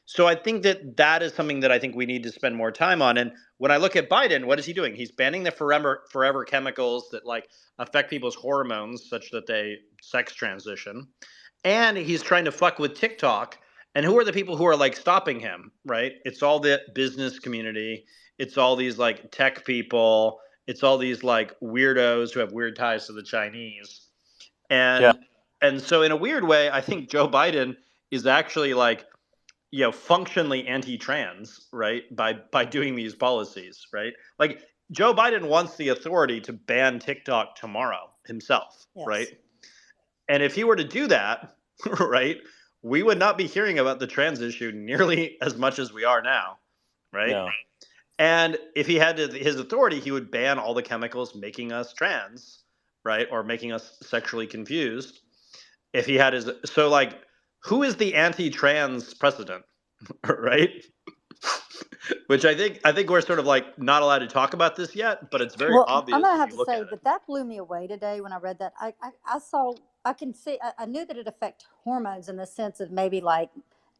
So I think that is something that I think we need to spend more time on. And when I look at Biden, what is he doing? He's banning the forever chemicals that like affect people's hormones such that they sex transition. And he's trying to fuck with TikTok. And who are the people who are like stopping him, right? It's all the business community. It's all these like tech people. It's all these like weirdos who have weird ties to the Chinese. And Yeah. and so in a weird way, I think Joe Biden is actually like functionally anti-trans, right? By doing these policies, right? Like Joe Biden wants the authority to ban TikTok tomorrow himself, Yes. right? And if he were to do that, right, we would not be hearing about the trans issue nearly as much as we are now, right? No. And if he had his authority, he would ban all the chemicals making us trans, right, or making us sexually confused. If he had his, so like, who is the anti-trans president, right? Which I think we're sort of like not allowed to talk about this yet, but it's very Well, obvious I'm gonna if have you to look say at it. that blew me away today when I read that. I saw, I can see, I knew that it affect hormones in the sense of maybe like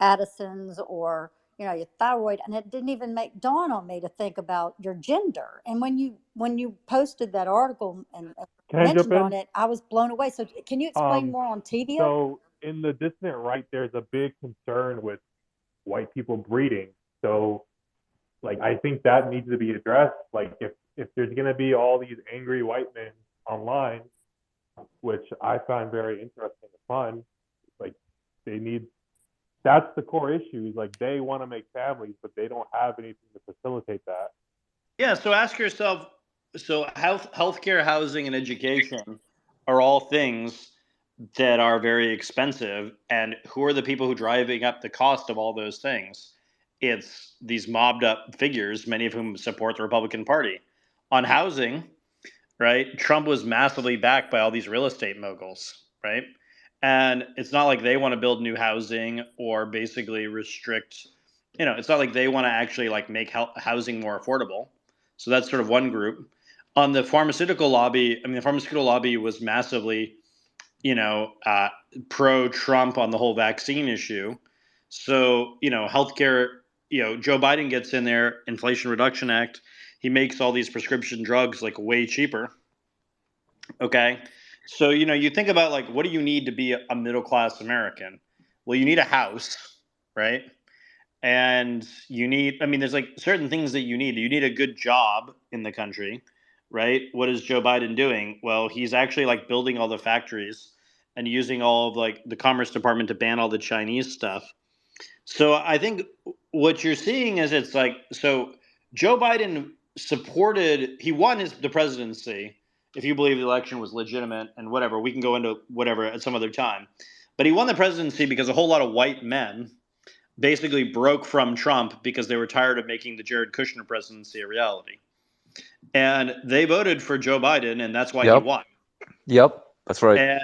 Addison's or your thyroid, and it didn't even dawn on me to think about your gender. And when you posted that article and Can I jump mentioned on in? it, I was blown away. So can you explain more on Tevia? So in the dissident right, there's a big concern with white people breeding. So like I think that needs to be addressed. Like if there's gonna be all these angry white men online, which I find very interesting and fun, like that's the core issue. Is like they want to make families, but they don't have anything to facilitate that. Yeah, so ask yourself, so healthcare, housing, and education are all things that are very expensive, and who are the people who are driving up the cost of all those things? It's these mobbed up figures, many of whom support the Republican Party. On housing, right? Trump was massively backed by all these real estate moguls, right? And it's not like they want to build new housing or basically restrict, it's not like they want to actually like make housing more affordable. So that's sort of one group. On the pharmaceutical lobby, I mean, the pharmaceutical lobby was massively, pro-Trump on the whole vaccine issue. So, healthcare, Joe Biden gets in there, Inflation Reduction Act. He makes all these prescription drugs like way cheaper. Okay. So, you think about like, what do you need to be a middle-class American? Well, you need a house, right? And there's like certain things that you need. You need a good job in the country, right? What is Joe Biden doing? Well, he's actually like building all the factories and using all of like the Commerce Department to ban all the Chinese stuff. So I think what you're seeing is it's like, so Joe Biden he won the presidency, if you believe the election was legitimate and whatever. We can go into whatever at some other time. But he won the presidency because a whole lot of white men basically broke from Trump because they were tired of making the Jared Kushner presidency a reality. And they voted for Joe Biden, and that's why he won. Yep, that's right.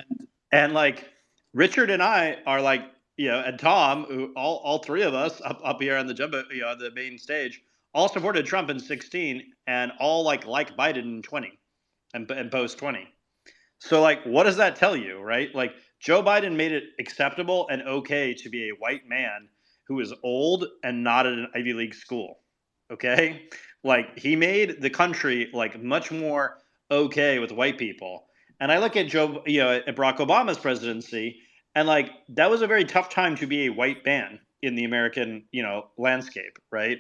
And like Richard and I are like, and Tom, who all three of us up here on the the main stage, all supported Trump in 16 and all like Biden in 20 and post 20. So like, what does that tell you, right? Like Joe Biden made it acceptable and okay to be a white man who is old and not at an Ivy League school. Okay? Like he made the country like much more okay with white people. And I look at at Barack Obama's presidency, and like that was a very tough time to be a white man in the American, landscape, right?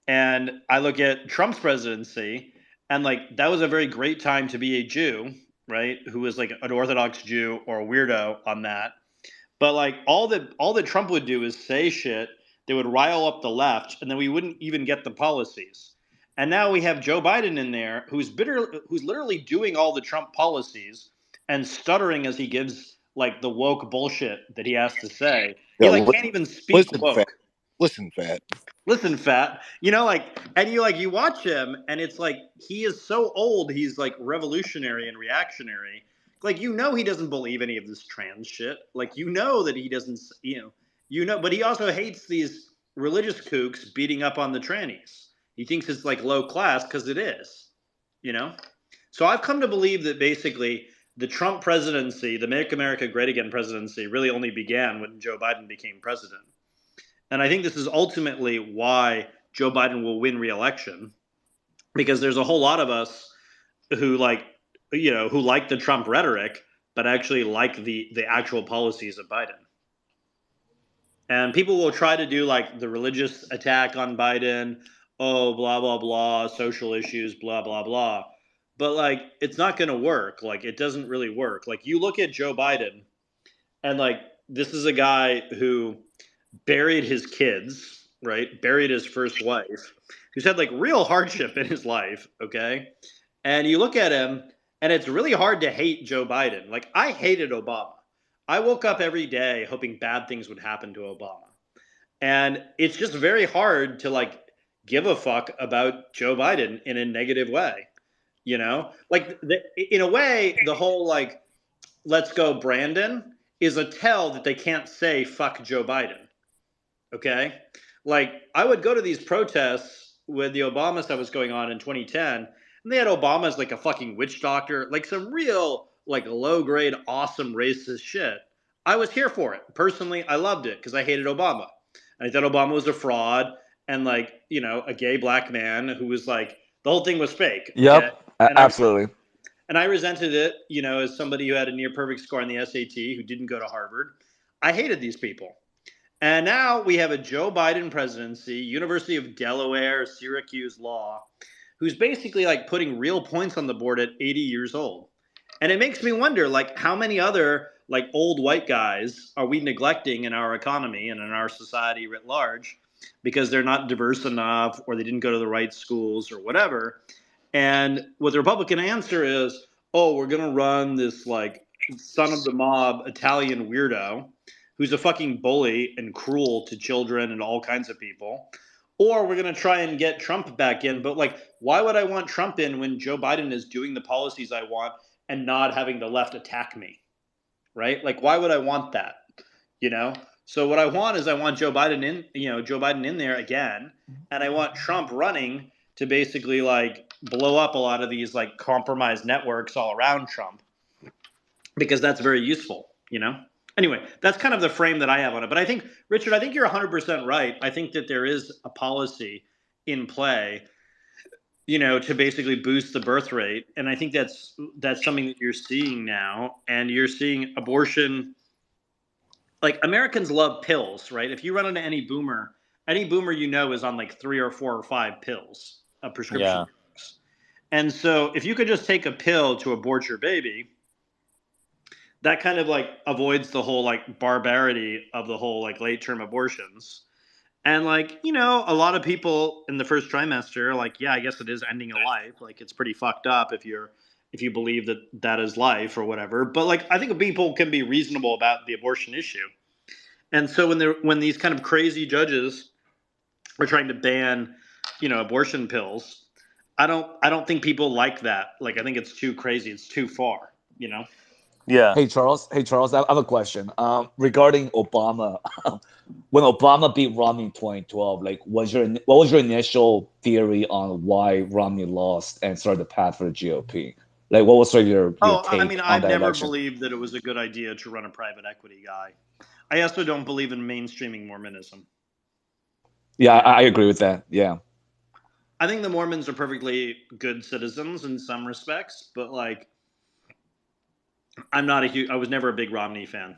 And I look at Trump's presidency, and like that was a very great time to be a Jew, right? Who was like an Orthodox Jew or a weirdo on that. But like all that Trump would do is say shit. They would rile up the left, and then we wouldn't even get the policies. And now we have Joe Biden in there, who's literally doing all the Trump policies and stuttering as he gives like the woke bullshit that he has to say. He can't even speak woke. Listen, fat. And you watch him, and it's like he is so old. He's like revolutionary and reactionary. Like, he doesn't believe any of this trans shit. Like, that he doesn't, but he also hates these religious kooks beating up on the trannies. He thinks it's like low class because it is, So I've come to believe that basically the Trump presidency, the Make America Great Again presidency, really only began when Joe Biden became president. And I think this is ultimately why Joe Biden will win re-election, because there's a whole lot of us who who like the Trump rhetoric, but actually like the actual policies of Biden. And people will try to do like the religious attack on Biden, oh, blah, blah, blah, social issues, blah, blah, blah. But like, it's not going to work. Like, it doesn't really work. Like, you look at Joe Biden, and like, this is a guy who buried his kids, right? Buried his first wife, who's had like real hardship in his life, okay? And you look at him, and it's really hard to hate Joe Biden. Like, I hated Obama. I woke up every day hoping bad things would happen to Obama. And it's just very hard to like give a fuck about Joe Biden in a negative way. In a way, the whole like, let's go Brandon is a tell that they can't say fuck Joe Biden. Okay? Like, I would go to these protests with the Obama stuff was going on in 2010, and they had Obama as like a fucking witch doctor, like some real like low grade, awesome racist shit. I was here for it. Personally, I loved it because I hated Obama. I thought Obama was a fraud and like, a gay black man who was like, the whole thing was fake. Yep, okay? absolutely. And I resented it, as somebody who had a near perfect score on the SAT, who didn't go to Harvard. I hated these people. And now we have a Joe Biden presidency, University of Delaware, Syracuse law, who's basically like putting real points on the board at 80 years old. And it makes me wonder, like, how many other like old white guys are we neglecting in our economy and in our society writ large because they're not diverse enough or they didn't go to the right schools or whatever. And what the Republican answer is, oh, we're going to run this like son of the mob Italian weirdo who's a fucking bully and cruel to children and all kinds of people. or we're going to try and get Trump back in. But like, why would I want Trump in when Joe Biden is doing the policies I want and not having the left attack me? Right? Like, why would I want that? You know? So what I want is I want Joe Biden in there again, and I want Trump running to basically like blow up a lot of these like compromised networks all around Trump, because that's very useful, you know? Anyway, that's kind of the frame that I have on it. But I think, Richard, I think you're 100% right. I think that there is a policy in play, to basically boost the birth rate. And I think that's something that you're seeing now. And you're seeing abortion. Like, Americans love pills, right? If you run into any boomer is on like 3 or 4 or 5 pills, prescription Yeah. drugs. And so if you could just take a pill to abort your baby, that kind of like avoids the whole like barbarity of the whole like late term abortions. And like, a lot of people in the first trimester are like, yeah, I guess it is ending a life. Like, it's pretty fucked up if you believe that that is life or whatever. But like, I think people can be reasonable about the abortion issue. And so when these kind of crazy judges are trying to ban, abortion pills, I don't think people like that. Like, I think it's too crazy. It's too far, Yeah. Hey Charles, I have a question. Regarding Obama, when Obama beat Romney in 2012, like, what was your initial theory on why Romney lost and started the path for the GOP? Like, what was sort of your take on I've that never election? believed that it was a good idea to run a private equity guy. I also don't believe in mainstreaming Mormonism. Yeah, I agree with that. Yeah. I think the Mormons are perfectly good citizens in some respects, but like, I was never a big Romney fan.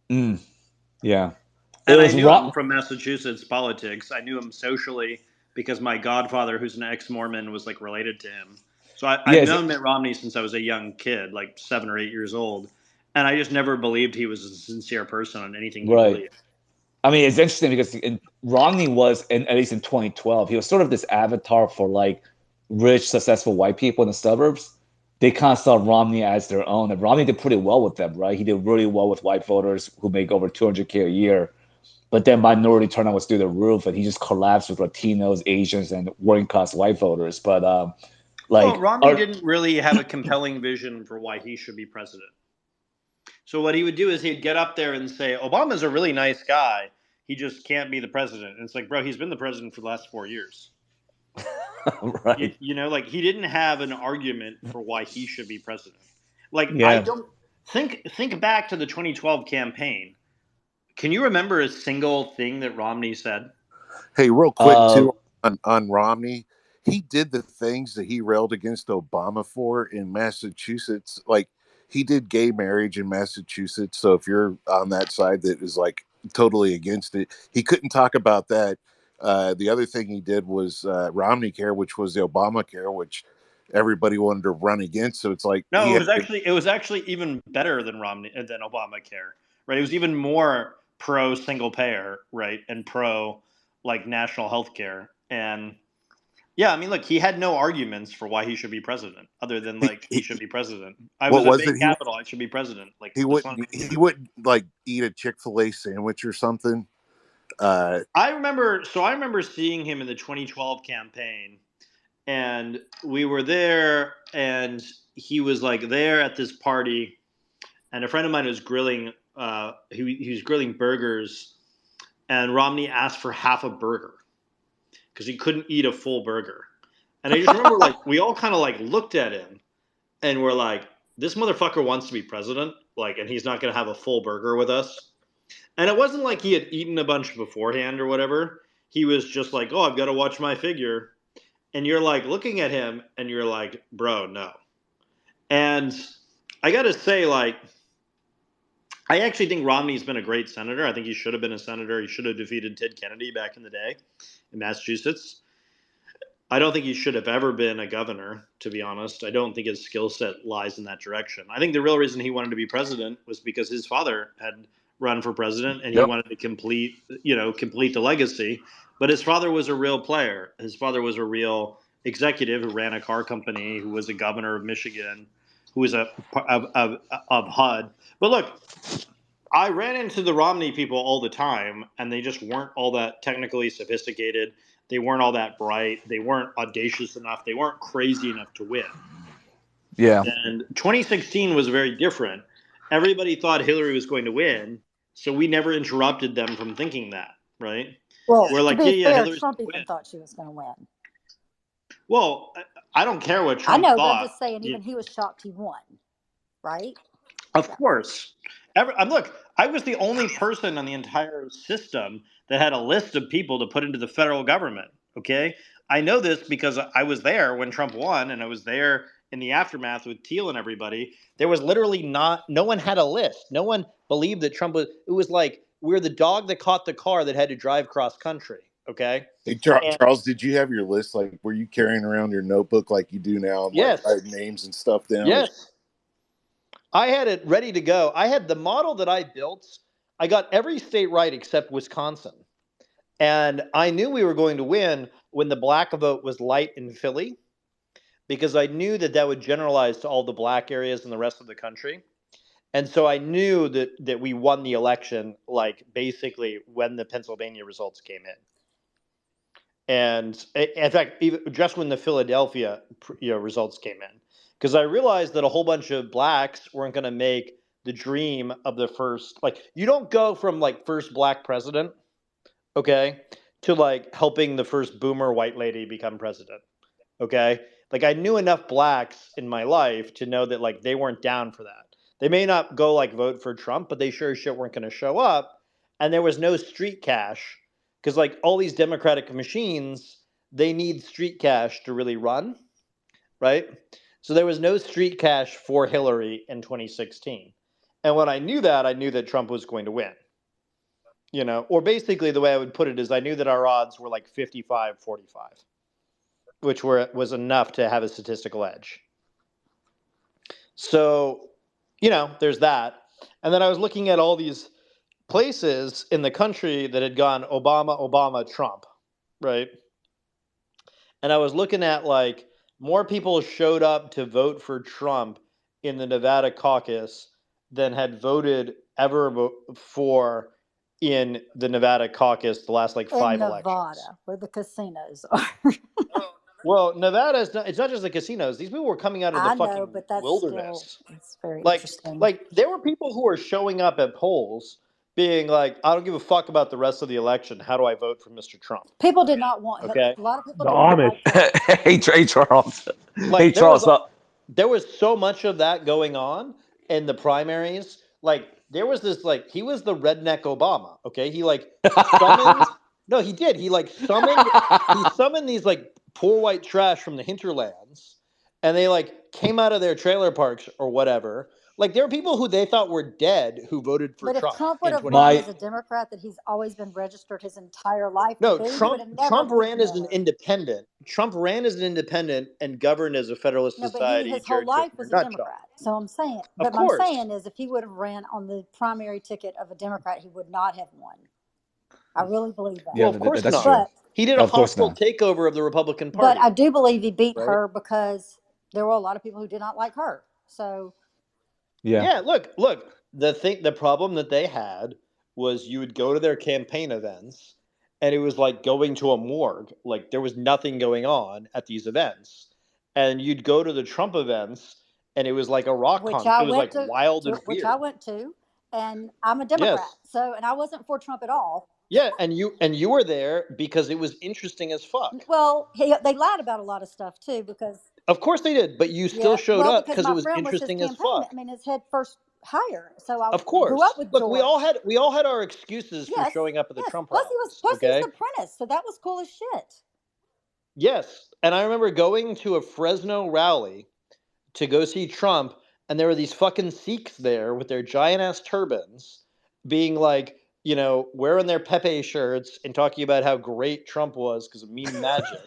Yeah. And I knew him from Massachusetts politics. I knew him socially because my godfather, who's an ex-Mormon, was like related to him. So I've known Mitt Romney since I was a young kid, like 7 or 8 years old. And I just never believed he was a sincere person on anything he believed. I mean, it's interesting because Romney was, at least in 2012, he was sort of this avatar for like rich, successful white people in the suburbs. They kind of saw Romney as their own, and Romney did pretty well with them, right? He did really well with white voters who make over $200K a year. But then minority turnout was through the roof, and he just collapsed with Latinos, Asians, and working class white voters. But Romney didn't really have a compelling vision for why he should be president. So what he would do is he'd get up there and say, Obama's a really nice guy. He just can't be the president. And it's like, bro, he's been the president for the last 4 years. Right. Like, he didn't have an argument for why he should be president. Like, Yeah. I don't think back to the 2012 campaign. Can you remember a single thing that Romney said? Hey, real quick too on Romney, he did the things that he railed against Obama for in Massachusetts. Like, he did gay marriage in Massachusetts. So if you're on that side that is like totally against it, he couldn't talk about that. The other thing he did was Romney Care, which was the Obamacare, which everybody wanted to run against. So it's like, no, it was actually even better than Obamacare, right? It was even more pro single payer, right, and pro like national health care. And yeah, I mean, look, he had no arguments for why he should be president, other than like he should be president. I was a big capital. I should be president. Like, he wouldn't like eat a Chick-fil-A sandwich or something. I remember seeing him in the 2012 campaign, and we were there, and he was like there at this party, and a friend of mine was grilling. He was grilling burgers, and Romney asked for half a burger because he couldn't eat a full burger. And I just remember, like, we all kind of like looked at him, and we're like, this motherfucker wants to be president, like, and he's not going to have a full burger with us. And it wasn't like he had eaten a bunch beforehand or whatever. He was just like, oh, I've got to watch my figure. And you're like looking at him and you're like, bro, no. And I got to say, like, I actually think Romney's been a great senator. I think he should have been a senator. He should have defeated Ted Kennedy back in the day in Massachusetts. I don't think he should have ever been a governor, to be honest. I don't think his skill set lies in that direction. I think the real reason he wanted to be president was because his father had run for president and he wanted to complete the legacy. But his father was a real player. His father was a real executive who ran a car company, who was a governor of Michigan, who was of HUD. But look, I ran into the Romney people all the time, and they just weren't all that technically sophisticated. They weren't all that bright. They weren't audacious enough. They weren't crazy enough to win. Yeah. And 2016 was very different. Everybody thought Hillary was going to win, so we never interrupted them from thinking that, right? Well, We're to like, be yeah, fair, Hillary's Trump going to even win. thought she was going to win. Well, I don't care what I Trump know, but I'm thought. just saying, even he was shocked he won, right? Of course. Look, I was the only person on the entire system that had a list of people to put into the federal government. Okay. I know this because I was there when Trump won, and I was there in the aftermath with Thiel and everybody. There was literally no one had a list. No one believed that Trump was, it was like we're the dog that caught the car that had to drive cross country. Okay. Hey, And Charles, did you have your list? Like, were you carrying around your notebook like you do now, and like yes, writing names and stuff down? yes. I had it ready to go. I had the model that I built. I got every state right except Wisconsin. And I knew we were going to win when the black vote was light in Philly, because I knew that that would generalize to all the black areas in the rest of the country. And so I knew that we won the election, like basically when the Pennsylvania results came in. And in fact, even just when the Philadelphia results came in, because I realized that a whole bunch of blacks weren't going to make the dream of the first, like, you don't go from like first black president, okay, to like helping the first boomer white lady become president, okay? Like, I knew enough blacks in my life to know that like they weren't down for that. They may not go like vote for Trump, but they sure as shit weren't going to show up. And there was no street cash, because like all these democratic machines, they need street cash to really run, right? So there was no street cash for Hillary in 2016. And when I knew that Trump was going to win. You know, or basically the way I would put it is I knew that our odds were like 55-45, which was enough to have a statistical edge. So, you know, there's that. And then I was looking at all these places in the country that had gone Obama, Trump, right? And I was looking at like more people showed up to vote for Trump in the Nevada caucus than had voted ever for in the Nevada caucus the last like 5 In elections. Nevada, where the casinos are. Well, Nevada is not, it's not just the casinos. These people were coming out of the I know, fucking but that's wilderness. still, it's very Like, interesting. like there were people who were showing up at polls being like, I don't give a fuck about the rest of the election. How do I vote for Mr. Trump? People did not want Okay. A lot of people The didn't Amish. like Trump. Hey, Charles. Like, Hey, Charles. there was so much of that going on in the primaries. Like, there was this, like, he was the redneck Obama. Okay. He like summoned, no, he did. He like summoned these like poor white trash from the hinterlands, and they like came out of their trailer parks or whatever. Like, there were people who they thought were dead who voted for But Trump. if Trump would in have run 2016. as a Democrat that he's always been registered his entire life No, to be, he would have never Trump beat ran as an Miller. independent. Trump ran as an independent and governed as a Federalist No, but Society. his whole Jared life Kushner was a nut job. Democrat. So I'm saying, Of but what I'm course. saying is, if he would have ran on the primary ticket of a Democrat, he would not have won. I really believe that. Well, of course that's not. true. But He did a Of course hostile not. takeover of the Republican but Party. I do believe he beat Right. her because there were a lot of people who did not like her. So Yeah, look. The problem that they had was you would go to their campaign events, and it was like going to a morgue. Like, there was nothing going on at these events. And you'd go to the Trump events, and it was like a rock which concert. I It was went like wild and which weird. I went to, and I'm a Democrat. Yes. So, and I wasn't for Trump at all. Yeah, and you were there because it was interesting as fuck. Well, they lied about a lot of stuff too, because Of course they did, but you still showed well, up because because my it was friend was his interesting as campaign. fuck. I mean, his head first hire. So I Of grew course. up with Look, George. we all had our excuses for Yes, showing up at the yes. Trump Plus rallies. he was Okay. the apprentice, so that was cool as shit. Yes, and I remember going to a Fresno rally to go see Trump, and there were these fucking Sikhs there with their giant ass turbans, being like, you know, wearing their Pepe shirts and talking about how great Trump was because of meme magic.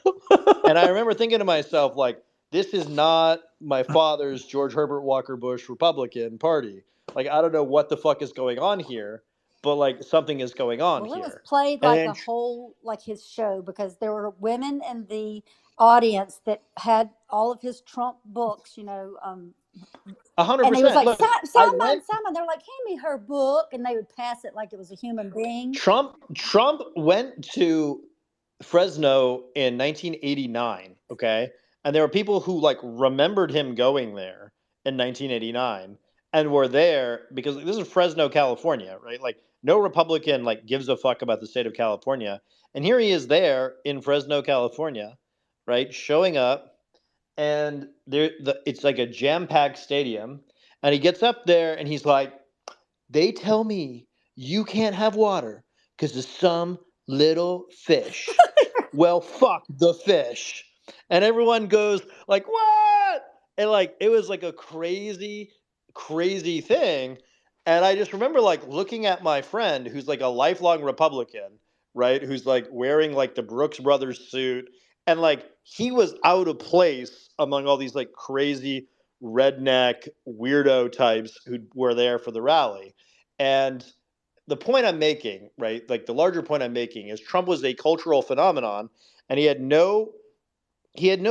And I remember thinking to myself, like, this is not my father's George Herbert Walker Bush Republican Party. Like, I don't know what the fuck is going on here, but like something is going on Well, it was here. played And like then a whole, like his show, because there were women in the audience that had all of his Trump books, and he was 100%. like, Look, I Simon, went. Simon. They're like, hand me her book, and they would pass it like it was a human being. Trump went to Fresno in 1989, okay? And there were people who like remembered him going there in 1989 and were there because this is Fresno, California, right? Like no Republican like gives a fuck about the state of California. And here he is there in Fresno, California, right? Showing up, and it's like a jam-packed stadium, and he gets up there and he's like, they tell me you can't have water because of some little fish. Well, fuck the fish. And everyone goes like, what? And like it was like a crazy, crazy thing. And I just remember like looking at my friend who's like a lifelong Republican, right? Who's like wearing like the Brooks Brothers suit. And like he was out of place among all these like crazy redneck weirdo types who were there for the rally. And the point I'm making, right? Like the larger point I'm making is Trump was a cultural phenomenon, and he had no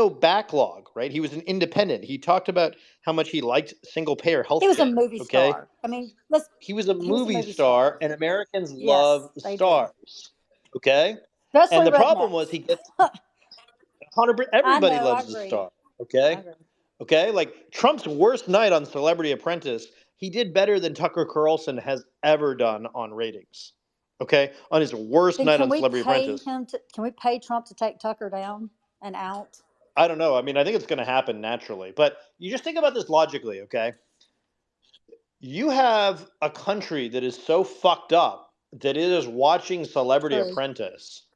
backlog, right? He was an independent. He talked about how much he liked single payer health He was a care. movie Okay. star. I mean, He was a he was a movie movie star, star. and Americans Yes, love they do. stars. Okay. Especially And the problem was rednecks. he gets 100%. I Everybody know, I loves a agree. star. I Okay. agree. Okay. Like Trump's worst night on Celebrity Apprentice, he did better than Tucker Carlson has ever done on ratings. Okay. On his worst Then night can on we Celebrity pay Apprentice. him to? Can we pay Trump to take Tucker down and out? I don't know. I mean, I think it's going to happen naturally. But you just think about this logically, okay? You have a country that is so fucked up that it is watching Celebrity True. Apprentice,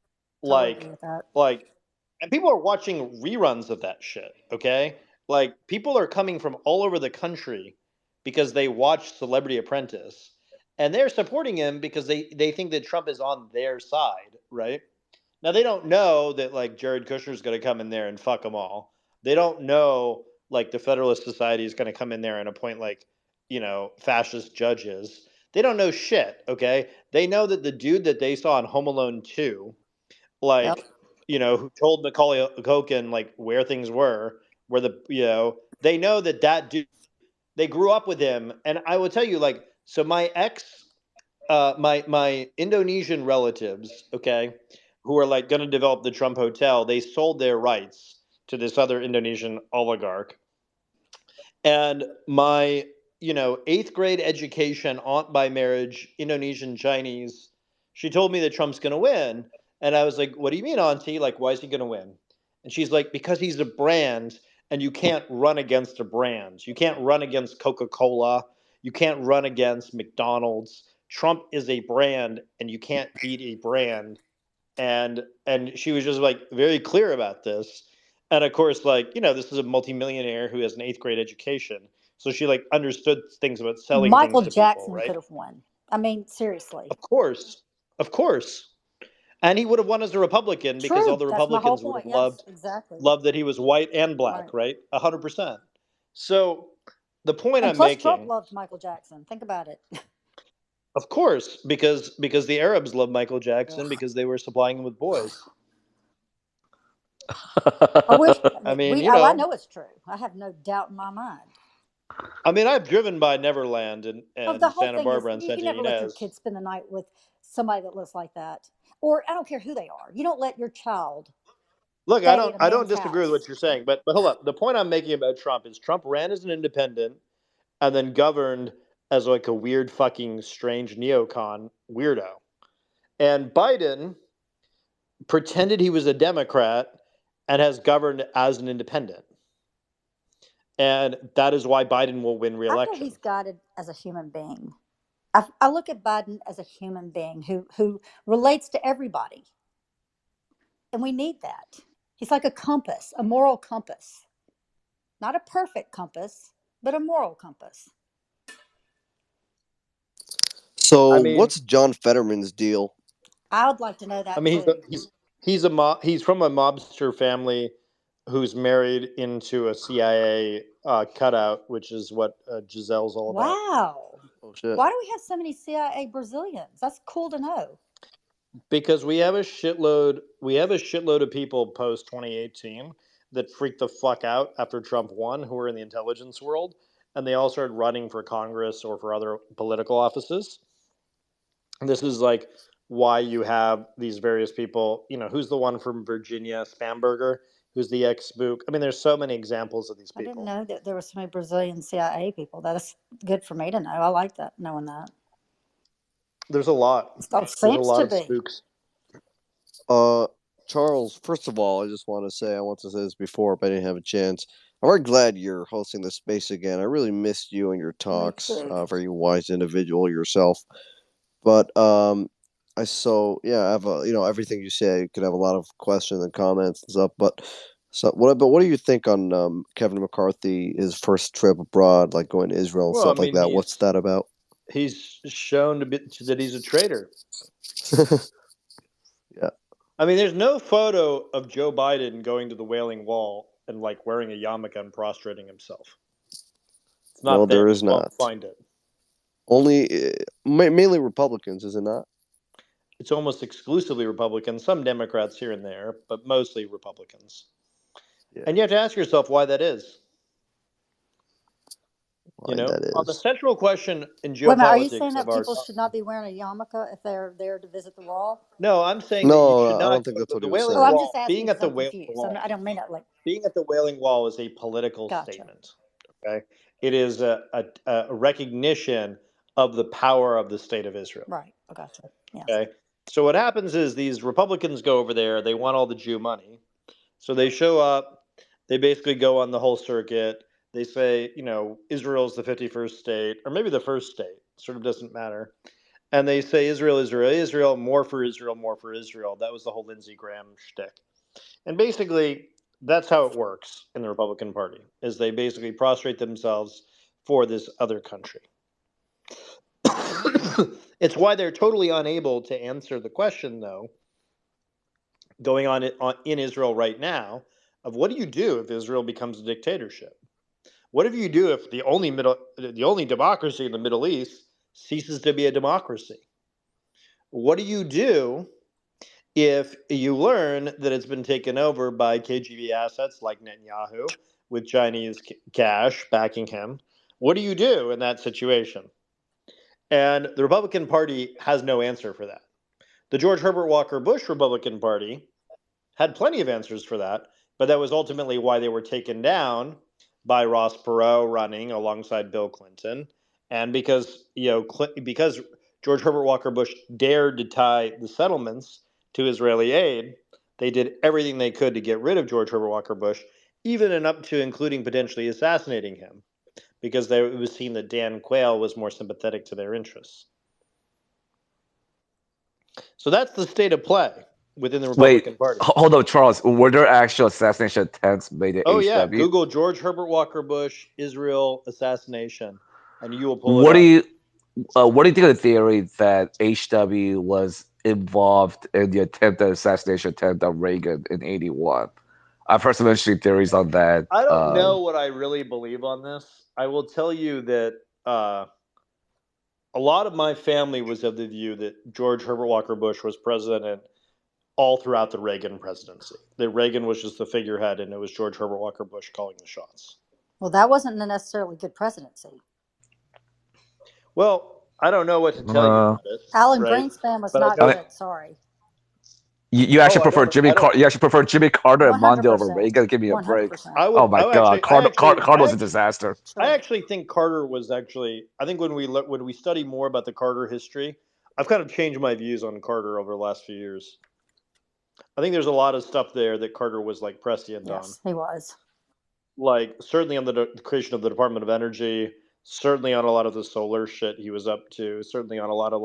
Totally agree like, with that. and people are watching reruns of that shit, okay? Like, people are coming from all over the country because they watch Celebrity Apprentice, and they're supporting him because they think that Trump is on their side, right? Now they don't know that like Jared Kushner's going to come in there and fuck them all. They don't know like the Federalist Society is going to come in there and appoint like fascist judges. They don't know shit. Okay, they know that the dude that they saw in Home Alone 2, Yep. like who told Macaulay Culkin like where things were, where they know that dude, they grew up with him. And I will tell you, like, so my my Indonesian relatives, okay, who are like going to develop the Trump Hotel, they sold their rights to this other Indonesian oligarch. And my, 8th grade education, aunt by marriage, Indonesian Chinese, she told me that Trump's going to win. And I was like, what do you mean, auntie? Like, why is he going to win? And she's like, because he's a brand and you can't run against a brand. You can't run against Coca-Cola. You can't run against McDonald's. Trump is a brand and you can't beat a brand. And she was just like very clear about this. And of course, like, this is a multimillionaire who has an 8th grade education. So she like understood things about selling Michael things to people, Jackson right? could have won. I mean, seriously. Of course. Of course. And he would have won as a Republican because all True. the That's my whole Republicans would point. have Yes, exactly. loved that he was white and black, Right. 100%. So the point And I'm plus, Trump making, loved Michael Jackson. Think about it. of course, because the Arabs love Michael Jackson because they were supplying him with boys. I wish. I mean, I know it's true. I have no doubt in my mind. I mean, I've driven by Neverland and The whole Santa thing Barbara is, and you never let your Santa kids spend the night with somebody that looks like that, or I don't care who they are. You don't let your child. Look, stay I at a don't man's disagree with house. what you're saying, but hold up. The point I'm making about Trump is Trump ran as an independent and then governed as like a weird fucking strange neocon weirdo. And Biden pretended he was a Democrat and has governed as an independent. And that is why Biden will win I re-election. feel he's guided as a human being. I look at Biden as a human being who relates to everybody. And we need that. He's like a compass, a moral compass. Not a perfect compass, but a moral compass. So, I mean, what's John Fetterman's deal? I would like to know that I mean, too. he's from a mobster family who's married into a CIA cutout, which is what Giselle's all about. Wow. Oh shit. Why do we have so many CIA Brazilians? That's cool to know. Because we have a shitload of people post 2018 that freaked the fuck out after Trump won, who were in the intelligence world, and they all started running for Congress or for other political offices. And this is like why you have these various people. Who's the one from Virginia, Spamberger, who's the ex-spook. I mean, there's so many examples of these I didn't people. know that there were so many Brazilian CIA people. That's good for me to know. I like that, knowing that. There's a lot. Oh, There's a seems lot to of be. spooks. Charles, first of all, I just want to say, I want to say this before, but I didn't have a chance. I'm very glad you're hosting this space again. I really missed you and your talks. too. Very wise individual yourself. But I have everything you say. You could have a lot of questions and comments and stuff. But what do you think on Kevin McCarthy, his first trip abroad, like going to Israel and Well, stuff I like mean, that? What's that about? He's shown that he's a traitor. Yeah. I mean, there's no photo of Joe Biden going to the Wailing Wall and like wearing a yarmulke and prostrating himself. It's not No, there. there is You won't not. find it. Only mainly Republicans, is it not? It's almost exclusively Republicans, some Democrats here and there, but mostly Republicans. Yeah. And you have to ask yourself why that is. Why that On the is. central question in Wait a minute, are you geopolitics saying that of our people should not be wearing a yarmulke if they're there to visit the wall? No, I'm saying that you No, should I not don't think go that's to what the he was Wailing Oh, I'm saying. just Wall. asking Being because at the I'm Wailing confused. Wall, I don't mean it like. being at the Wailing Wall is a political Gotcha. statement. Okay, it is a recognition of the power of the state of Israel. Right. I gotcha. Yes. Okay, so what happens is these Republicans go over there. They want all the Jew money, so they show up. They basically go on the whole circuit. They say, Israel's the 51st state, or maybe the first state. Sort of doesn't matter. And they say Israel, Israel, Israel, more for Israel, more for Israel. That was the whole Lindsey Graham shtick. And basically, that's how it works in the Republican Party, is they basically prostrate themselves for this other country. It's why they're totally unable to answer the question, though, going on in Israel right now, of what do you do if Israel becomes a dictatorship? What do you do if the only democracy in the Middle East ceases to be a democracy? What do you do if you learn that it's been taken over by KGB assets like Netanyahu with Chinese cash backing him? What do you do in that situation? And the Republican Party has no answer for that. The George Herbert Walker Bush Republican Party had plenty of answers for that, but that was ultimately why they were taken down by Ross Perot running alongside Bill Clinton, and because because George Herbert Walker Bush dared to tie the settlements to Israeli aid, they did everything they could to get rid of George Herbert Walker Bush, even and up to including potentially assassinating him, because it was seen that Dan Quayle was more sympathetic to their interests. So that's the state of play within the Republican Party. Hold on, Charles. Were there actual assassination attempts made at Oh HW? yeah, Google George Herbert Walker Bush Israel assassination, and you will pull What it do up. what do you think of the theory that HW was involved in the assassination attempt on Reagan in '81? I've heard some interesting theories on that. I don't know what I really believe on this. I will tell you that a lot of my family was of the view that George Herbert Walker Bush was president all throughout the Reagan presidency. That Reagan was just the figurehead, and it was George Herbert Walker Bush calling the shots. Well, that wasn't a necessarily good presidency. Well, I don't know what to tell you about it. Alan right? Greenspan was But not I know- good. Sorry. You actually I prefer don't- Jimmy I don't- Carter? You actually prefer Jimmy Carter and Mondale over 100%. Reagan? Give me a break. 100%. Oh my God, Carter was a disaster. I actually think Carter was actually. I think when we study more about the Carter history, I've kind of changed my views on Carter over the last few years. I think there's a lot of stuff there that Carter was like prescient on. Yes, he was. Like certainly on the creation of the Department of Energy, certainly on a lot of the solar shit he was up to, certainly on a lot of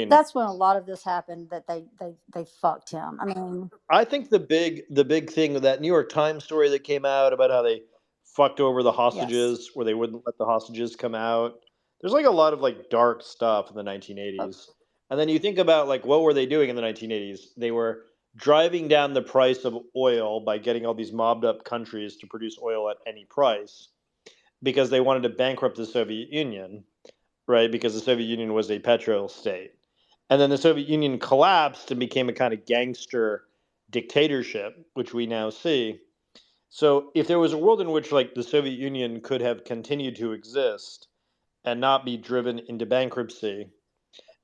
That's when a lot of this happened, that they fucked him. I mean, I think the big thing with that New York Times story that came out about how they fucked over the hostages, where they wouldn't let the hostages come out. There's like a lot of like dark stuff in the 1980s. And then you think about like what were they doing in the 1980s? They were driving down the price of oil by getting all these mobbed up countries to produce oil at any price because they wanted to bankrupt the Soviet Union, right? Because the Soviet Union was a petro state. And then the Soviet Union collapsed and became a kind of gangster dictatorship, which we now see. So if there was a world in which like the Soviet Union could have continued to exist and not be driven into bankruptcy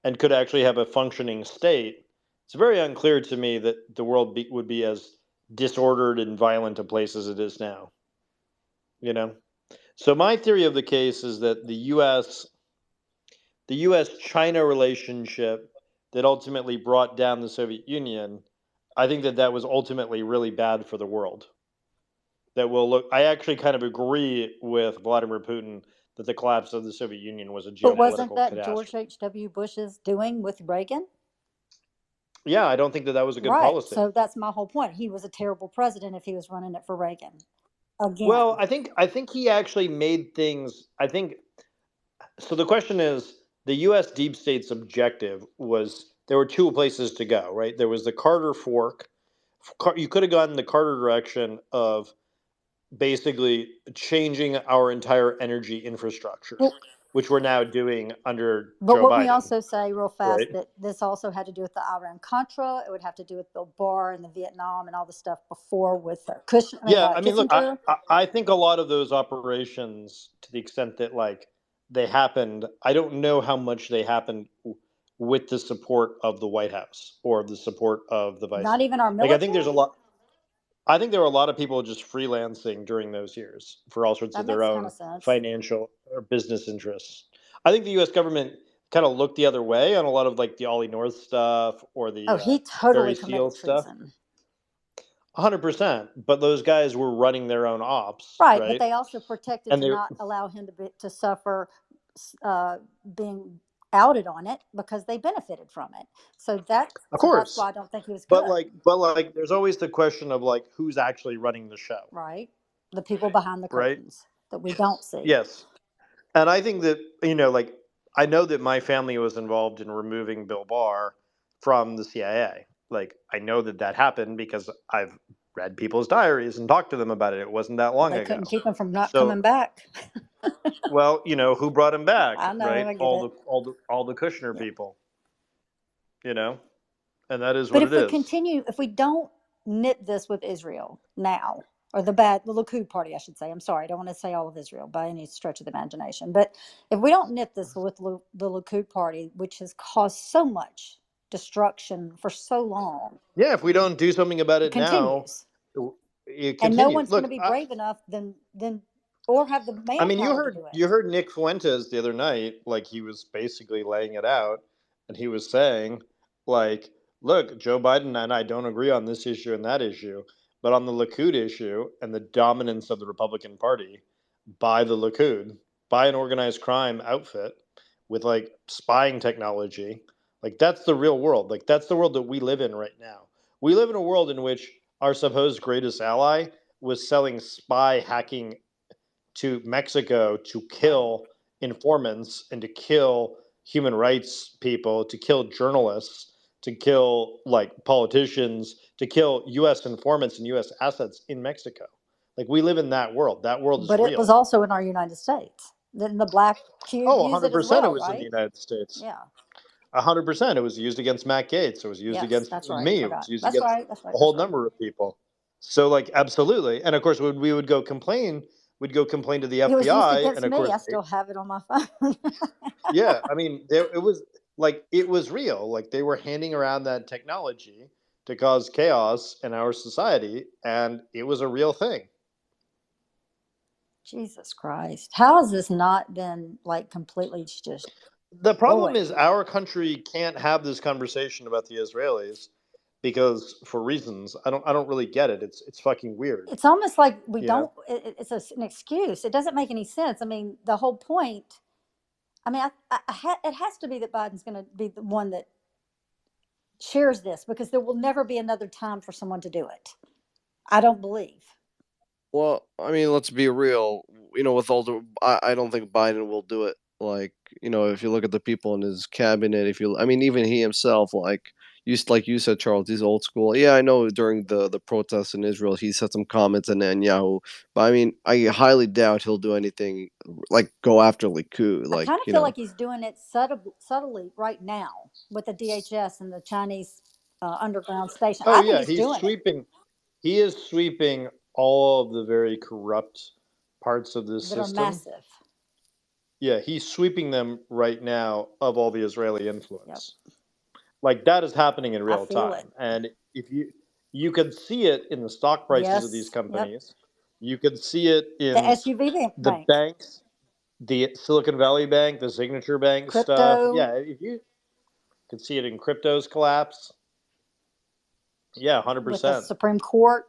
and could actually have a functioning state, it's very unclear to me that the world would be as disordered and violent a place as it is now. You know? So my theory of the case is that the US China relationship that ultimately brought down the Soviet Union, I think that was ultimately really bad for the world. I actually kind of agree with Vladimir Putin that the collapse of the Soviet Union was a But wasn't geopolitical that George catastrophe. H.W. Bush's doing with Reagan? Yeah, I don't think that was a good Right. policy. So that's my whole point. He was a terrible president if he was running it for Reagan. Again. Well, I think he actually made things. So the question is, the U.S. deep state's objective was there were two places to go, right? There was the Carter fork. You could have gone in the Carter direction of basically changing our entire energy infrastructure, Well, which we're now doing under but Joe what we Biden, also say real fast right? that this also had to do with the Iran-Contra. It would have to do with Bill Barr and the Vietnam and all the stuff before with Yeah, I mean, look, Kissinger. I think a lot of those operations, to the extent that like they happened, I don't know how much they happened with the support of the White House or the support of the vice. Not even our Like, I think there's a military? lot. I think there were a lot of people just freelancing during those years for all sorts That of their makes kind own of sense. financial or business interests. I think the U.S. government kind of looked the other way on a lot of like the Ollie North stuff or the Oh, he Barry totally Seal committed stuff. treason. 100%. But those guys were running their own ops, Right, but right? they also protected And to they, not allow him to suffer being outed on it because they benefited from it. So that's of why course. I don't think he was good. But like, there's always the question of like who's actually running the show, Right, the people behind the right? curtains that we don't see. Yes. And I think that, like, I know that my family was involved in removing Bill Barr from the CIA. Like, I know that happened because I've read people's diaries and talked to them about it. It wasn't that long They ago. couldn't keep him from not So, coming back. well, who brought him back, I know, right? I get All it. the Kushner Yeah. people, and that is But what if it we is. continue, if we don't nip this with Israel now, or the Likud party, I should say. I'm sorry, I don't want to say all of Israel by any stretch of the imagination. But if we don't nip this with the Likud party, which has caused so much destruction for so long, Yeah, if we don't do something about it it now, continues. it continues. And no one's going Look, to be brave enough then or have the I mean, manpower to do it. you heard Nick Fuentes the other night, like he was basically laying it out, and he was saying, like, look, Joe Biden and I don't agree on this issue and that issue, but on the Likud issue and the dominance of the Republican Party by the Likud, by an organized crime outfit with like spying technology, like that's the real world. Like that's the world that we live in right now. We live in a world in which our supposed greatest ally was selling spy hacking to Mexico to kill informants and to kill human rights people, to kill journalists, to kill like politicians, to kill U.S. informants and U.S. assets in Mexico. Like we live in that world. That world is But real. it was also in our United States. Then the black cube used it as 100% well, it was right? in the United States. Yeah. 100%. It was used against Matt Gaetz. It was used Yes, against that's right. me. I It was forgot. used That's against right. That's right. a whole That's right. number of people. So, like, absolutely. And of course, when we would go complain, we'd go complain to the It was used FBI. against And of me. course, I still have it on my phone. yeah, I mean, it was like it was real. Like they were handing around that technology to cause chaos in our society, and it was a real thing. Jesus Christ. How has this not been like completely just The problem destroyed? is our country can't have this conversation about the Israelis because for reasons I don't really get it. It's fucking weird. It's almost like we You know? don't, it's an excuse. It doesn't make any sense. I mean, the whole point, I mean, it has to be that Biden's going to be the one that shares this because there will never be another time for someone to do it. I don't believe. Well, I mean, let's be real. With all the, I don't think Biden will do it. Like, if you look at the people in his cabinet, even he himself, like, like you said, Charles, he's old school. Yeah, I know during the protests in Israel, he said some comments on Netanyahu, but I mean, I highly doubt he'll do anything like go after Likud. I Like, kind of feel like he's doing it subtly right now with the DHS and the Chinese underground station. Oh I think yeah, he's doing it. He is sweeping all of the very corrupt parts of this that are system. massive. Yeah, he's sweeping them right now of all the Israeli influence. Like that is happening in real feel time. it. And if you can see it in the stock prices of these Yes, yep. companies. You can see it in The SUV the banks. banks, the Silicon Valley Bank, the Signature Bank stuff. Crypto. Yeah, if you can see it in crypto's collapse. Yeah, With the 100%. Supreme Court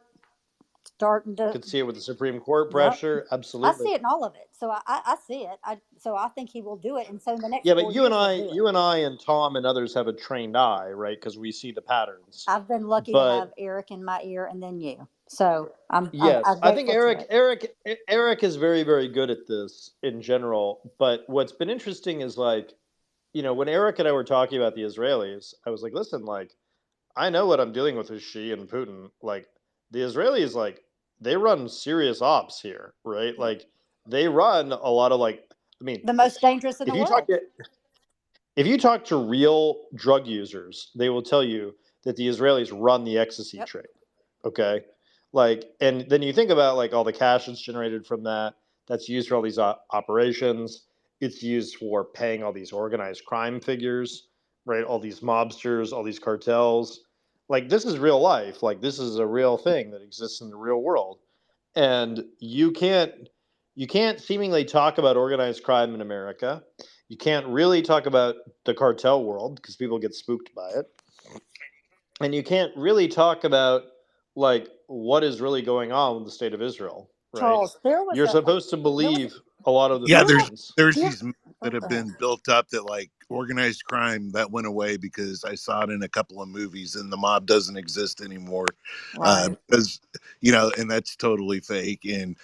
starting to. Could see it with the Supreme Court Yep. pressure. I Absolutely. see it in all of it. So I see it. So I think he will do it. And so in the next Yeah, 4 but years, he'll do it. and I and Tom and others have a trained eye, right? Because we see the patterns. I've been lucky to have Eric in my ear and then you. So Yes, I think grateful to it. Eric is very, very good at this in general. But what's been interesting is like, you know, when Eric and I were talking about the Israelis, I was like, listen, like, I know what I'm dealing with Xi and Putin. Like, the Israelis, like, they run serious ops here, right? Like, they run a lot of like, I mean, The most dangerous in the world. if you talk to real drug users, they will tell you that the Israelis run the ecstasy trade. Okay, like, and then you think about like all the cash that's generated from that's used for all these operations. It's used for paying all these organized crime figures, right? All these mobsters, all these cartels. Like this is real life. Like this is a real thing that exists in the real world, and you can't seemingly talk about organized crime in America. You can't really talk about the cartel world because people get spooked by it. And you can't really talk about like what is really going on with the state of Israel, right? Charles, You're supposed to believe a lot of the Yeah, things. there's these myths that have been built up that like organized crime that went away because I saw it in a couple of movies and the mob doesn't exist anymore. Right. Because and that's totally fake. And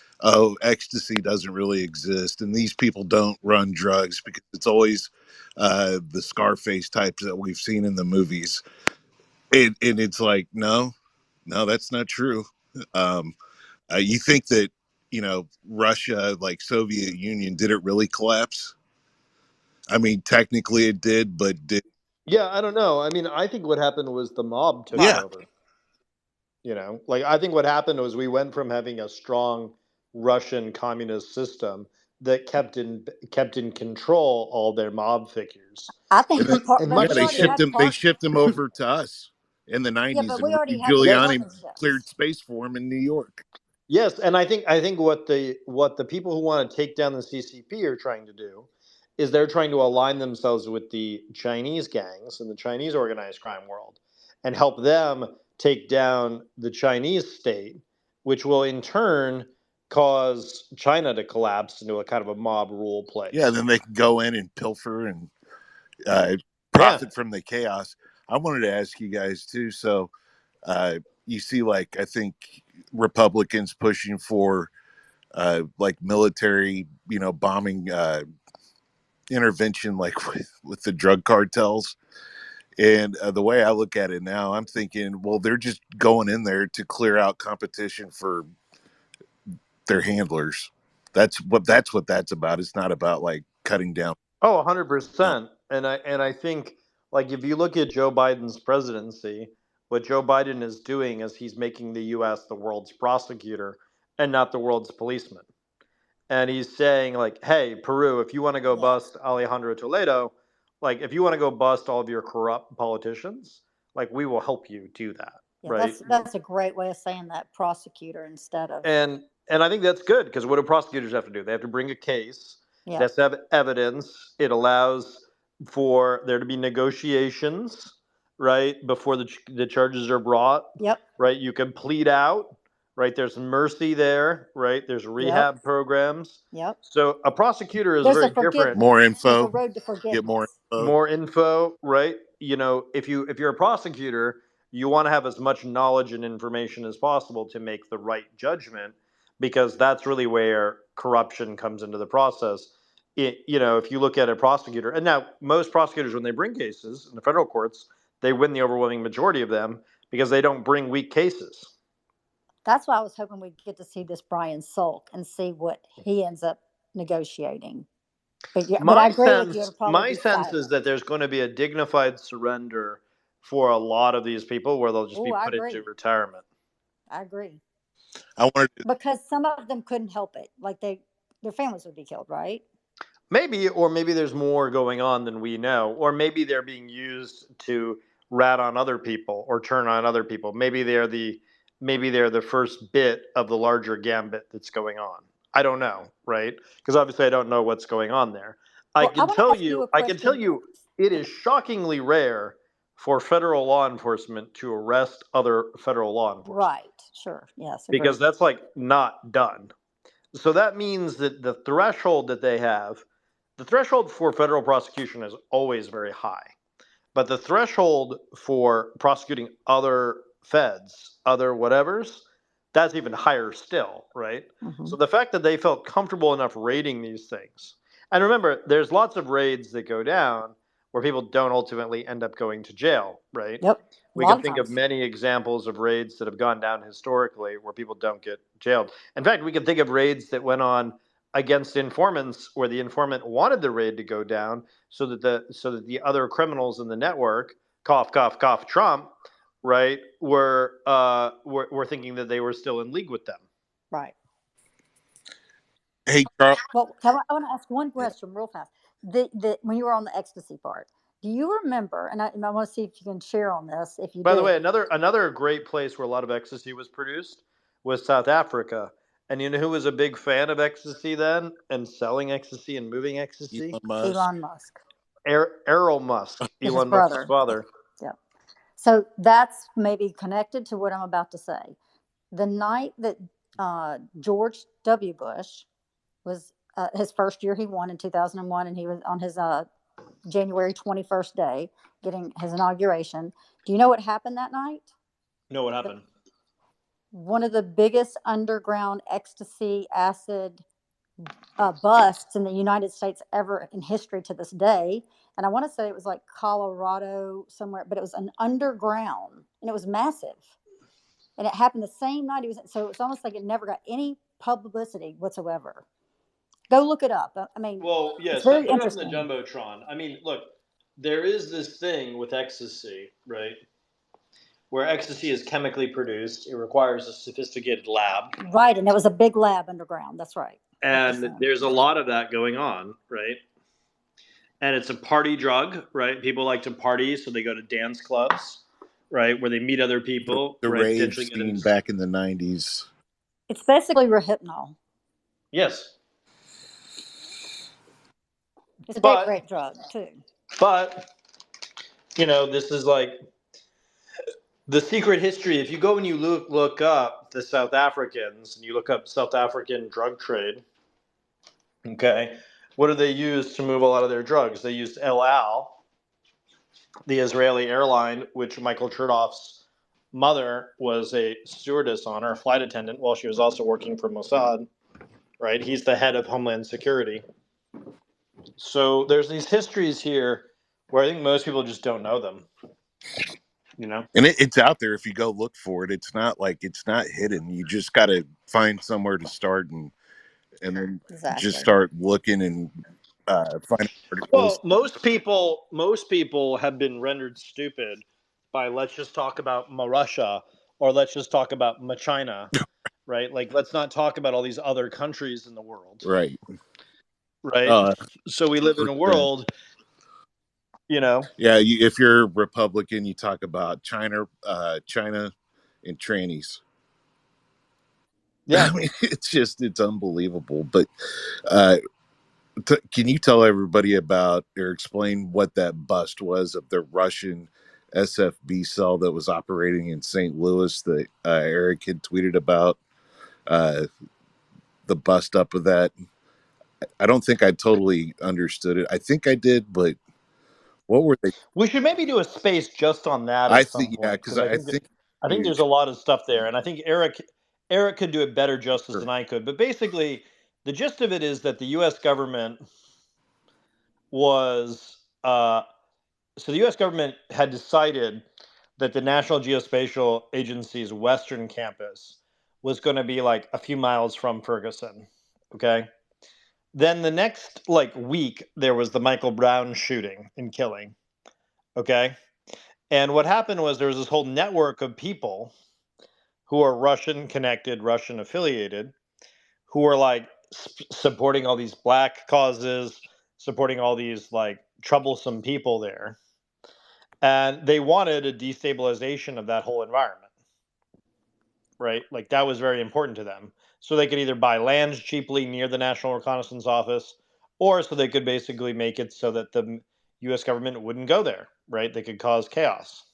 ecstasy doesn't really exist, and these people don't run drugs because it's always the Scarface types that we've seen in the movies. And it's like no, that's not true. You think that Russia, like Soviet Union, did it really collapse? I mean, technically it did, but Yeah, I don't know. I mean, I think what happened was the mob took Yeah. over. You know, like I think what happened was we went from having a strong Russian communist system that kept in control all their mob figures. I think And we then- part, and but much we they already shipped had them. They part, shipped them over to us in the '90s, but and we already Rudy had Giuliani partnerships. cleared space for him in New York. Yes, and I think what the people who want to take down the CCP are trying to do is they're trying to align themselves with the Chinese gangs and the Chinese organized crime world and help them take down the Chinese state, which will in turn cause China to collapse into a kind of a mob rule place. Yeah, then they can go in and pilfer and profit from the chaos. I wanted to ask you guys too. So you see, like, I think Republicans pushing for like military, bombing intervention, like with the drug cartels. And the way I look at it now, I'm thinking, well, they're just going in there to clear out competition for their handlers. That's what that's about. It's not about like cutting down. Oh, 100%. And I think like if you look at Joe Biden's presidency, what Joe Biden is doing is he's making the US the world's prosecutor and not the world's policeman. And he's saying like, "Hey, Peru, if you want to go bust Alejandro Toledo, like if you want to go bust all of your corrupt politicians, like we will help you do that." Yeah, right? that's a great way of saying that, prosecutor instead of. And I think that's good because what do prosecutors have to do? They have to bring a case. Yeah. That's have evidence. It allows for there to be negotiations, right, before the charges are brought. Yep. Right, you can plead out. Right, there's mercy there. Right, there's rehab programs. Yep. So a prosecutor is There's very a different. More There's info. a road to forgiveness. Get more info. More info, right? You know, if you're a prosecutor, you want to have as much knowledge and information as possible to make the right judgment, because that's really where corruption comes into the process. If you look at a prosecutor, and now most prosecutors, when they bring cases in the federal courts, they win the overwhelming majority of them because they don't bring weak cases. That's why I was hoping we'd get to see this Brian Salk and see what he ends up negotiating. But yeah, but I agree with you. It'll probably My be sense is silent. that there's going to be a dignified surrender for a lot of these people where they'll just be Oh, I put into agree. retirement. I agree. I wanted to, Because some of them couldn't help it. Like their families would be killed, right? Maybe, or maybe there's more going on than we know, or maybe they're being used to rat on other people or turn on other people. Maybe they're the first bit of the larger gambit that's going on. I don't know, right? Because obviously I don't know what's going on there. Well, I want to ask you a I can tell question. you it is shockingly rare for federal law enforcement to arrest other federal law enforcement. Right. Sure. Yes. Because Agreed. that's like not done. So that means that the threshold that they have, the threshold for federal prosecution is always very high. But the threshold for prosecuting other feds, other whatevers, that's even higher still, right? Mhm. So the fact that they felt comfortable enough raiding these things, and remember, there's lots of raids that go down where people don't ultimately end up going to jail, right? Yep. We can think of many examples of raids that have gone down historically where people don't get jailed. In fact, we can think of raids that went on against informants where the informant wanted the raid to go down so that the other criminals in the network, cough cough cough Trump, right, were thinking that they were still in league with them. Right. hey, Charles. Well, I want to ask one question real fast. When you were on the ecstasy part, do you remember? And I want to see if you can share on this. If you By do. the way, another great place where a lot of ecstasy was produced was South Africa. And you know who was a big fan of ecstasy then and selling ecstasy and moving ecstasy? Elon Musk. Errol Musk, His Elon brother. Musk's father. Yeah. So that's maybe connected to what I'm about to say. The night that George W. Bush was his first year, he won in 2001, and he was on his January 21st day getting his inauguration. Do you know what happened that night? No, what happened? One of the biggest underground ecstasy acid busts in the United States ever in history to this day. And I want to say it was like Colorado somewhere, but it was an underground and it was massive. And it happened the same night he was. So it's almost like it never got any publicity whatsoever. Go look it up. I mean, well, yes, it's very put it up interesting. in the Jumbotron. I mean, look, there is this thing with ecstasy, right? Where ecstasy is chemically produced, it requires a sophisticated lab. Right, and it was a big lab underground. That's right. And there's a lot of that going on, right? And it's a party drug, right? People like to party, so they go to dance clubs, right, where they meet other people. The right? rave scene back in the 90s. It's basically Rohypnol. Yes. It's a great drug, too. But, this is like the secret history. If you go and you look up the South Africans and you look up South African drug trade, okay, what do they use to move a lot of their drugs? They used El Al, the Israeli airline, which Michael Chertoff's mother was a stewardess on, or a flight attendant, while she was also working for Mossad, right? He's the head of Homeland Security. So there's these histories here where I think most people just don't know them. And it's out there if you go look for it. It's not hidden. You just got to find somewhere to start and then just start looking and find articles. Well, most people have been rendered stupid by let's just talk about Russia or let's just talk about China, right? Like let's not talk about all these other countries in the world, right? So we live in a world, Yeah, if you're Republican, you talk about China and trannies. Yeah, I mean, it's unbelievable. But can you tell everybody about or explain what that bust was of the Russian SFB cell that was operating in St. Louis that Eric had tweeted about? The bust up of that. I don't think I totally understood it. I think I did, but what were they? We should maybe do a space just on that at some point. Yeah, because I think there's a lot of stuff there, and I think Eric could do it better justice than I could. But basically, the gist of it is that the U.S. government was So the U.S. government had decided that the National Geospatial Agency's western campus was going to be like a few miles from Ferguson. Okay. Then the next like week there was the Michael Brown shooting and killing. Okay. And what happened was there was this whole network of people who are Russian connected, Russian affiliated, who are like supporting all these black causes, supporting all these like troublesome people there. And they wanted a destabilization of that whole environment, right? Like that was very important to them. So they could either buy land cheaply near the National Reconnaissance Office, or so they could basically make it so that the US government wouldn't go there, right? They could cause chaos.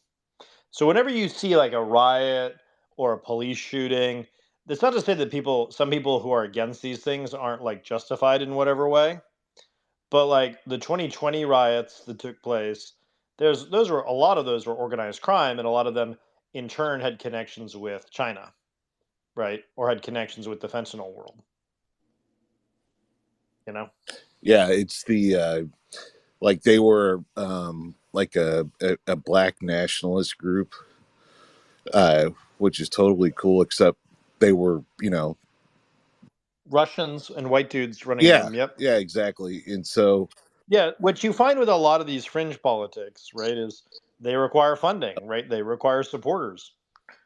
So whenever you see like a riot or a police shooting, that's not to say that some people who are against these things aren't like justified in whatever way, but like the 2020 riots that took place, those were a lot of those were organized crime, and a lot of them in turn had connections with China, right? Or had connections with the fentanyl world. You know? Yeah, it's the like they were like a black nationalist group, which is totally cool. Except they were, Russians and white dudes running yeah, them. Yep. yeah, exactly. And so, Yeah, what you find with a lot of these fringe politics, right, is they require funding, right? They require supporters.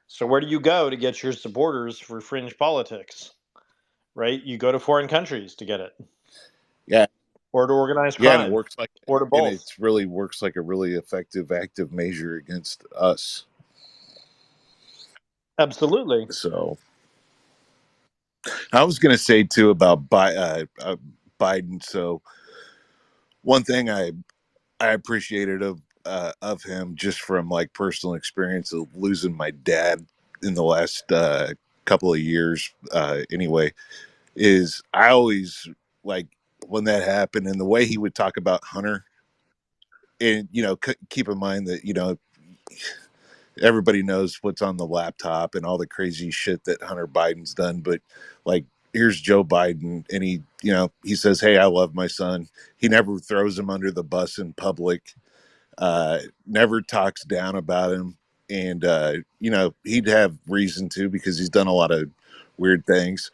So where do you go to get your supporters for fringe politics? Right? You go to foreign countries to get it, yeah, or to organized yeah, and it crime, works like, or to and both. it's really works like a really effective active measure against us. Absolutely. So I was going to say too about Biden. So one thing I appreciated of him, just from like personal experience of losing my dad in the last couple of years, anyway, is I always like when that happened and the way he would talk about Hunter. And keep in mind that everybody knows what's on the laptop and all the crazy shit that Hunter Biden's done, but like here's Joe Biden, and he says, "Hey, I love my son." He never throws him under the bus in public, never talks down about him, and he'd have reason to, because he's done a lot of weird things.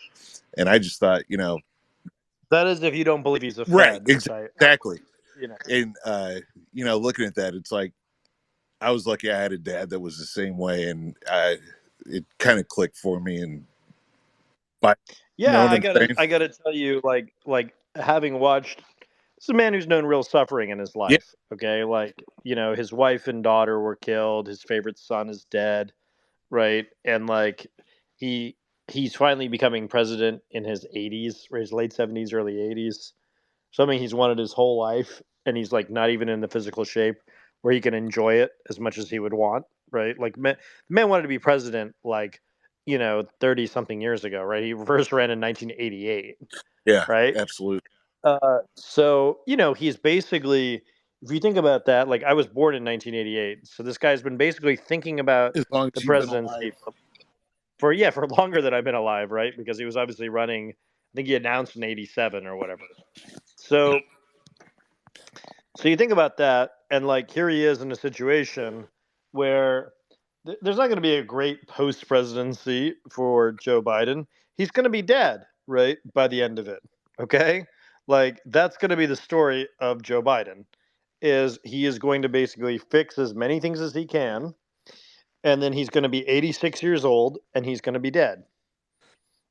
And I just thought, That is if you don't believe he's a right, Fed, which exactly. you know. And looking at that, it's like I was lucky I had a dad that was the same way, and it kind of clicked for me. And you know Yeah, what I'm saying? I gotta tell you, like having watched, this is a man who's known real suffering in his Yeah, life. Okay, like his wife and daughter were killed. His favorite son is dead, right? And like he he's finally becoming president in his 80s, or his late 70s, early 80s. Something he's wanted his whole life, and he's like not even in the physical shape where he can enjoy it as much as he would want, right? Like the man wanted to be president like 30 something years ago, right? He first ran in 1988, yeah, right? absolutely. So he's basically, if you think about that, like I was born in 1988, so this guy's been basically thinking about As long the as you've been alive. presidency for longer than I've been alive, right? Because he was obviously running. I think he announced in '87 or whatever. So you think about that, and like here he is in a situation where there's not going to be a great post presidency for Joe Biden. He's going to be dead, right, by the end of it. Okay, like that's going to be the story of Joe Biden. Is he is going to basically fix as many things as he can, and then he's going to be 86 years old, and he's going to be dead.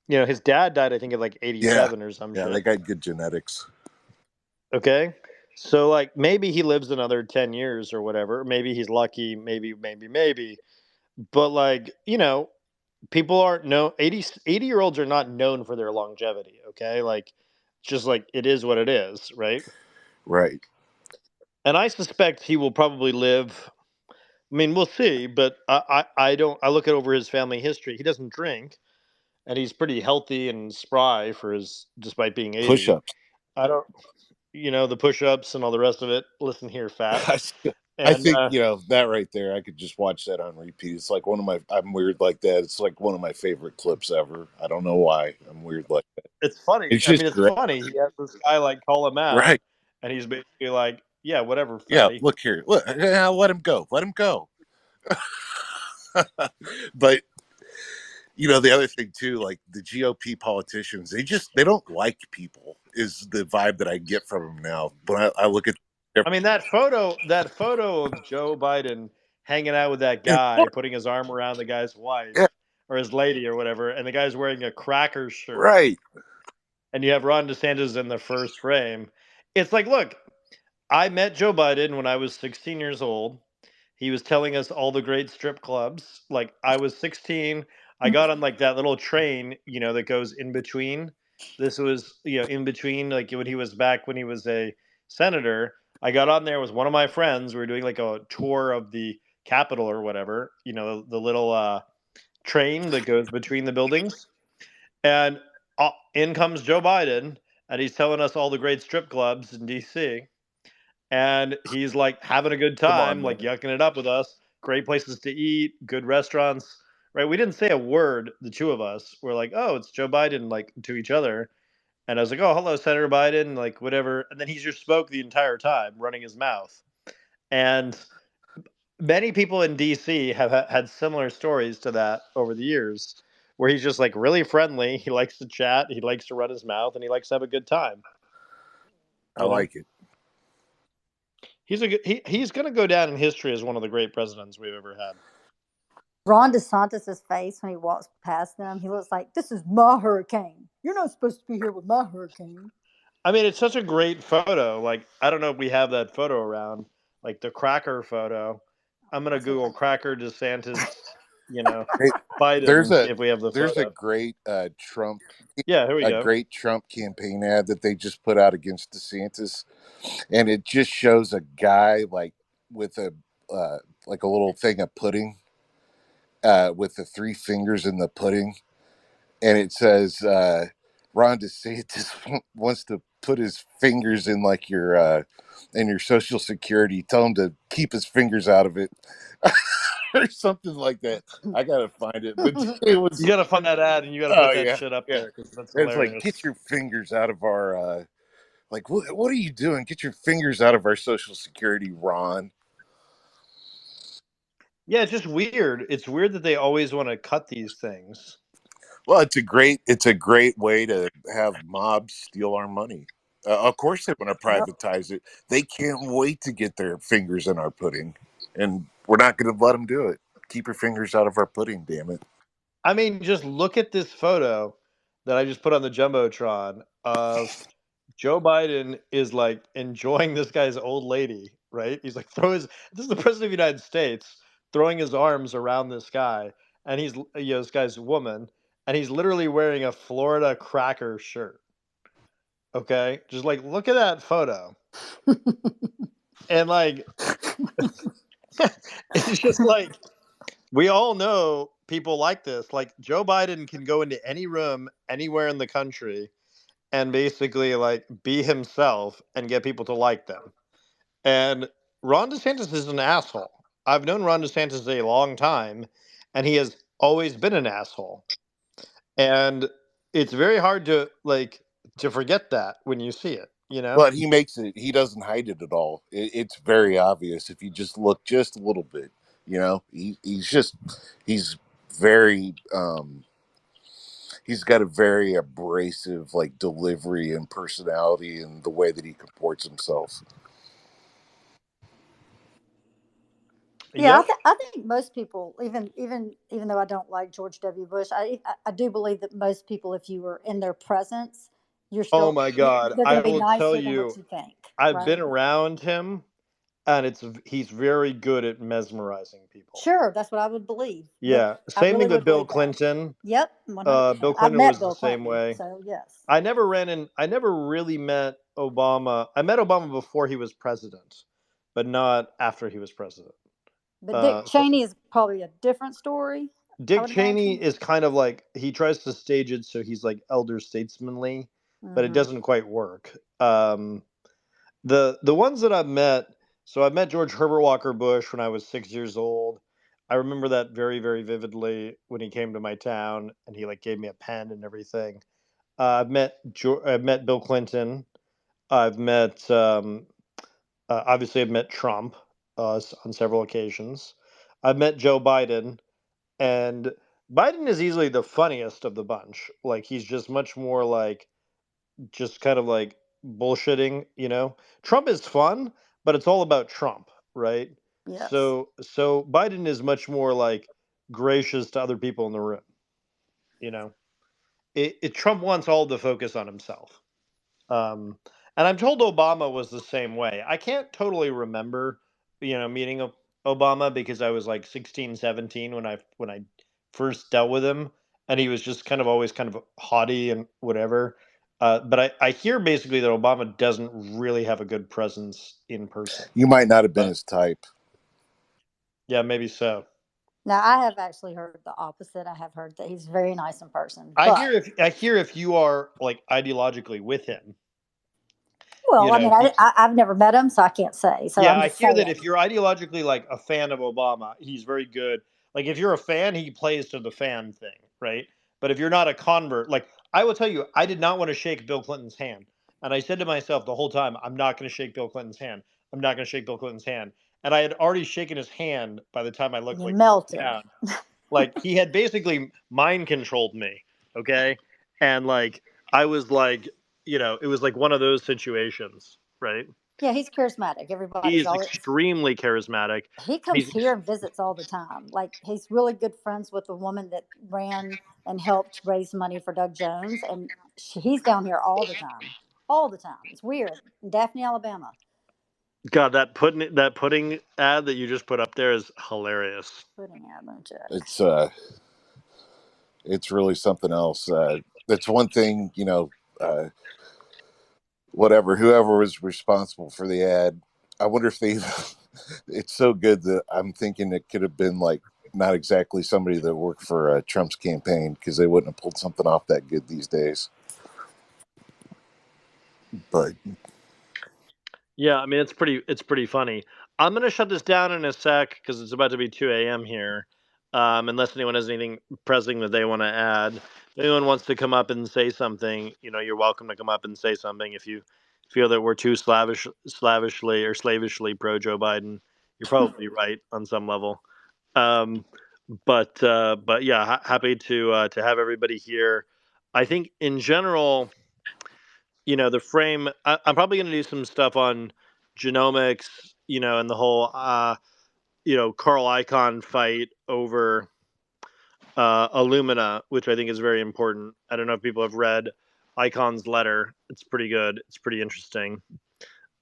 His dad died, I think, at like Yeah, 87 or some yeah, shit. they got good genetics. Okay. So like maybe he lives another 10 years or whatever. Maybe he's lucky, maybe. But like, people aren't 80-year-olds are not known for their longevity, okay? Like just like it is what it is, right? Right. And I suspect he will probably live. I mean, we'll see, but I don't. I look at over his family history. He doesn't drink, and he's pretty healthy and spry for his, despite being 80. Push-ups. I don't, the push-ups and all the rest of it. Listen here, fat. I And think that right there, I could just watch that on repeat. It's like one of my. I'm weird like that. It's like one of my favorite clips ever. I don't know why I'm weird like that. it's funny. It's I mean, just it's great. funny. He has this guy like call him out, Right. and he's basically like, Yeah, whatever, Yeah, fatty. look here. Look, let him go. Let him go. But the other thing too, like the GOP politicians, they don't like people. Is the vibe that I get from them now. When I look at, I mean, that photo of Joe Biden hanging out with that yeah, guy, putting his arm around the guy's wife yeah, or his lady or whatever, and the guy's wearing a Cracker shirt, right. and you have Ron DeSantis in the first frame. It's like, look, I met Joe Biden when I was 16 years old. He was telling us all the great strip clubs. Like, I was 16. I got on like that little train, that goes in between. This was, in between, like when he was a senator. I got on there with one of my friends. We were doing like a tour of the Capitol or whatever, the little train that goes between the buildings. And in comes Joe Biden, and he's telling us all the great strip clubs in DC, and he's like having a good Come on, time, like man. yucking it up with us. Great places to eat, good restaurants, right? We didn't say a word, the two of us. We're like, oh, it's Joe Biden, like to each other. And I was like, oh, hello, Senator Biden, like whatever. And then he just spoke the entire time, running his mouth. And many people in DC have had similar stories to that over the years, where he's just like really friendly. He likes to chat, he likes to run his mouth, and he likes to have a good time. I like it. He's going to go down in history as one of the great presidents we've ever had. Ron DeSantis' face when he walks past them, he looks like, this is my hurricane. You're not supposed to be here with my hurricane. I mean, it's such a great photo. Like, I don't know if we have that photo around, like the Cracker photo. I'm going to Google Cracker DeSantis, Hey, Biden, if we have the there's a photo. great Trump Yeah, here we a go. great Trump campaign ad that they just put out against DeSantis, and it just shows a guy like with a like a little thing of pudding, with the three fingers in the pudding, and it says Ron DeSantis wants to put his fingers in like your in your Social Security. Tell him to keep his fingers out of it. Or something like that. I gotta find it, but it was. You got to find that ad and you got to Oh put that yeah, shit up yeah. there because that's It's like, get hilarious. your fingers out of our like what are you doing? Get your fingers out of our Social Security, Ron. Yeah, it's just weird. It's weird that they always want to cut these things. Well, it's a great way to have mobs steal our money. Of course they want to privatize it. They can't wait to get their fingers in our pudding, and we're not going to let them do it. Keep your fingers out of our pudding, damn it. I mean, just look at this photo that I just put on the Jumbotron of Joe Biden is like enjoying this guy's old lady, right? He's like this is the president of the United States throwing his arms around this guy, and he's this guy's a woman, and he's literally wearing a Florida Cracker shirt. Okay, just like look at that photo, and like it's just like we all know people like this. Like Joe Biden can go into any room anywhere in the country and basically like be himself and get people to like them. And Ron DeSantis is an asshole. I've known Ron DeSantis a long time, and he has always been an asshole. And it's very hard to forget that when you see it, But he makes it. He doesn't hide it at all. It's very obvious if you just look just a little bit. He's very he's got a very abrasive like delivery and personality and the way that he comports himself. Yeah, Yep. I think most people, even though I don't like George W. Bush, I do believe that most people, if you were in their presence, you're Oh still my God. they're going I to be will tell nicer than what you, you think, I've right? been around him, and he's very good at mesmerizing people. Sure, that's what I would believe. Yeah. I Same really thing with would Bill believe that. Clinton. Yep, 100%. Bill I've Clinton met was the Bill same Clinton, way. so yes. I never really met Obama. I met Obama before he was president, but not after he was president. But Dick So Cheney is probably a different story, I Dick would Cheney imagine. is kind of like he tries to stage it so he's like elder statesmanly, but it Hmm. doesn't quite work. The ones that I've met, so I met George Herbert Walker Bush when I was 6 years old. I remember that very, very vividly when he came to my town and he like gave me a pen and everything. I've met Bill Clinton. I've met Obviously, I've met Trump on several occasions. I've met Joe Biden, and Biden is easily the funniest of the bunch. Like he's just much more like just kind of like bullshitting, Trump is fun, but it's all about Trump, right? Yes. So Biden is much more like gracious to other people in the room, you know. Trump wants all the focus on himself. Um, and I'm told Obama was the same way. I can't totally remember, meeting Obama because I was like 16, 17 when I first dealt with him, and he was just kind of always kind of haughty and whatever. But I hear basically that Obama doesn't really have a good presence in person. You might not have been But his type. yeah, maybe so. Now, I have actually heard the opposite. I have heard that he's very nice in person, I but hear if you are like ideologically with him, well, I mean, he, I've never met him, so I can't say. So yeah, I'm I just hear saying. that if you're ideologically like a fan of Obama, he's very good. Like if you're a fan, he plays to the fan thing, right? But if you're not a convert, like I will tell you, I did not want to shake Bill Clinton's hand. And I said to myself the whole time, I'm not going to shake Bill Clinton's hand. I'm not going to shake Bill Clinton's hand. And I had already shaken his hand by the time I looked You like melted. down. Like he had basically mind controlled me, okay? And like I was like, it was like one of those situations, right? Yeah, he's charismatic. He Everybody's is always. extremely charismatic. He And comes here and visits all the time. Like he's really good friends with the woman that ran and helped raise money for Doug Jones, and he's down here all the time. All the time. It's weird. In Daphne, Alabama. God, that pudding ad that you just put up there is hilarious. Pudding ad, let me check. It's really something else. That's one thing, whatever, whoever was responsible for the ad. I wonder if they. It's so good that I'm thinking it could have been like not exactly somebody that worked for Trump's campaign, because they wouldn't have pulled something off that good these days. But Yeah, I mean it's pretty funny. I'm gonna shut this down in a sec because it's about to be 2 a.m. here. Unless anyone has anything pressing that they want to add. If anyone wants to come up and say something, you're welcome to come up and say something. If you feel that we're too slavishly or slavishly pro Joe Biden, you're probably right on some level. But yeah, happy to have everybody here. I think in general, the frame. I'm probably going to do some stuff on genomics, and the whole, Carl Icahn fight over Illumina, which I think is very important. I don't know if people have read Icahn's letter. It's pretty good. It's pretty interesting.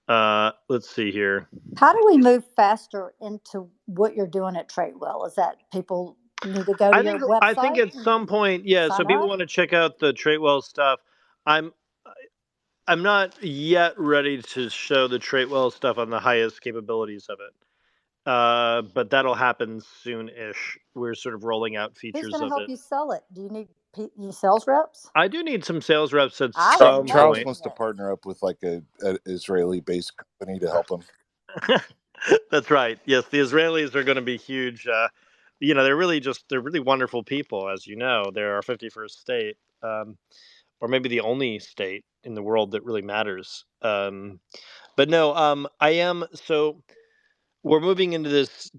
Let's see here. How do we move faster into what you're doing at Tradewell? Is that people need to go to your website? I think at some point, yeah. So people want to check out the Tradewell stuff. I'm not yet ready to show the Tradewell stuff on the highest capabilities of it. But that'll happen soon-ish. We're sort of rolling out features Who's going to of help it. you sell it? Do you need sales reps? I do need some sales reps at I some would Charles point. wants to partner up with like a Israeli-based company to help him. That's right. Yes, the Israelis are going to be huge. They're really wonderful people, as you know. They're our 51st state, or maybe the only state in the world that really matters. But no, I am so. We're moving into this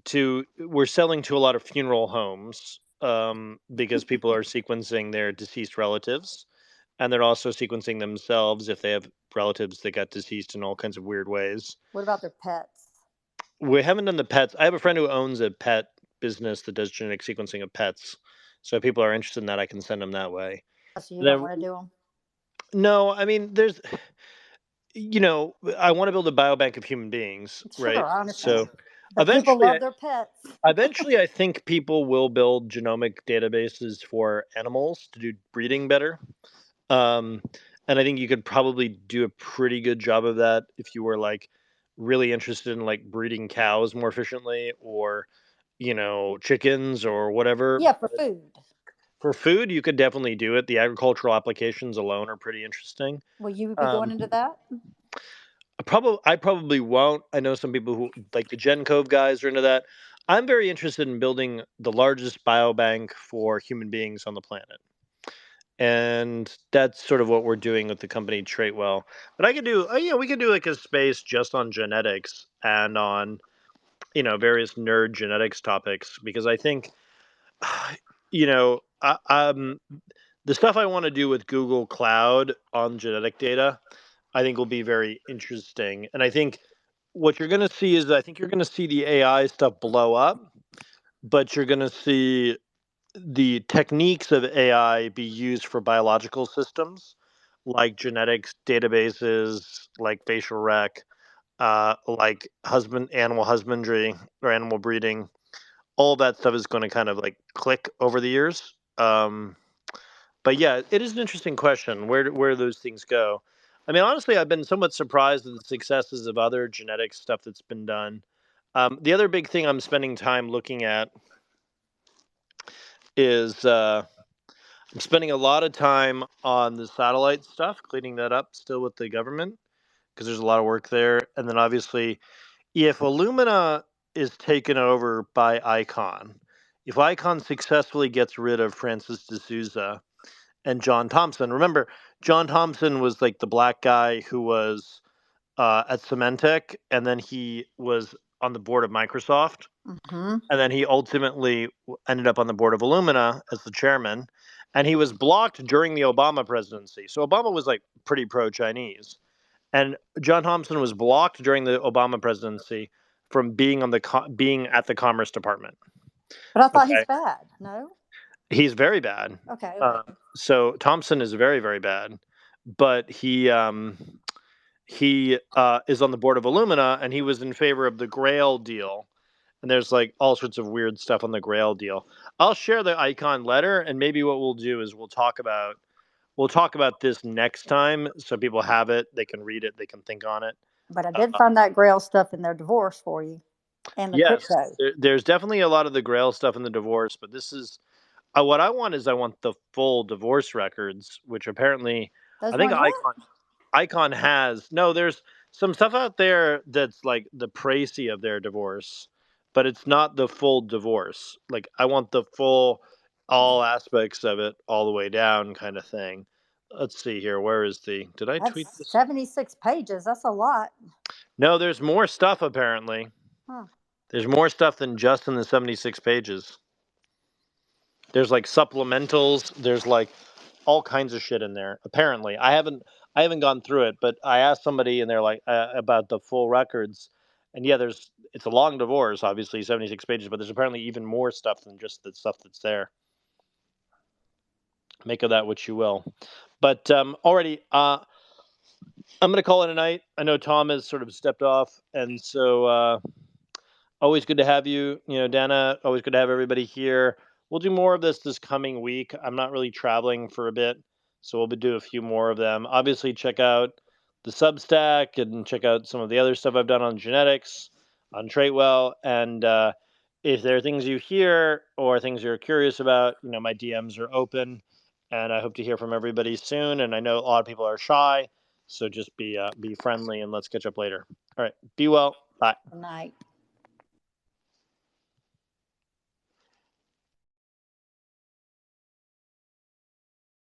we're selling to a lot of funeral homes because people are sequencing their deceased relatives, and they're also sequencing themselves if they have relatives that got deceased in all kinds of weird ways. What about their pets? We haven't done the pets. I have a friend who owns a pet business that does genetic sequencing of pets, so if people are interested in that, I can send them that way. So you don't want to do them? No, I mean there's I want to build a biobank of human beings, Sure, right? I understand. So But people eventually love their pets. Eventually, I think people will build genomic databases for animals to do breeding better. Um, and I think you could probably do a pretty good job of that if you were like really interested in like breeding cows more efficiently, or chickens or whatever. Yeah, for food. For food, you could definitely do it. The agricultural applications alone are pretty interesting. Will you be going into that? I probably won't. I know some people who like the GenCove guys are into that. I'm very interested in building the largest biobank for human beings on the planet. and that's sort of what we're doing with the company Traitwell. But I could do, we could do like a space just on genetics and on various nerd genetics topics, because I think you know the stuff I want to do with Google Cloud on genetic data, I think will be very interesting. And I think what you're going to see is, I think you're going to see the AI stuff blow up, but you're going to see the techniques of AI be used for biological systems like genetics databases, like facial rec, like animal husbandry or animal breeding. All that stuff is going to kind of like click over the years. But yeah, it is an interesting question. Where those things go? I mean, honestly, I've been somewhat surprised at the successes of other genetic stuff that's been done. The other big thing I'm spending time looking at is I'm spending a lot of time on the satellite stuff, cleaning that up still with the government, because there's a lot of work there. And then obviously, if Illumina is taken over by Icon, if Icon successfully gets rid of Francis D'Souza and John Thompson, remember, John Thompson was like the black guy who was at Symantec, and then he was on the board of Microsoft. Mm-hmm. And then he ultimately ended up on the board of Illumina as the chairman. And he was blocked during the Obama presidency. So Obama was like pretty pro-Chinese. And John Thompson was blocked during the Obama presidency from being being at the Commerce Department. But I thought Okay, he's bad. No? he's very bad. Okay. So Thompson is very, very bad, but he is on the board of Illumina, and he was in favor of the Grail deal. And there's like all sorts of weird stuff on the Grail deal. I'll share the Icon letter, and maybe what we'll do is we'll talk about this next time, so people have it, they can read it, they can think on it. But I did find that Grail stuff in their divorce for you, and the Yes, crypto. there's definitely a lot of the Grail stuff in the divorce, but this is what I want. I want the full divorce records, which apparently Those I think weren't yet? Icon has. No, there's some stuff out there that's like the précis of their divorce, but it's not the full divorce. Like, I want the full, all aspects of it, all the way down, kind of thing. Let's see here. Where is did I tweet That's this? 76 pages. That's a lot. No, there's more stuff apparently. Huh. There's more stuff than just in the 76 pages. There's like supplementals. There's like all kinds of shit in there. Apparently, I haven't gone through it, but I asked somebody, and they're like about the full records. And yeah, it's a long divorce, obviously 76 pages, but there's apparently even more stuff than just the stuff that's there. Make of that what you will. But already, I'm going to call it a night. I know Tom has sort of stepped off, and so always good to have you. Dana, always good to have everybody here. We'll do more of this coming week. I'm not really traveling for a bit, so we'll do a few more of them. Obviously, check out the Substack and check out some of the other stuff I've done on genetics, on Traitwell. And if there are things you hear or things you're curious about, my DMs are open, and I hope to hear from everybody soon. And I know a lot of people are shy, so just be friendly, and let's catch up later. All right, be well. Bye. Good night.